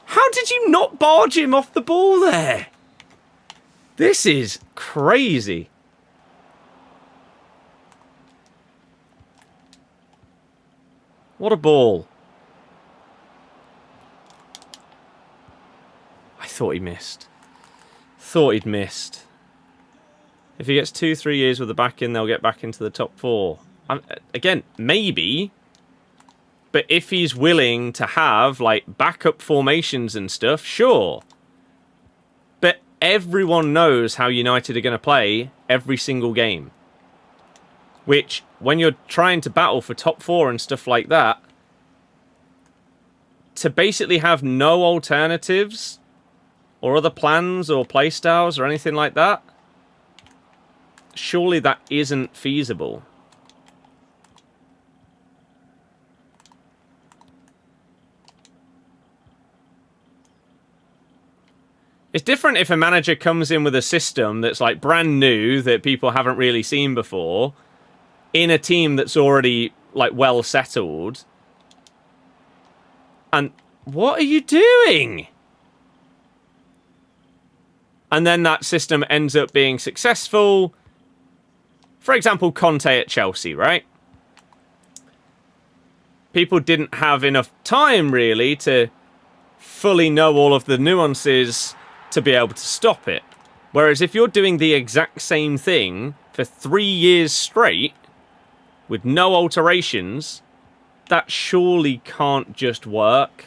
How did you not barge him off the ball there? This is crazy. What a ball. I thought he missed. Thought he'd missed. If he gets 2-3 years with the back in, they'll get back into the top 4. Again, maybe. But if he's willing to have, like, backup formations and stuff, sure. But everyone knows how United are going to play every single game. Which, when you're trying to battle for top 4 and stuff like that, to basically have no alternatives or other plans or playstyles or anything like that, surely that isn't feasible. It's different if a manager comes in with a system that's like brand new that people haven't really seen before in a team that's already like well settled. And what are you doing? And then that system ends up being successful. For example, Conte at Chelsea, right? People didn't have enough time really to fully know all of the nuances to be able to stop it. Whereas if you're doing the exact same thing for 3 years straight with no alterations, that surely can't just work.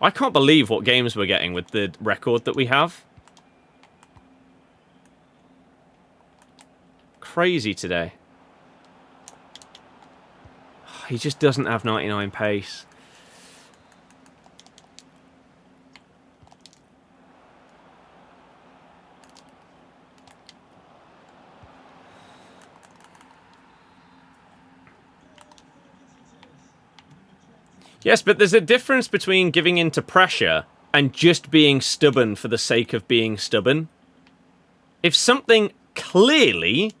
I can't believe what games we're getting with the record that we have. Crazy today. He just doesn't have 99 pace. Yes, but there's a difference between giving in to pressure and just being stubborn for the sake of being stubborn. If something clearly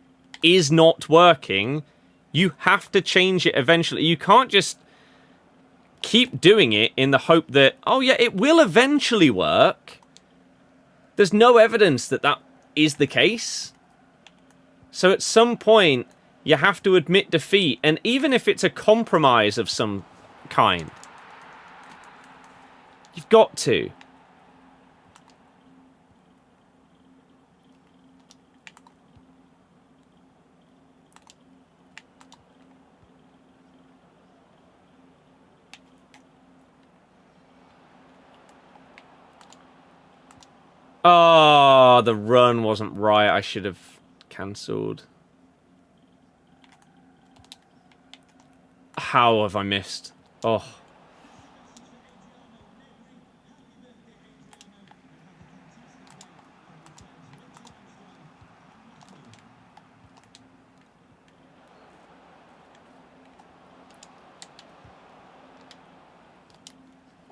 is not working, you have to change it eventually. You can't just keep doing it in the hope that, oh yeah, it will eventually work. There's no evidence that that is the case. So at some point, you have to admit defeat. And even if it's a compromise of some kind, you've got to. Oh, the run wasn't right. I should have cancelled. How have I missed? Oh.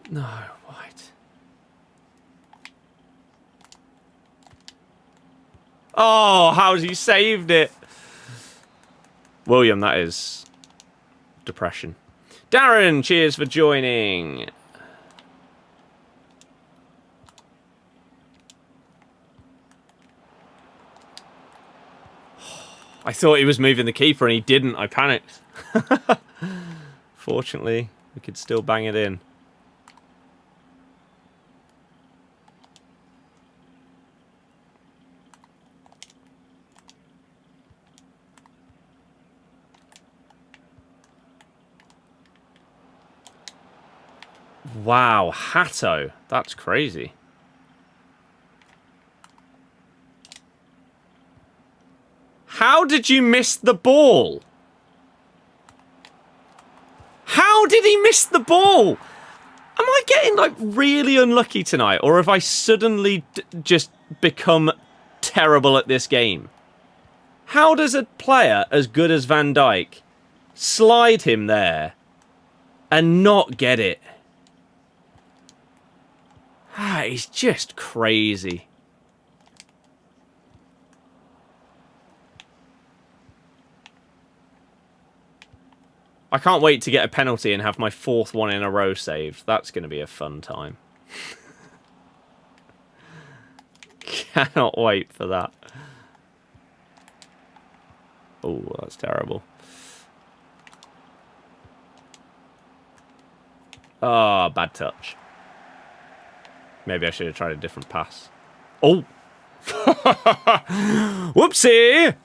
No, white. Oh, how's he saved it? William, that is depression. Darren, cheers for joining. I thought he was moving the keeper and he didn't. I panicked. Fortunately, we could still bang it in. Wow, Hatto. That's crazy. How did you miss the ball? How did he miss the ball? Am I getting, like, really unlucky tonight? Or have I suddenly just become terrible at this game? How does a player as good as Van Dijk slide him there and not get it? Ah, he's just crazy. I can't wait to get a penalty and have my 4th one in a row saved. That's going to be a fun time. Cannot wait for that. Oh, that's terrible. Oh, bad touch. Maybe I should have tried a different pass. Oh! Whoopsie!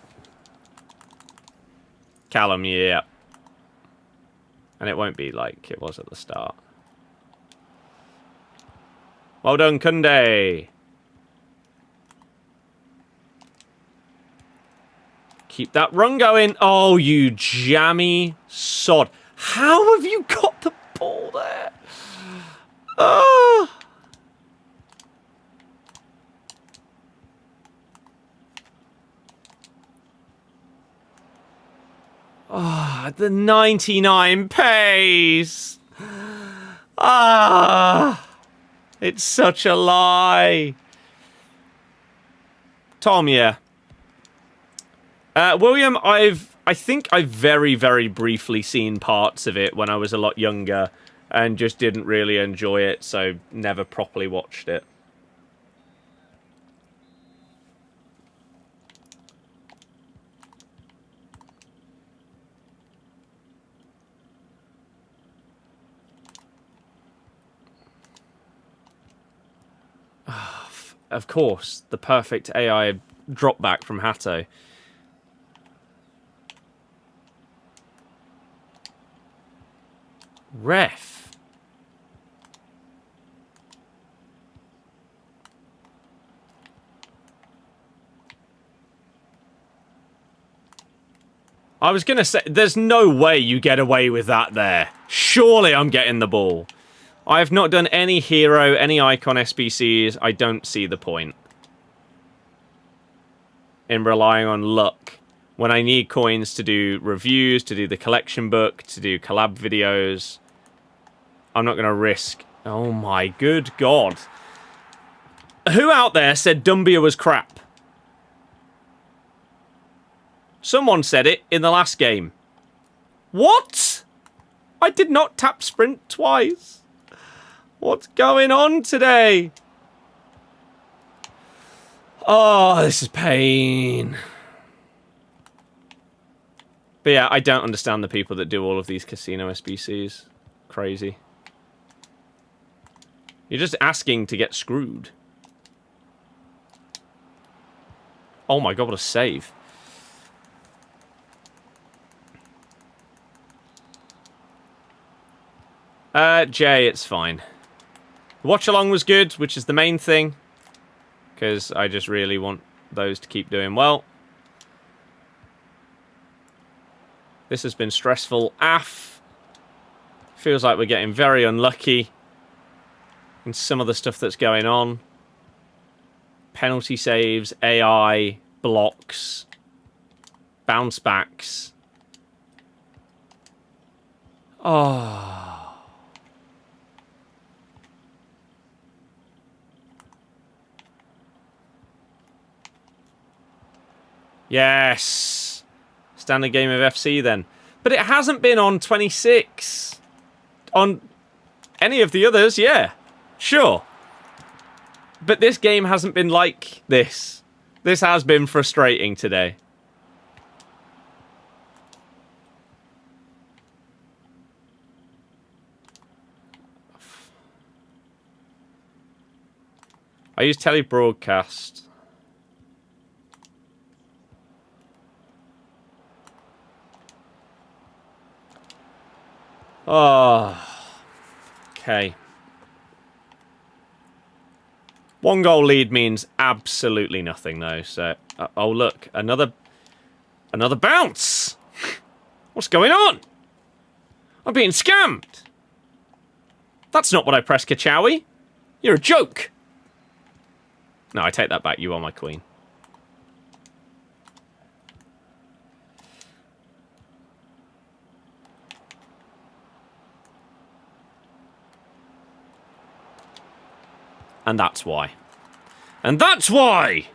Callum, yeah. And it won't be like it was at the start. Well done, Kunde. Keep that run going. Oh, you jammy sod. How have you got the ball there? Oh. Oh, the 99 pace. Ah. It's such a lie. Tom, yeah. William, I think I've very, very briefly seen parts of it when I was a lot younger and just didn't really enjoy it, so never properly watched it. Of course, the perfect AI drop back from Hatto. Ref. I was going to say, there's no way you get away with that there. Surely I'm getting the ball. I have not done any hero, any icon SBCs. I don't see the point in relying on luck when I need coins to do reviews, to do the collection book, to do collab videos. I'm not going to risk... Oh my good God. Who out there said Dumbia was crap? Someone said it in the last game. What? I did not tap sprint twice. What's going on today? Oh, this is pain. But yeah, I don't understand the people that do all of these casino SBCs. Crazy. You're just asking to get screwed. Oh my God, what a save. Jay, it's fine. Watch along was good, which is the main thing. Because I just really want those to keep doing well. This has been stressful AF. Feels like we're getting very unlucky in some of the stuff that's going on. Penalty saves, AI, blocks, bounce backs. Oh. Yes. Standard game of FC then. But it hasn't been on 26. On any of the others, yeah. Sure. But this game hasn't been like this. This has been frustrating today. I use telebroadcast. Oh. Okay. 1 goal lead means absolutely nothing, though. So, oh look, another bounce. What's going on? I'm being scammed. That's not what I pressed, Kachawi. You're a joke. No, I take that back. You are my queen. And that's why. And that's why!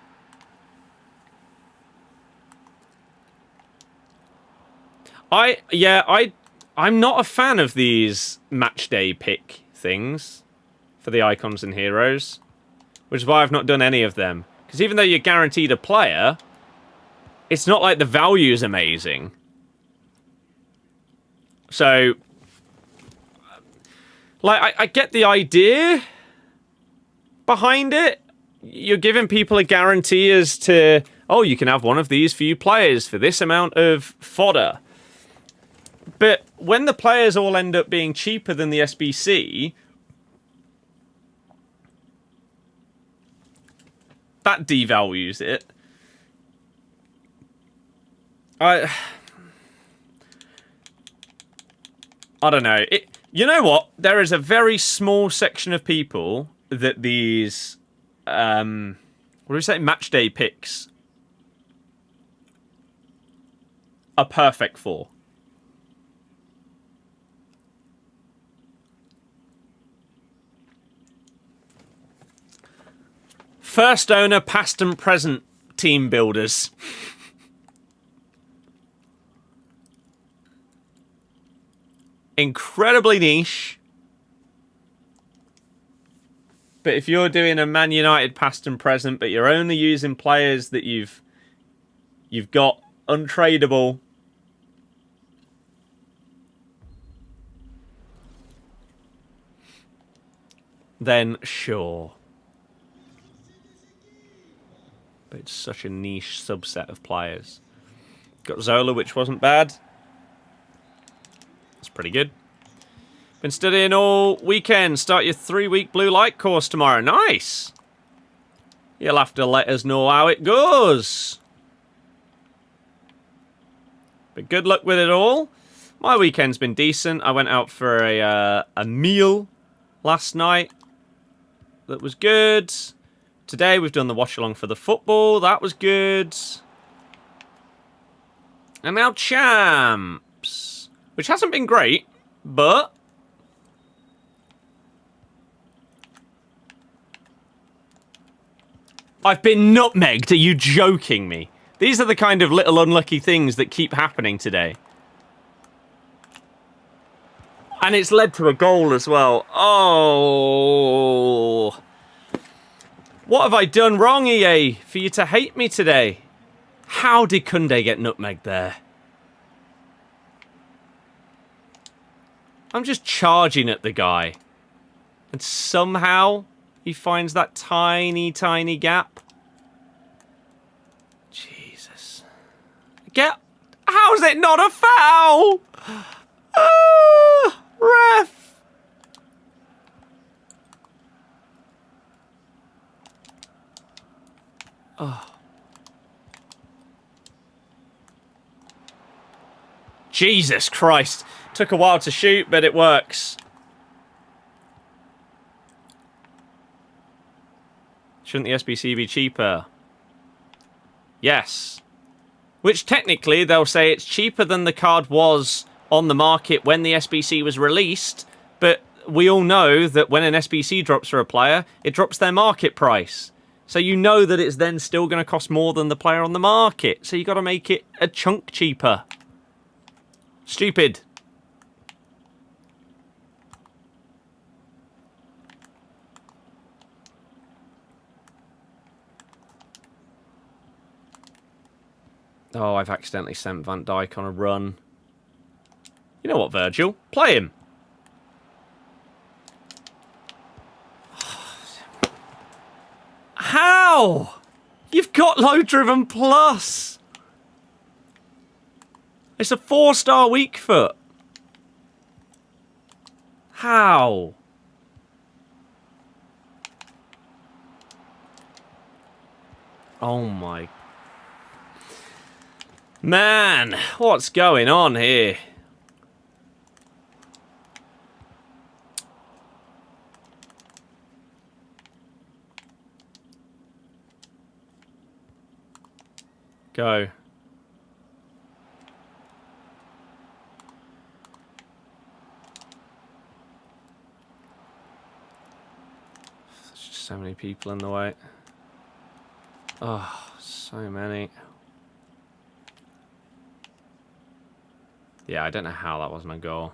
I'm not a fan of these match day pick things for the icons and heroes, which is why I've not done any of them. Because even though you're guaranteed a player, it's not like the value is amazing. So, like, I get the idea behind it. You're giving people a guarantee as to, oh, you can have one of these few players for this amount of fodder. But when the players all end up being cheaper than the SBC, that devalues it. I don't know. You know what? There is a very small section of people that these, what do we say, match day picks are perfect for. First owner, past and present team builders. Incredibly niche. But if you're doing a Man United past and present, but you're only using players that you've got untradeable, then sure. But it's such a niche subset of players. Got Zola, which wasn't bad. That's pretty good. Been studying all weekend. Start your 3-week blue light course tomorrow. Nice. You'll have to let us know how it goes. But good luck with it all. My weekend's been decent. I went out for a meal last night. That was good. Today we've done the watch along for the football. That was good. And now champs. Which hasn't been great, but I've been nutmegged. Are you joking me? These are the kind of little unlucky things that keep happening today. And it's led to a goal as well. Oh. What have I done wrong, EA, for you to hate me today? How did Kunde get nutmegged there? I'm just charging at the guy. And somehow he finds that tiny, tiny gap. Jesus. How's it not a foul? Ref. Oh. Jesus Christ. Took a while to shoot, but it works. Shouldn't the SBC be cheaper? Yes. Which technically they'll say it's cheaper than the card was on the market when the SBC was released, but we all know that when an SBC drops for a player, it drops their market price. So you know that it's then still going to cost more than the player on the market. So you got to make it a chunk cheaper. Stupid. Oh, I've accidentally sent Van Dijk on a run. You know what, Virgil? Play him. How? You've got low driven plus. It's a 4-star weak foot. How? Oh my. Man, what's going on here? Go. There's just so many people in the way. Oh, so many. Yeah, I don't know how that wasn't a goal.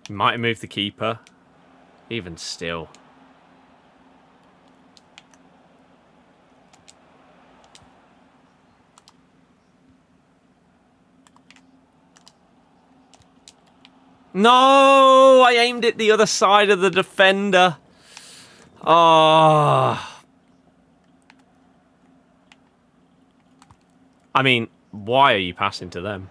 He might have moved the keeper. Even still. No! I aimed it the other side of the defender. Oh. I mean, why are you passing to them?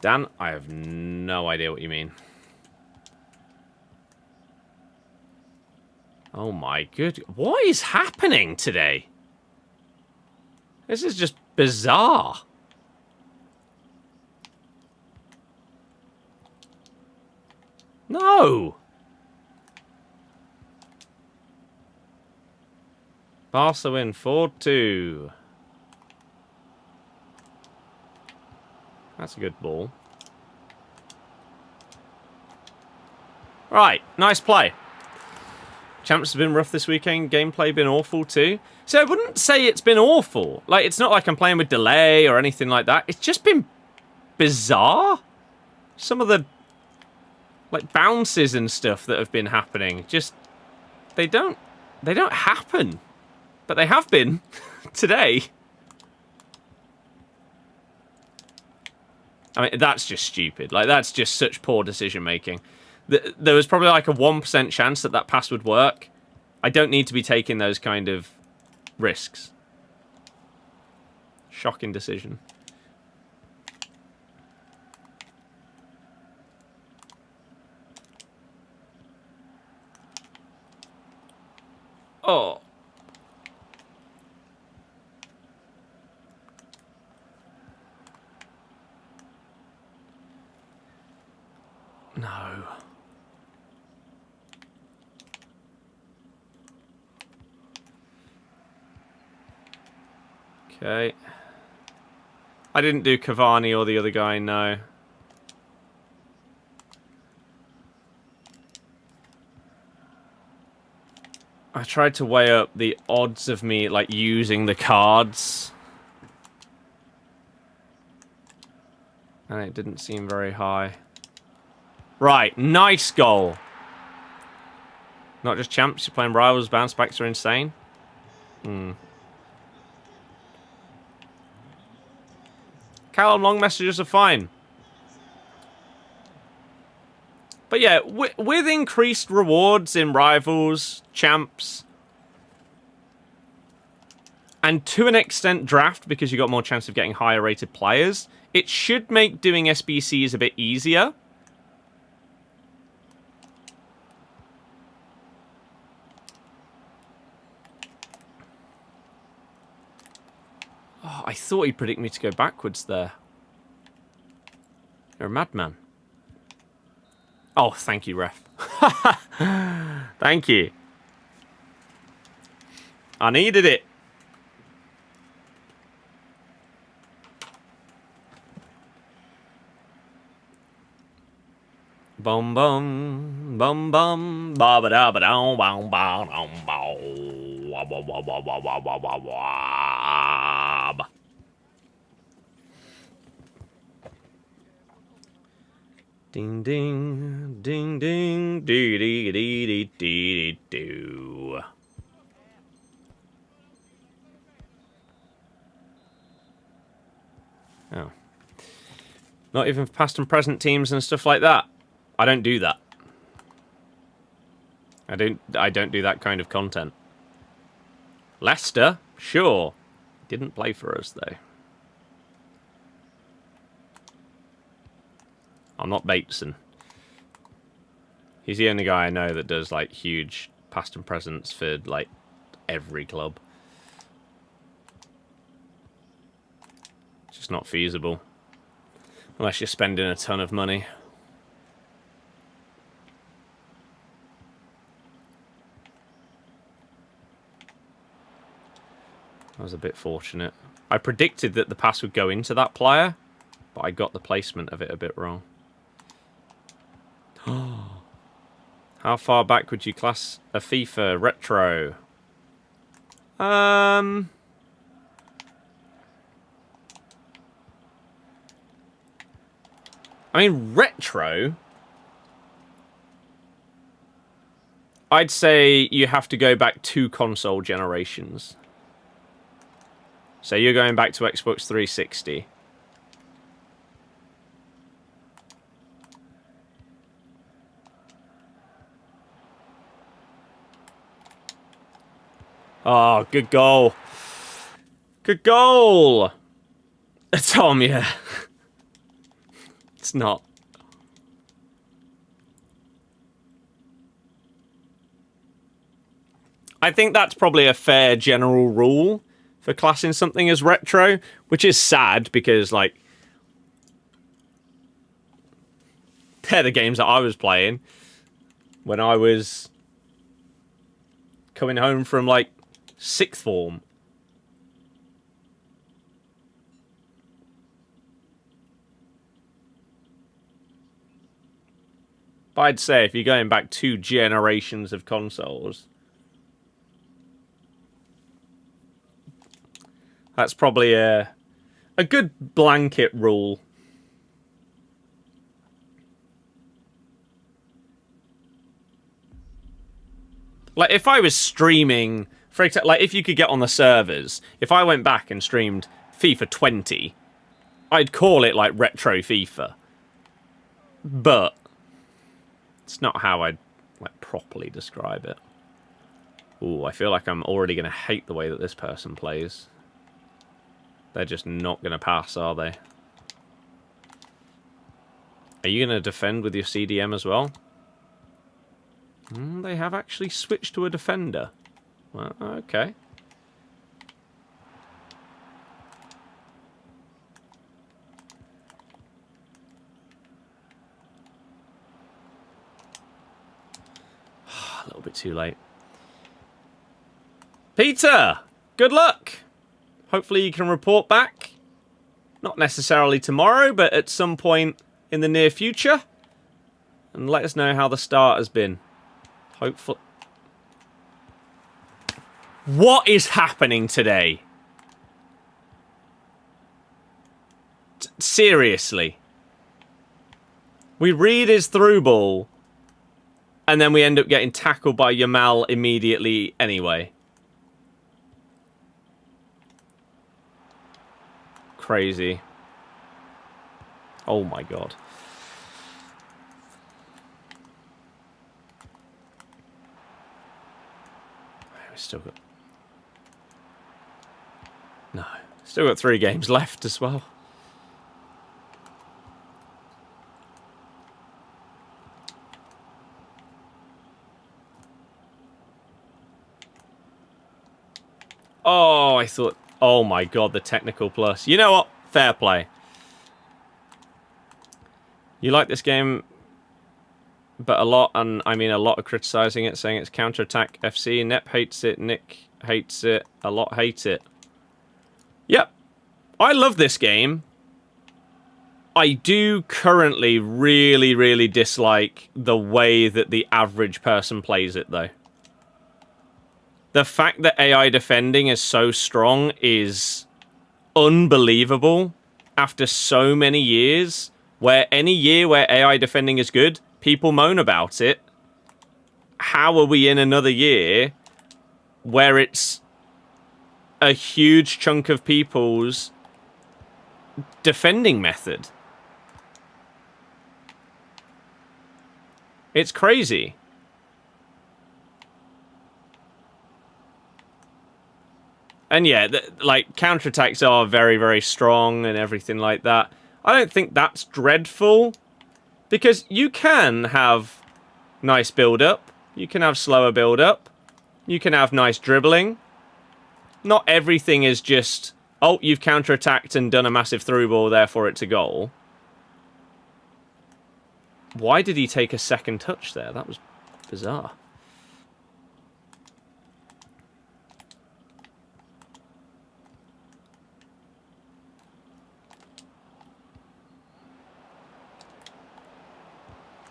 Dan, I have no idea what you mean. Oh my good... What is happening today? This is just bizarre. No! Barca win 4-2. That's a good ball. Right, nice play. Champs have been rough this weekend. Gameplay been awful too. So I wouldn't say it's been awful. Like, it's not like I'm playing with delay or anything like that. It's just been bizarre. Some of the, like, bounces and stuff that have been happening, just, they don't happen. But they have been today. I mean, that's just stupid. Like, that's just such poor decision making. There was probably like a 1% chance that that pass would work. I don't need to be taking those kind of risks. Shocking decision. Oh. No. Okay. I didn't do Cavani or the other guy, no. I tried to weigh up the odds of me, like, using the cards. And it didn't seem very high. Right, nice goal. Not just champs, you're playing rivals, bounce backs are insane. Callum long messages are fine. But yeah, with increased rewards in rivals, champs, and to an extent draft, because you got more chance of getting higher rated players, it should make doing SBCs a bit easier. Oh, I thought he'd predict me to go backwards there. You're a madman. Oh, thank you, ref. Thank you. I needed it. Bum bum bum bum ba ba da ba da bum bum bum wa wa wa wa wa wa wa wa. Ding ding ding ding dee dee dee dee dee doo. Oh. Not even for past and present teams and stuff like that. I don't do that. I don't do that kind of content. Leicester, sure. Didn't play for us though. I'm not Bateson. He's the only guy I know that does like huge past and presents for like every club. It's just not feasible. Unless you're spending a ton of money. I was a bit fortunate. I predicted that the pass would go into that player, but I got the placement of it a bit wrong. How far back would you class a FIFA retro? I mean, retro, I'd say you have to go back 2 console generations. So you're going back to Xbox 360. Oh, good goal. Good goal. Tom, yeah. It's not. I think that's probably a fair general rule for classing something as retro, which is sad because, like, they're the games that I was playing when I was coming home from, like, sixth form. But I'd say if you're going back 2 generations of consoles, that's probably a good blanket rule. Like, if I was streaming, for example, like, if you could get on the servers, if I went back and streamed FIFA 20, I'd call it, like, retro FIFA. But it's not how I'd, like, properly describe it. Ooh, I feel like I'm already going to hate the way that this person plays. They're just not going to pass, are they? Are you going to defend with your CDM as well? They have actually switched to a defender. Well, okay. A little bit too late. Peter, good luck. Hopefully you can report back. Not necessarily tomorrow, but at some point in the near future. And let us know how the start has been. Hopefully. What is happening today? Seriously. We read his through ball, and then we end up getting tackled by Yamal immediately anyway. Crazy. Oh my god. We still got... No. Still got 3 games left as well. Oh, I thought... Oh my god, the technical plus. You know what? Fair play. You like this game, but a lot, and I mean a lot, are criticising it, saying it's counter-attack FC. Nep hates it, Nick hates it, a lot hate it. Yep. I love this game. I do currently really, really dislike the way that the average person plays it, though. The fact that AI defending is so strong is unbelievable after so many years, where any year where AI defending is good, people moan about it. How are we in another year where it's a huge chunk of people's defending method? It's crazy. And yeah, like, counterattacks are very, very strong and everything like that. I don't think that's dreadful, because you can have nice build-up, you can have slower build-up, you can have nice dribbling. Not everything is just, oh, you've counterattacked and done a massive through ball, therefore it's a goal. Why did he take a second touch there? That was bizarre.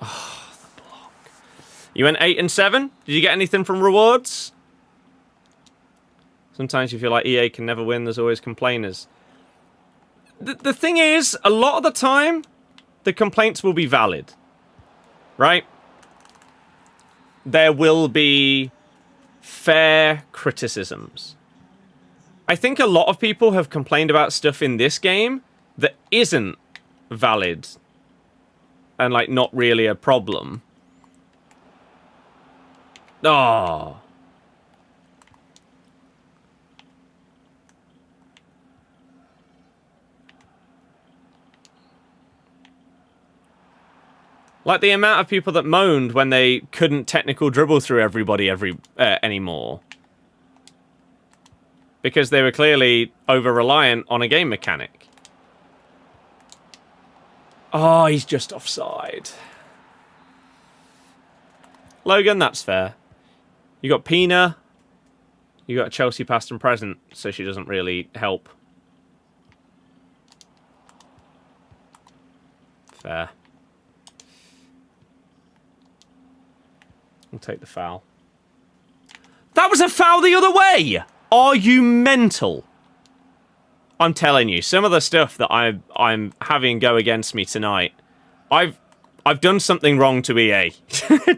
Oh, the block. You went 8 and 7? Did you get anything from rewards? Sometimes you feel like EA can never win, there's always complainers. The thing is, a lot of the time, the complaints will be valid. Right? There will be fair criticisms. I think a lot of people have complained about stuff in this game that isn't valid and, like, not really a problem. Oh. Like, the amount of people that moaned when they couldn't technical dribble through everybody anymore. because they were clearly over-reliant on a game mechanic. Oh, he's just offside. Logan, that's fair. You got Pina. You got Chelsea past and present, so she doesn't really help. Fair. We'll take the foul. That was a foul the other way! Are you mental? I'm telling you, some of the stuff that I'm having go against me tonight, I've done something wrong to EA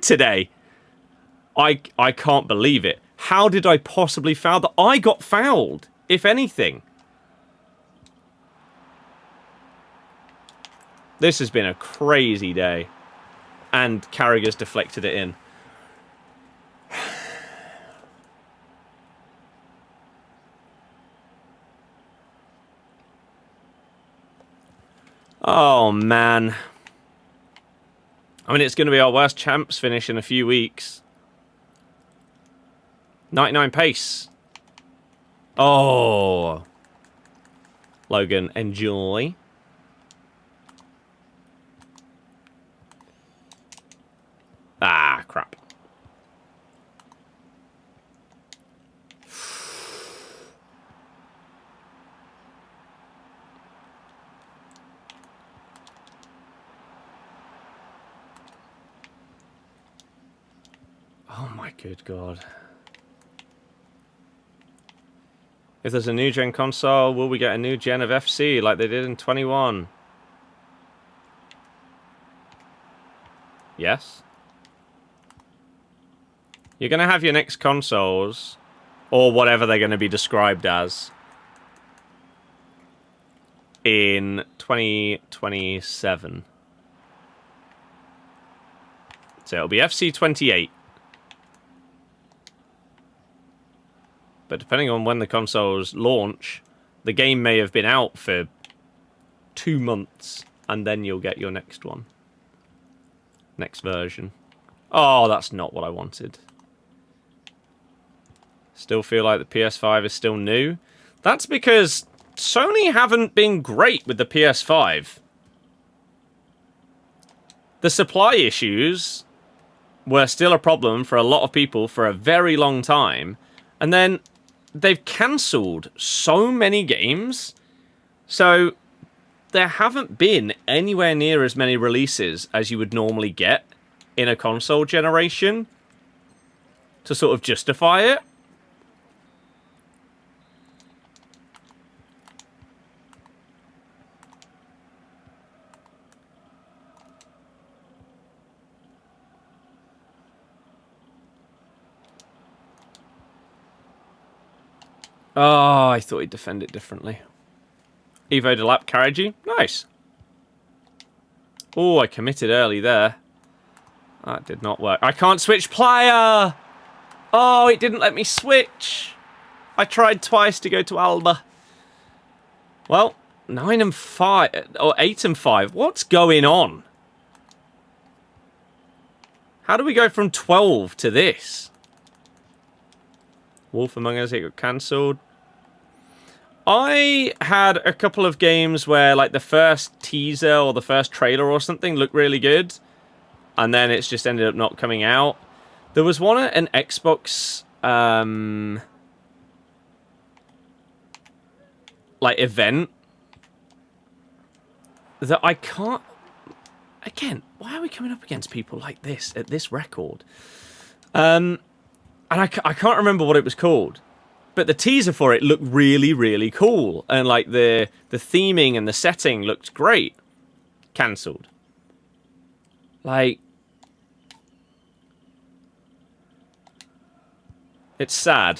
today. I can't believe it. How did I possibly foul that? I got fouled, if anything. This has been a crazy day. And Carragher's deflected it in. Oh, man. I mean, it's going to be our worst champs finish in a few weeks. 99 pace. Oh. Logan, enjoy. Ah, crap. Oh my good God. If there's a new gen console, will we get a new gen of FC like they did in 21? Yes. You're going to have your next consoles, or whatever they're going to be described as, in 2027. So it'll be FC28. But depending on when the consoles launch, the game may have been out for 2 months, and then you'll get your next one. Next version. Oh, that's not what I wanted. Still feel like the PS5 is still new. That's because Sony haven't been great with the PS5. The supply issues were still a problem for a lot of people for a very long time. And then they've cancelled so many games. So there haven't been anywhere near as many releases as you would normally get in a console generation to sort of justify it. Oh, I thought he'd defend it differently. Evo de lap Karaji. Nice. Oh, I committed early there. That did not work. I can't switch player! Oh, it didn't let me switch. I tried twice to go to Alba. Well, 9 and 5, or 8 and 5. What's going on? How do we go from 12 to this? Wolf Among Us, it got cancelled. I had a couple of games where, like, the first teaser or the first trailer or something looked really good, and then it's just ended up not coming out. There was one at an Xbox, like, event that I can't... Again, why are we coming up against people like this at this record? And I can't remember what it was called. But the teaser for it looked really, really cool. And, like, the theming and the setting looked great. Cancelled. Like... It's sad.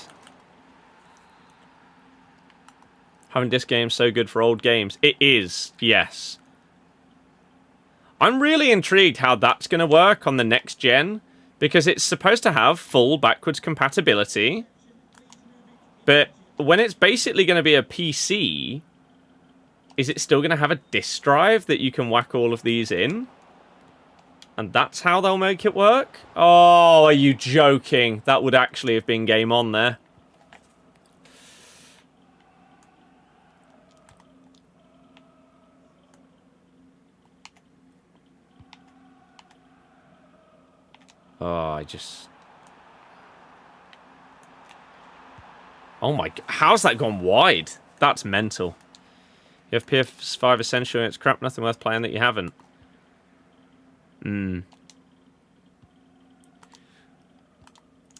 Having disc games so good for old games. It is, yes. I'm really intrigued how that's going to work on the next gen. Because it's supposed to have full backwards compatibility. But when it's basically going to be a PC, is it still going to have a disk drive that you can whack all of these in? And that's how they'll make it work? Oh, are you joking? That would actually have been game on there. Oh, I just... Oh my... How's that gone wide? That's mental. You have PS5 Essential and it's crap, nothing worth playing that you haven't.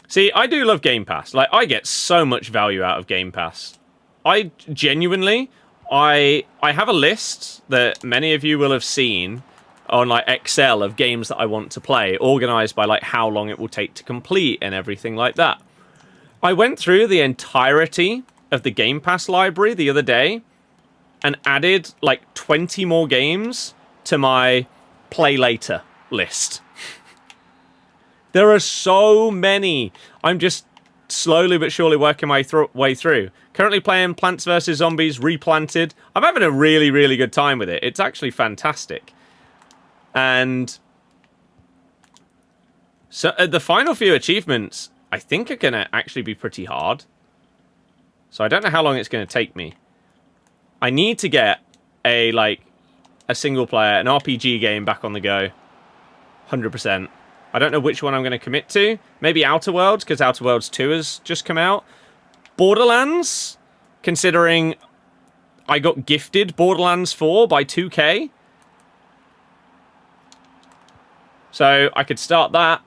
See, I do love Game Pass. Like, I get so much value out of Game Pass. I genuinely... I have a list that many of you will have seen on, like, Excel of games that I want to play, organized by, like, how long it will take to complete and everything like that. I went through the entirety of the Game Pass library the other day and added, like, 20 more games to my play later list. There are so many. I'm just slowly but surely working my way through. Currently playing Plants vs. Zombies Replanted. I'm having a really, really good time with it. It's actually fantastic. And so the final few achievements, I think, are going to actually be pretty hard. So I don't know how long it's going to take me. I need to get a single player, an RPG game back on the go. 100%. I don't know which one I'm going to commit to. Maybe Outer Worlds, because Outer Worlds 2 has just come out. Borderlands, considering I got gifted Borderlands 4 by 2K. So I could start that.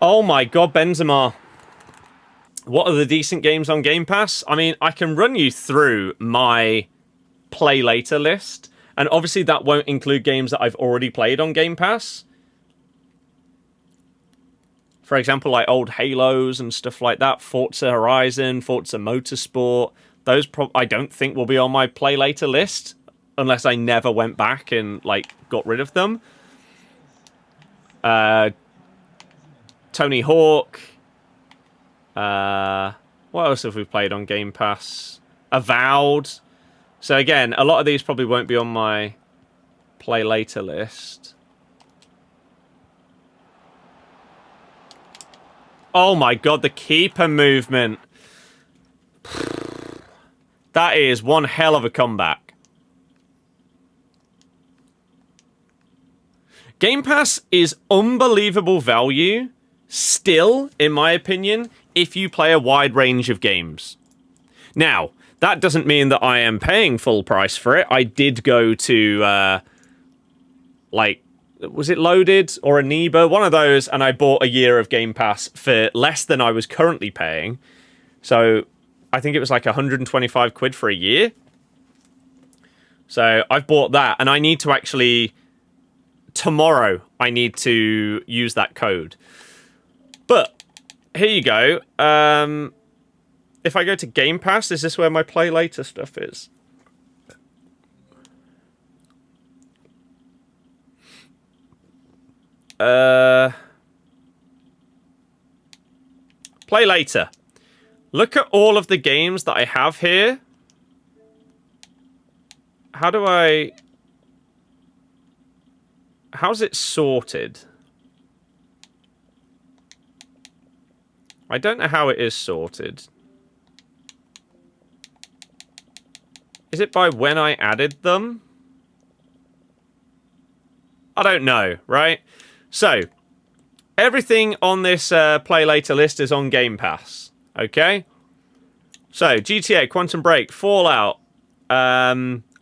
Oh my god, Benzema. What are the decent games on Game Pass? I mean, I can run you through my play later list. And obviously that won't include games that I've already played on Game Pass. For example, like old Halos and stuff like that. Forza Horizon, Forza Motorsport. Those I don't think will be on my play later list. Unless I never went back and, like, got rid of them. Tony Hawk. What else have we played on Game Pass? Avowed. So again, a lot of these probably won't be on my play later list. Oh my god, the keeper movement. That is one hell of a comeback. Game Pass is unbelievable value, still, in my opinion, if you play a wide range of games. Now, that doesn't mean that I am paying full price for it. I did go to, was it Loaded or Aniba? One of those, and I bought a year of Game Pass for less than I was currently paying. So, I think it was like 125 quid for a year. So, I've bought that, and I need to actually... Tomorrow, I need to use that code. But, here you go. If I go to Game Pass, is this where my play later stuff is? Play later. Look at all of the games that I have here. How do I... How's it sorted? I don't know how it is sorted. Is it by when I added them? I don't know, right? So, everything on this play later list is on Game Pass. Okay? So, GTA, Quantum Break, Fallout,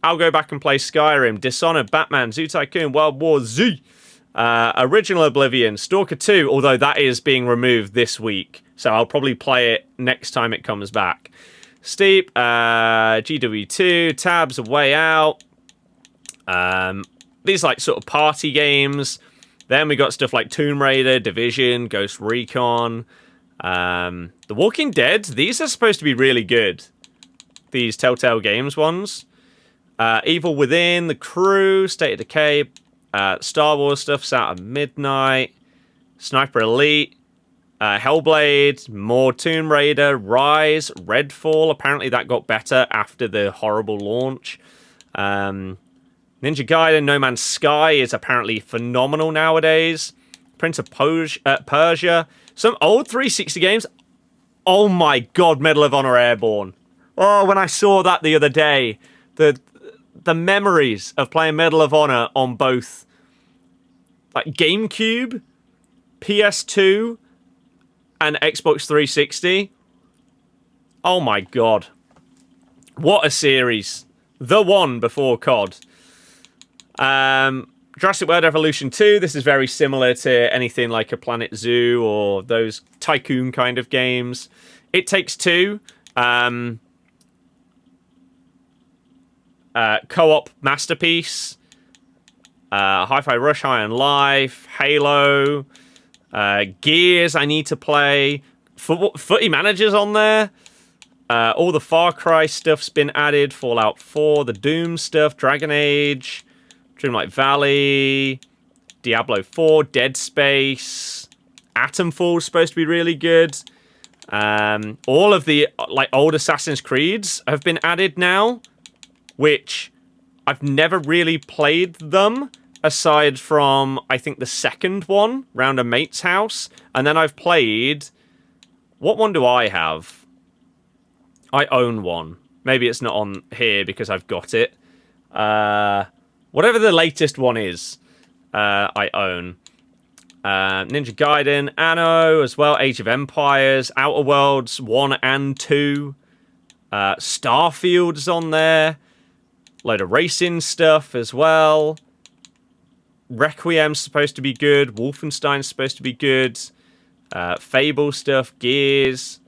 I'll go back and play Skyrim, Dishonored, Batman, Zoo Tycoon, World War Z, Original Oblivion, Stalker 2, although that is being removed this week, so I'll probably play it next time it comes back. Steep, GW2, Tabs, A Way Out, these like sort of party games. Then we got stuff like Tomb Raider, Division, Ghost Recon, The Walking Dead. These are supposed to be really good, these Telltale Games ones. Evil Within, The Crew, State of Decay, Star Wars stuff, Out of Midnight, Sniper Elite, Hellblade, more Tomb Raider, Rise, Redfall. Apparently that got better after the horrible launch. Ninja Gaiden, No Man's Sky is apparently phenomenal nowadays. Prince of Persia. Some old 360 games. Oh my god, Medal of Honor Airborne. Oh, when I saw that the other day, the memories of playing Medal of Honor on both like GameCube, PS2, and Xbox 360. Oh my god. What a series. The one before COD. Jurassic World Evolution 2, this is very similar to anything like a Planet Zoo or those tycoon kind of games. It Takes Two, co-op masterpiece, Hi-Fi Rush, High on Life, Halo, Gears I need to play, Footy Manager's on there, all the Far Cry stuff's been added, Fallout 4, the Doom stuff, Dragon Age, Dreamlight Valley, Diablo 4, Dead Space, Atomfall's supposed to be really good. All of the like old Assassin's Creeds have been added now, which I've never really played them aside from I think the second one round a mate's house, and then I've played. What one do I have? I own one. Maybe it's not on here because I've got it. Whatever the latest one is, I own. Ninja Gaiden, Anno as well, Age of Empires, Outer Worlds 1 and 2. Starfield's on there. Load of racing stuff as well. Requiem's supposed to be good. Wolfenstein's supposed to be good. Fable stuff, Gears.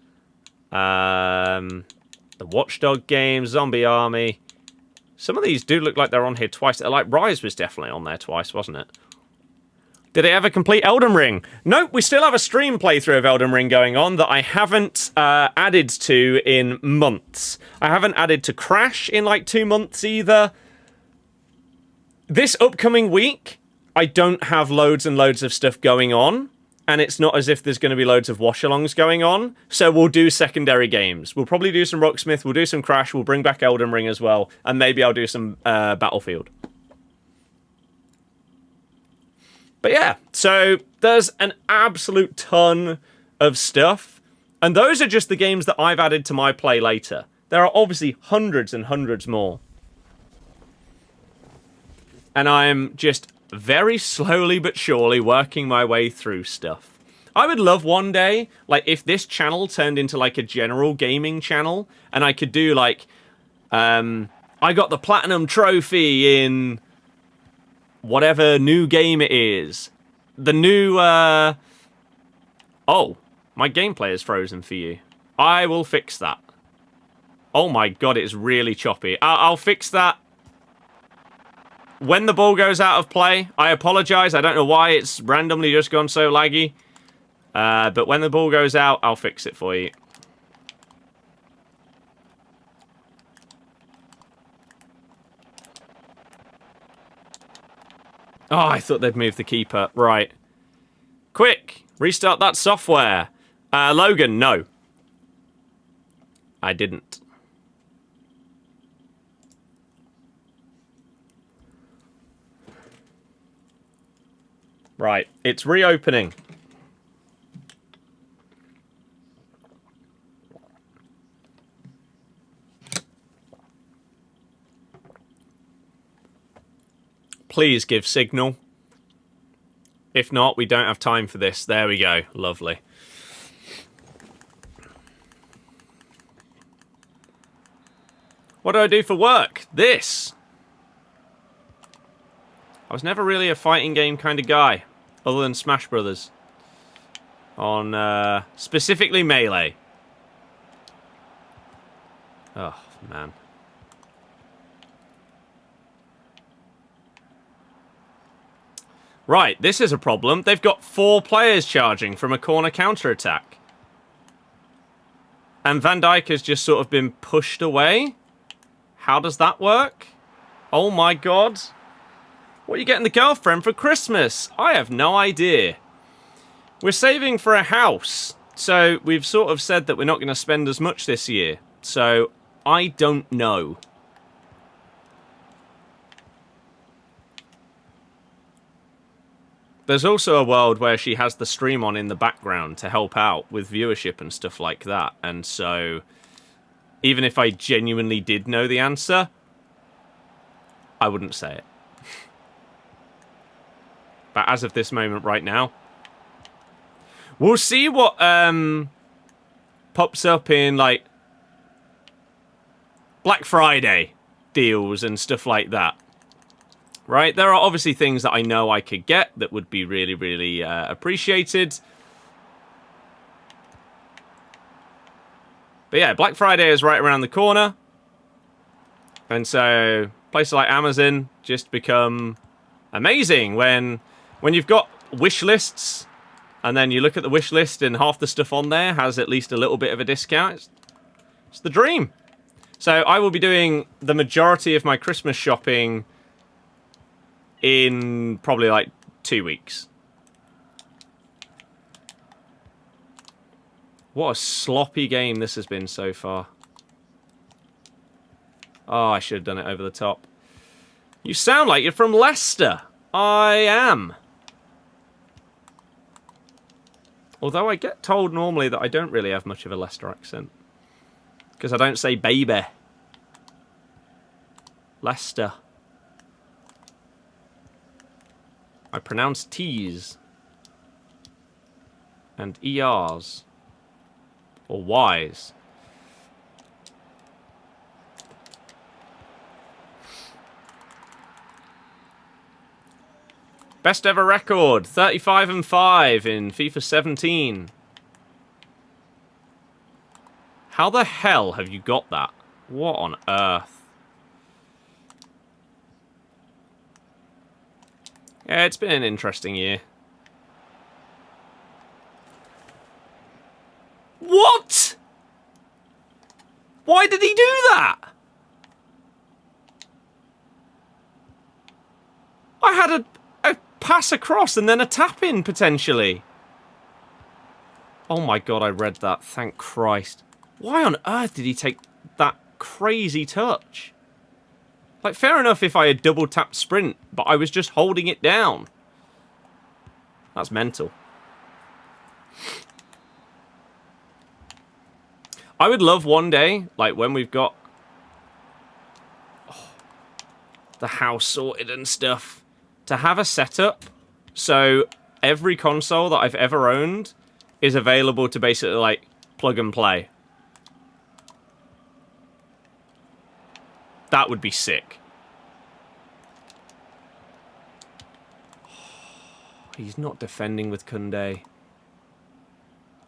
The Watchdog games, Zombie Army. Some of these do look like they're on here twice. Like Rise was definitely on there twice, wasn't it? Did they ever complete Elden Ring? Nope, we still have a stream playthrough of Elden Ring going on that I haven't added to in months. I haven't added to Crash in like 2 months either. This upcoming week, I don't have loads and loads of stuff going on. And it's not as if there's going to be loads of watch-alongs going on. So we'll do secondary games. We'll probably do some Rocksmith, we'll do some Crash, we'll bring back Elden Ring as well. And maybe I'll do some Battlefield. But yeah, so there's an absolute ton of stuff. And those are just the games that I've added to my play later. There are obviously hundreds and hundreds more. And I'm just very slowly but surely working my way through stuff. I would love one day, like, if this channel turned into, like, a general gaming channel, and I could do, like, I got the Platinum Trophy in whatever new game it is. The new, oh, my gameplay is frozen for you. I will fix that. Oh my god, it's really choppy. I'll fix that when the ball goes out of play. I apologize. I don't know why it's randomly just gone so laggy. But when the ball goes out, I'll fix it for you. Oh, I thought they'd moved the keeper. Right. Quick, restart that software. Logan, no. I didn't. Right, it's reopening. Please give signal. If not, we don't have time for this. There we go. Lovely. What do I do for work? This. I was never really a fighting game kind of guy, other than Smash Brothers. On, specifically Melee. Oh, man. Right, this is a problem. They've got 4 players charging from a corner counter-attack. And Van Dijk has just sort of been pushed away. How does that work? Oh my god. What are you getting the girlfriend for Christmas? I have no idea. We're saving for a house. So we've sort of said that we're not going to spend as much this year. So I don't know. There's also a world where she has the stream on in the background to help out with viewership and stuff like that. And so, even if I genuinely did know the answer, I wouldn't say it. But as of this moment right now, we'll see what pops up in, like, Black Friday deals and stuff like that. Right? There are obviously things that I know I could get that would be really, really appreciated. But yeah, Black Friday is right around the corner. And so places like Amazon just become amazing when you've got wish lists and then you look at the wish list and half the stuff on there has at least a little bit of a discount. It's the dream. So I will be doing the majority of my Christmas shopping in probably like 2 weeks. What a sloppy game this has been so far. Oh, I should have done it over the top. You sound like you're from Leicester. I am. Although I get told normally that I don't really have much of a Leicester accent. Because I don't say baby. Leicester. I pronounce T's. And ERs. Or Y's. Best ever record, 35-5 in FIFA 17. How the hell have you got that? What on earth? Yeah, it's been an interesting year. What? Why did he do that? I had a pass across and then a tap in, potentially. Oh my god, I read that. Thank Christ. Why on earth did he take that crazy touch? Like, fair enough if I had double tapped sprint, but I was just holding it down. That's mental. I would love one day, like when we've got the house sorted and stuff, to have a setup so every console that I've ever owned is available to basically, like, plug and play. That would be sick. He's not defending with Koundé.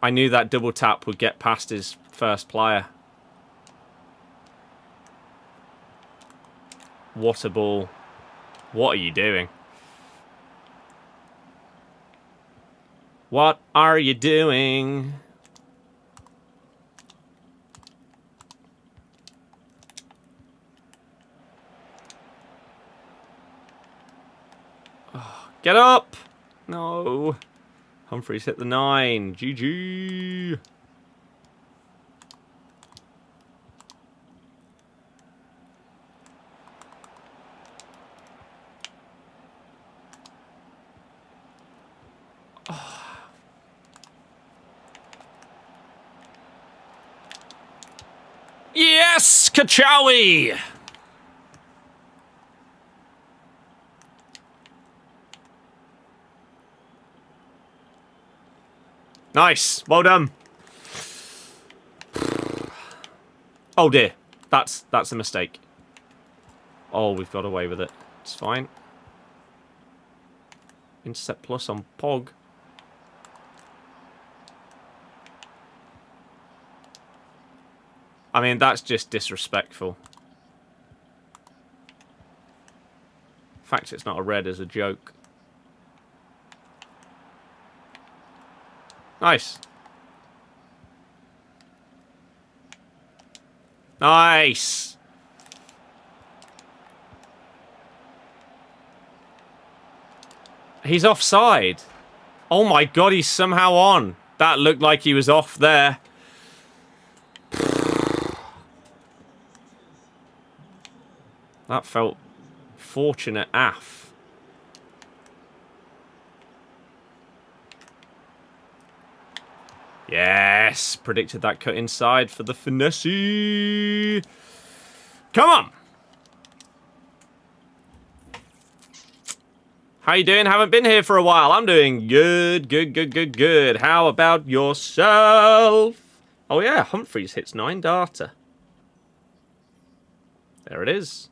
I knew that double tap would get past his first player. What a ball. What are you doing? What are you doing? Oh, get up! No. Humphreys hit the 9. GG. Yes, Kachawi! Nice, well done. Oh dear, that's a mistake. Oh, we've got away with it. It's fine. Intercept plus on Pog. I mean, that's just disrespectful. The fact it's not a red is a joke. Nice. Nice. He's offside. Oh my god, he's somehow on. That looked like he was off there. That felt fortunate AF. Yes, predicted that cut inside for the finesse. Come on. How you doing? Haven't been here for a while. I'm doing good, good, good, good, good. How about yourself? Oh yeah, Humphreys hits 9 data. There it is.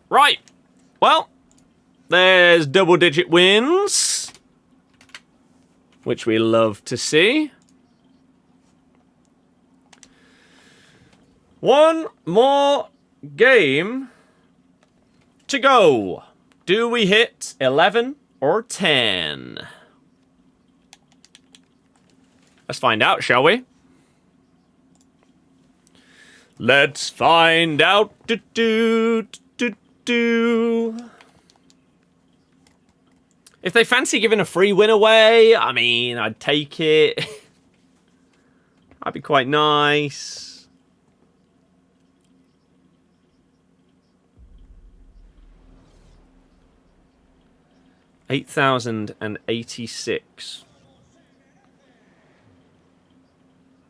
Right. Well, there's double-digit wins, which we love to see. One more game to go. Do we hit 11 or 10? Let's find out, shall we? Let's find out. If they fancy giving a free win away, I mean, I'd take it. That'd be quite nice. $8,086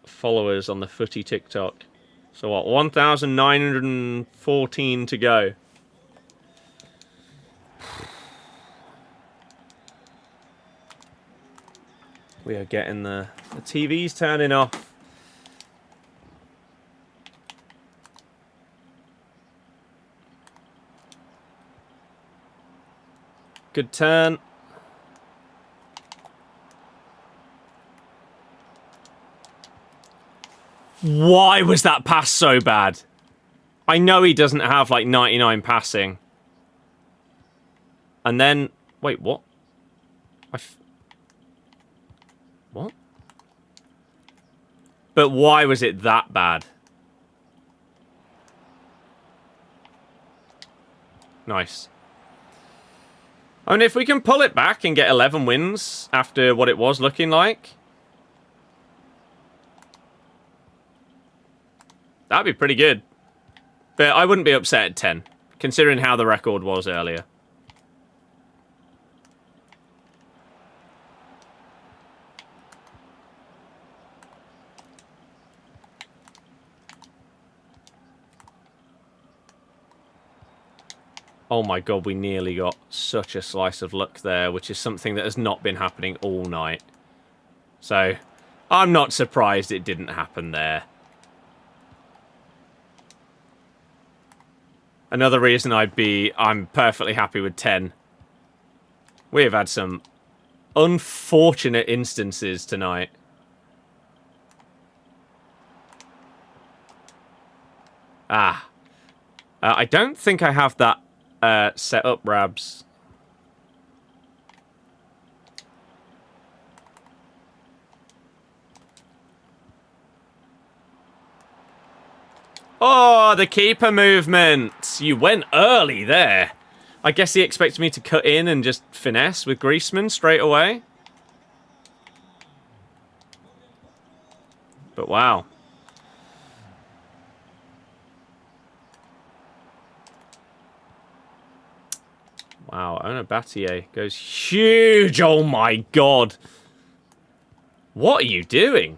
followers on the footy TikTok. So what? 1,914 to go. We are getting the TV's turning off. Good turn. Why was that pass so bad? I know he doesn't have like 99 passing. And then, wait, what? What? But why was it that bad? Nice. I mean, if we can pull it back and get 11 wins after what it was looking like, that'd be pretty good. But I wouldn't be upset at 10, considering how the record was earlier. Oh my god, we nearly got such a slice of luck there, which is something that has not been happening all night. So, I'm not surprised it didn't happen there. Another reason I'm perfectly happy with 10. We have had some unfortunate instances tonight. I don't think I have that set up, Rabs. Oh, the keeper movement. You went early there. I guess he expected me to cut in and just finesse with Griezmann straight away. But wow. Wow, Onabatier goes huge. Oh my god. What are you doing?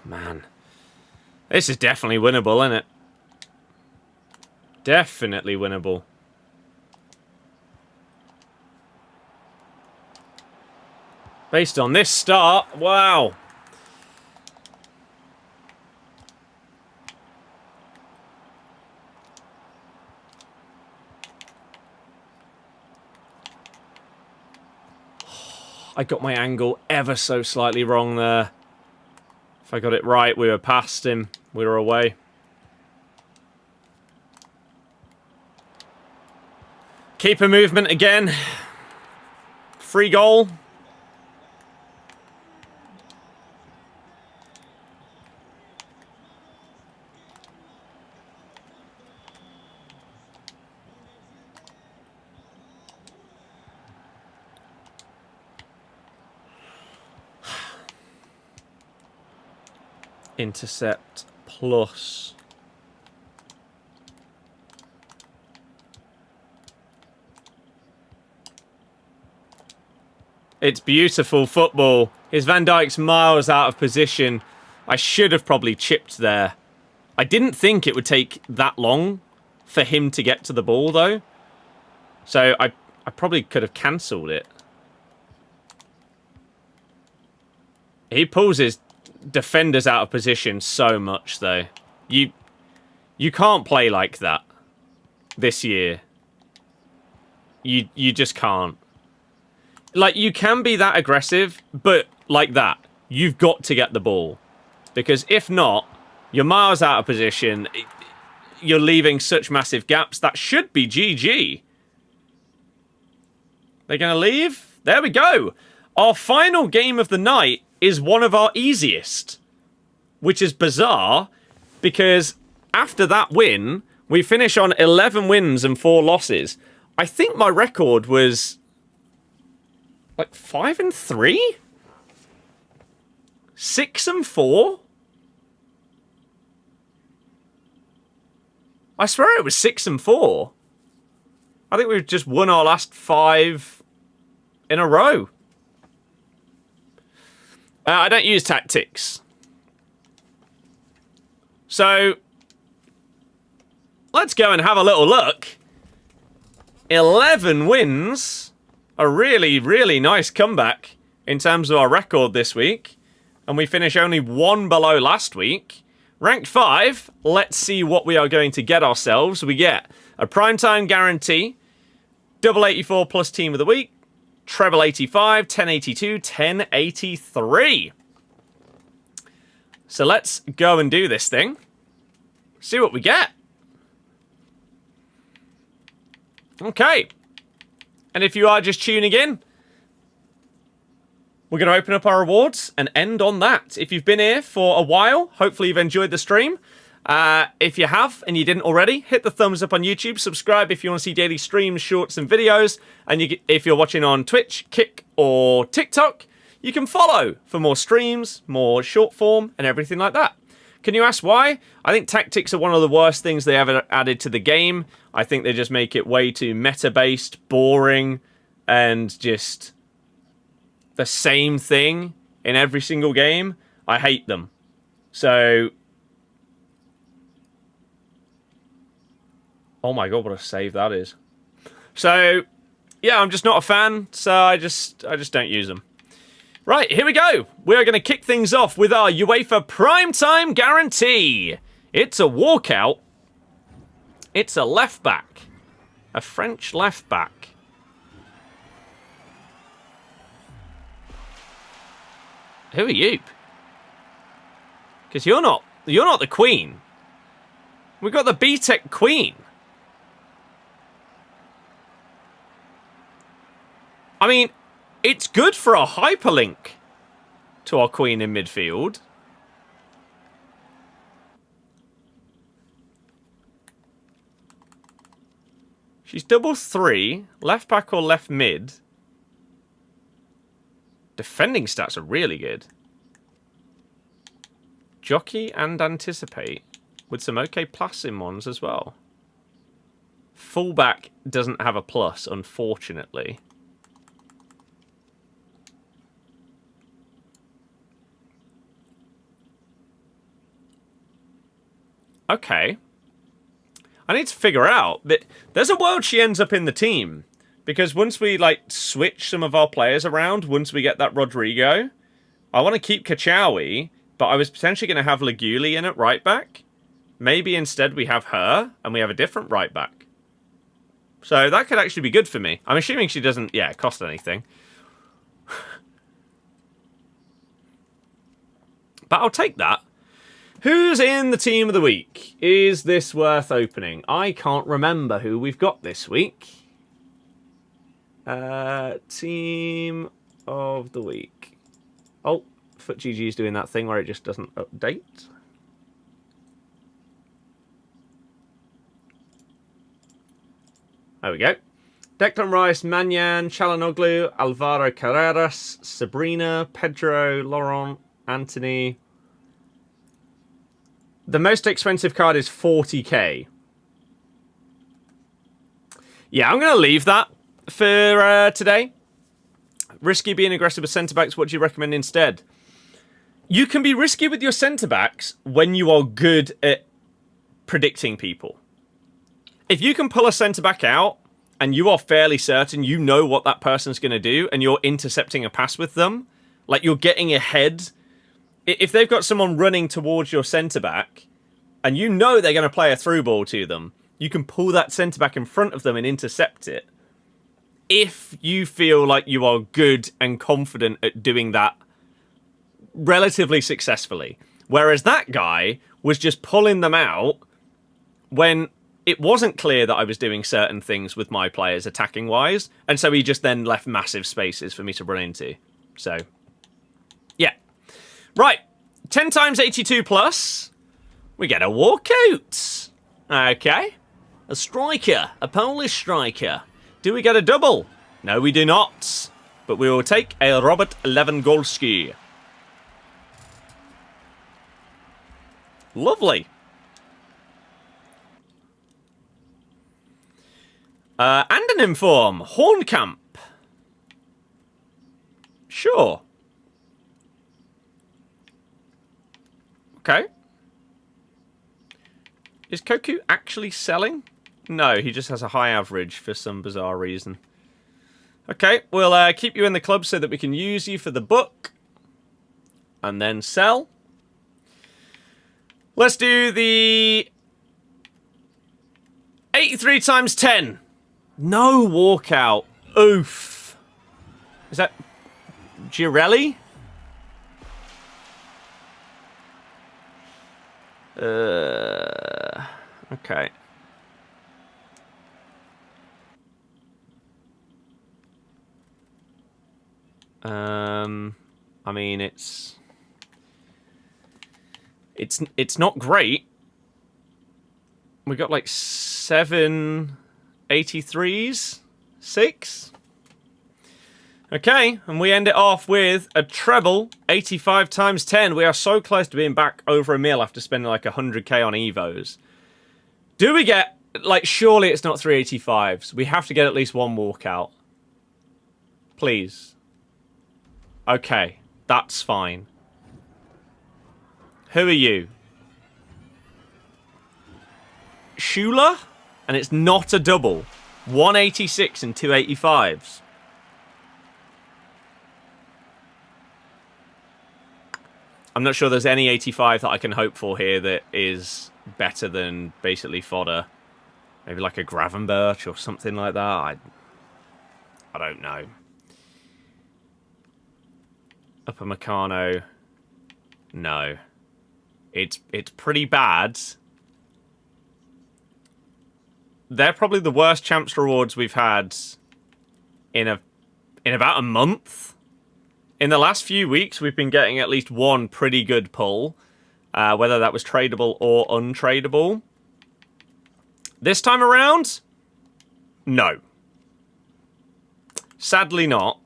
Man. This is definitely winnable, isn't it? Definitely winnable. Based on this start, wow. I got my angle ever so slightly wrong there. If I got it right, we were past him. We were away. Keeper movement again. Free goal. Intercept plus. It's beautiful football. His Van Dijk's miles out of position. I should have probably chipped there. I didn't think it would take that long for him to get to the ball, though. So I probably could have cancelled it. He pulls his defenders out of position so much, though. You can't play like that this year. You just can't. Like, you can be that aggressive, but like that. You've got to get the ball. Because if not, you're miles out of position. You're leaving such massive gaps. That should be GG. They're going to leave? There we go. Our final game of the night is one of our easiest. Which is bizarre, because after that win, we finish on 11 wins and 4 losses. I think my record was like 5-3? 6-4? I swear it was 6-4. I think we've just won our last 5 in a row. I don't use tactics. So, let's go and have a little look. 11 wins. A really, really nice comeback in terms of our record this week. And we finish only 1 below last week. Ranked 5. Let's see what we are going to get ourselves. We get a primetime guarantee, double 84 plus team of the week, treble 85, 1082, 1083. So let's go and do this thing. See what we get. Okay. And if you are just tuning in, we're going to open up our rewards and end on that. If you've been here for a while, hopefully you've enjoyed the stream. If you have and you didn't already, hit the thumbs up on YouTube. Subscribe if you want to see daily streams, shorts, and videos. And if you're watching on Twitch, Kick, or TikTok, you can follow for more streams, more short form, and everything like that. Can you ask why? I think tactics are one of the worst things they ever added to the game. I think they just make it way too meta-based, boring, and just the same thing in every single game. I hate them. So, oh my god, what a save that is. So, yeah, I'm just not a fan, so I just don't use them. Right, here we go. We are going to kick things off with our UEFA Primetime Guarantee. It's a walkout. It's a left back. A French left back. Who are you? Because you're not the Queen. We've got the B-Tech Queen. I mean, it's good for a hyperlink to our Queen in midfield. She's double 3, left back or left mid. Defending stats are really good. Jockey and anticipate, with some okay plus-in ones as well. Fullback doesn't have a plus, unfortunately. Okay. I need to figure out that there's a world she ends up in the team. Because once we, like, switch some of our players around, once we get that Rodrigo, I want to keep Kachawi, but I was potentially going to have Leguli in at right back. Maybe instead we have her, and we have a different right back. So that could actually be good for me. I'm assuming she doesn't, cost anything. But I'll take that. Who's in the team of the week? Is this worth opening? I can't remember who we've got this week. Team of the week. Oh, FootGG is doing that thing where it just doesn't update. There we go. Declan Rice, Manyan, Çalhanoğlu, Alvaro Carreras, Sabrina, Pedro, Laurent, Anthony, The most expensive card is 40k. Yeah, I'm going to leave that for today. Risky being aggressive with centre-backs. What do you recommend instead? You can be risky with your centre-backs when you are good at predicting people. If you can pull a centre-back out and you are fairly certain you know what that person's going to do and you're intercepting a pass with them, like you're getting ahead. If they've got someone running towards your centre-back and you know they're going to play a through ball to them, you can pull that centre-back in front of them and intercept it. If you feel like you are good and confident at doing that relatively successfully. Whereas that guy was just pulling them out when it wasn't clear that I was doing certain things with my players attacking-wise, and so he just then left massive spaces for me to run into. So, yeah. Right, 10 times 82 plus, we get a walkout. Okay. A striker, a Polish striker. Do we get a double? No, we do not. But we will take a Robert Lewandowski. Lovely. And an inform. Hornkamp. Sure. Okay. Is Koku actually selling? No, he just has a high average for some bizarre reason. Okay, we'll keep you in the club so that we can use you for the book. And then sell. Let's do the 83 times 10. No walkout. Oof. Is that Girelli? Okay. I mean, it's not great. We got like 7 83s, 6. Okay, and we end it off with a treble, 85 times 10. We are so close to being back over a mil after spending like 100k on Evos. Do we get, like, surely it's not 385s. We have to get at least one walkout. Please. Okay, that's fine. Who are you? Schuler? And it's not a double. 186 and 285s. I'm not sure there's any 85 that I can hope for here that is better than basically fodder. Maybe like a Gravenberch or something like that. I don't know. Upper Meccano. No. It's pretty bad. They're probably the worst champs rewards we've had in about a month. In the last few weeks, we've been getting at least one pretty good pull, whether that was tradable or untradeable. This time around, no. Sadly not.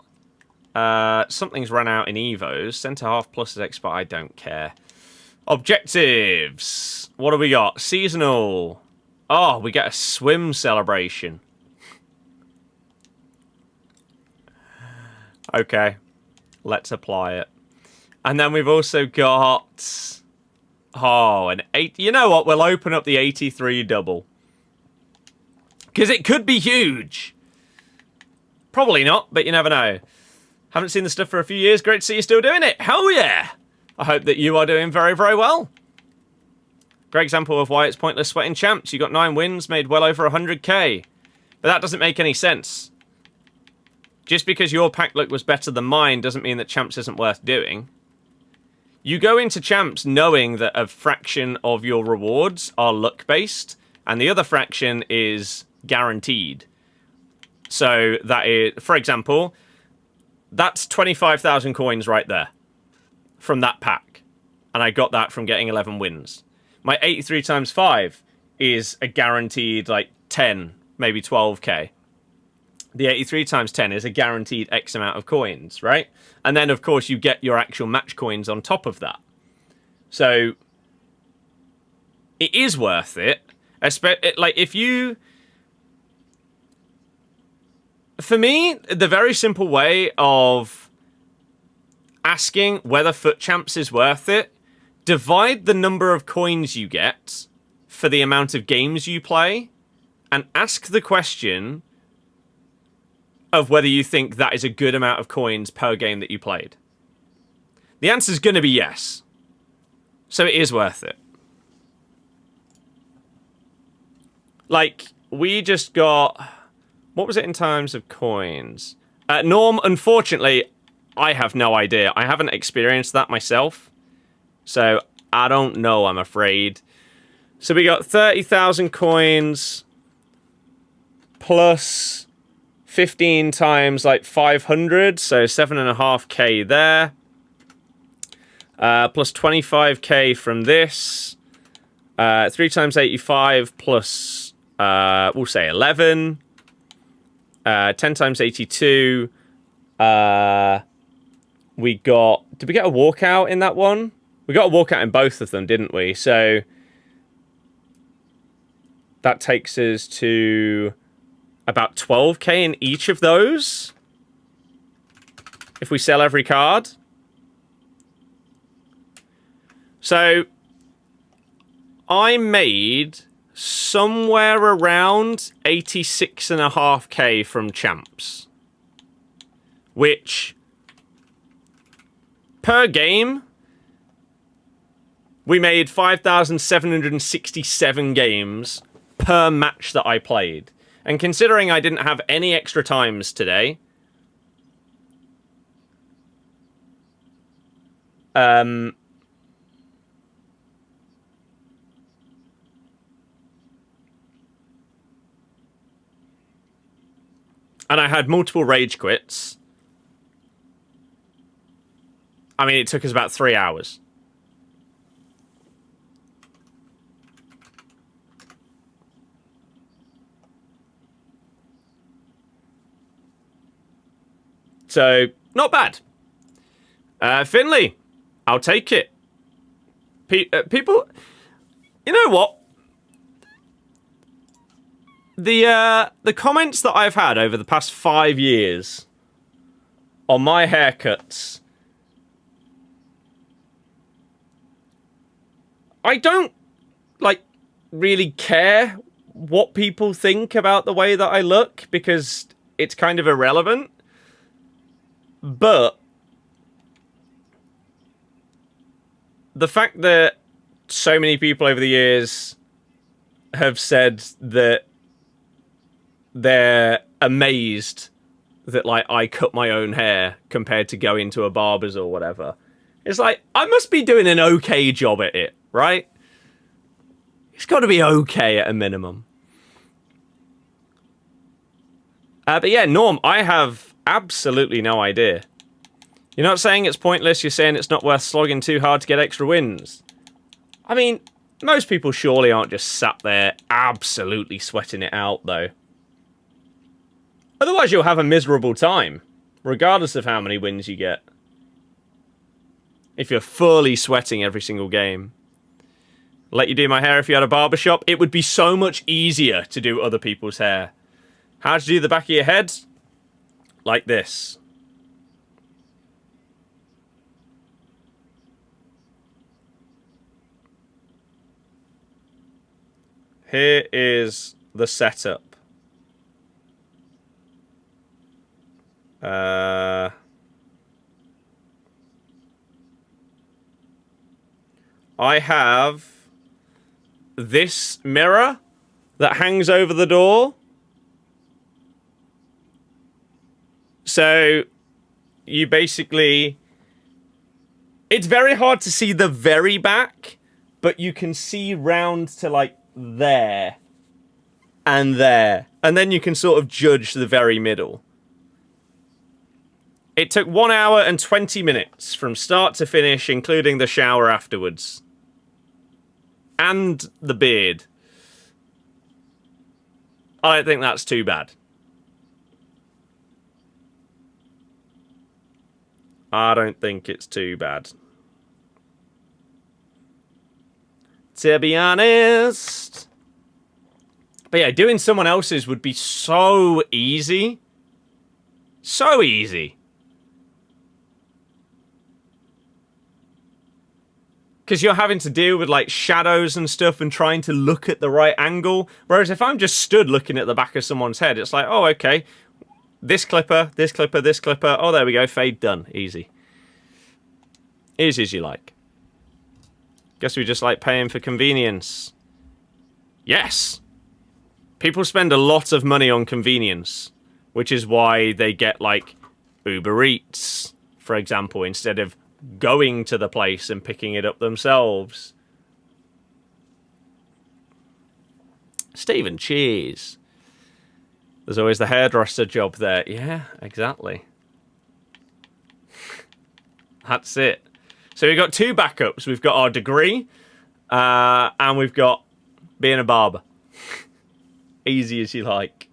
Something's run out in Evos. Centre half plus is expert. I don't care. Objectives. What do we got? Seasonal. Oh, we get a swim celebration. Okay. Let's apply it. And then we've also got... Oh, an 8... You know what? We'll open up the 83 double. Because it could be huge. Probably not, but you never know. Haven't seen the stuff for a few years. Great to see you still doing it. Hell yeah! I hope that you are doing very, very well. Great example of why it's pointless sweating champs. You got 9 wins, made well over 100k. But that doesn't make any sense. Just because your pack look was better than mine doesn't mean that champs isn't worth doing. You go into champs knowing that a fraction of your rewards are luck-based, and the other fraction is guaranteed. So that is, for example, that's 25,000 coins right there from that pack. And I got that from getting 11 wins. My 83 times 5 is a guaranteed, like, 10, maybe 12k. The 83 times 10 is a guaranteed X amount of coins, right? And then, of course, you get your actual match coins on top of that. So, it is worth it. Like, if you... For me, the very simple way of asking whether FUT Champs is worth it, divide the number of coins you get for the amount of games you play, and ask the question of whether you think that is a good amount of coins per game that you played. The answer is going to be yes. So it is worth it. Like, we just got... What was it in terms of coins? Norm, unfortunately, I have no idea. I haven't experienced that myself. So, I don't know, I'm afraid. So, we got 30,000 coins plus 15 times, like, 500. So, 7.5k there. Plus 25k from this. 3 times 85 plus, we'll say 11. 10 times 82. We got... Did we get a walkout in that one? We got a walkout in both of them, didn't we? So that takes us to about 12k in each of those. If we sell every card. So I made somewhere around 86.5k from champs, which per game we made 5,767 games per match that I played. And considering I didn't have any extra times today, and I had multiple rage quits. I mean, it took us about 3 hours. So, not bad. Finley, I'll take it. People, you know what? The comments that I've had over the past 5 years on my haircuts, I don't, like, really care what people think about the way that I look, because it's kind of irrelevant. But the fact that so many people over the years have said that they're amazed that, like, I cut my own hair compared to going to a barber's or whatever. It's like, I must be doing an okay job at it, right? It's got to be okay at a minimum. But yeah, Norm, I have absolutely no idea. You're not saying it's pointless, you're saying it's not worth slogging too hard to get extra wins. I mean, most people surely aren't just sat there absolutely sweating it out, though. Otherwise, you'll have a miserable time, regardless of how many wins you get. If you're fully sweating every single game. Let you do my hair if you had a barbershop. It would be so much easier to do other people's hair. How to do the back of your head? Like this. Here is the setup. I have this mirror that hangs over the door. So you basically... It's very hard to see the very back, but you can see round to, like, there and there. And then you can sort of judge the very middle. It took 1 hour and 20 minutes from start to finish, including the shower afterwards. And the beard. I don't think that's too bad. I don't think it's too bad. to be honest. But yeah, doing someone else's would be so easy. So easy. Because you're having to deal with like shadows and stuff and trying to look at the right angle. Whereas if I'm just stood looking at the back of someone's head, it's like, oh, okay. This clipper, this clipper, this clipper. Oh, there we go. Fade done. Easy. Easy as you like. Guess we just like paying for convenience. Yes. People spend a lot of money on convenience, which is why they get like Uber Eats, for example, instead of going to the place and picking it up themselves. Stephen, cheers. There's always the hairdresser job there. Yeah, exactly. That's it. So we've got two backups. We've got our degree, and we've got being a barber. Easy as you like.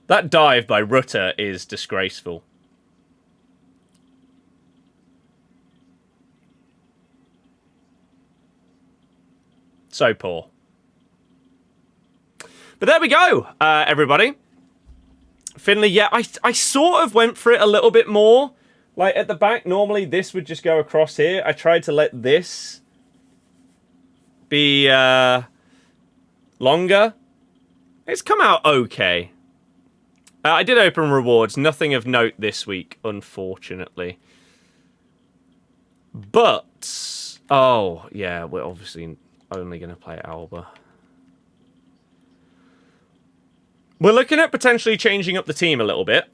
That dive by Rutter is disgraceful. So poor. But there we go, everybody. Finley, yeah, I sort of went for it a little bit more. Like, at the back, normally this would just go across here. I tried to let this be longer. It's come out okay. I did open rewards. Nothing of note this week, unfortunately. But, oh, yeah, we're obviously only going to play Alba. We're looking at potentially changing up the team a little bit.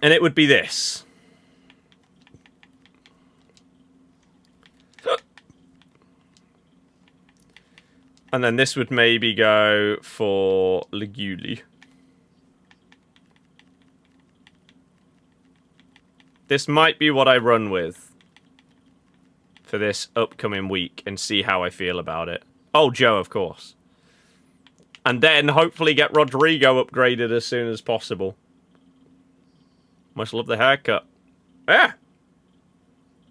And it would be this. And then this would maybe go for Liguli. This might be what I run with for this upcoming week and see how I feel about it. Oh, Joe, of course. And then hopefully get Rodrigo upgraded as soon as possible. Must love the haircut. Yeah.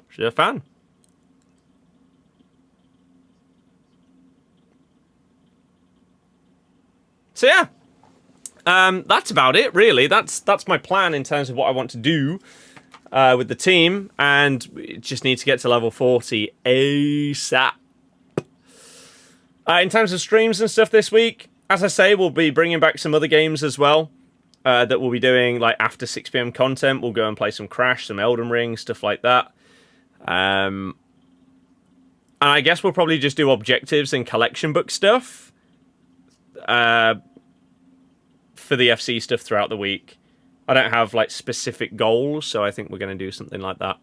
She's a fan. So yeah. That's about it, really. That's my plan in terms of what I want to do with the team. And we just need to get to level 40 ASAP. In terms of streams and stuff this week, as I say, we'll be bringing back some other games as well. That we'll be doing like after 6 PM content. We'll go and play some Crash, some Elden Ring, stuff like that. And I guess we'll probably just do objectives and collection book stuff for the FC stuff throughout the week. I don't have like specific goals, so I think we're going to do something like that.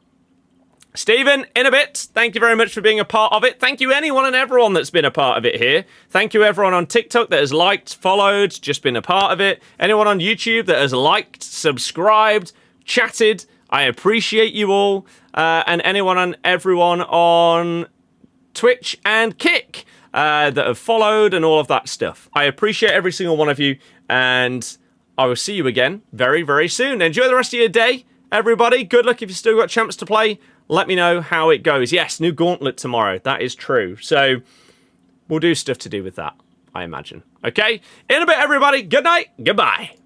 Stephen, in a bit, thank you very much for being a part of it. Thank you anyone and everyone that's been a part of it here. Thank you everyone on TikTok that has liked, followed, just been a part of it. Anyone on YouTube that has liked, subscribed, chatted. I appreciate you all. And anyone and everyone on Twitch and Kick that have followed and all of that stuff. I appreciate every single one of you. And I will see you again very, very soon. Enjoy the rest of your day, everybody. Good luck if you've still got champs to play. Let me know how it goes. Yes, new gauntlet tomorrow. That is true. So we'll do stuff to do with that, I imagine. Okay? In a bit, everybody. Good night. Goodbye.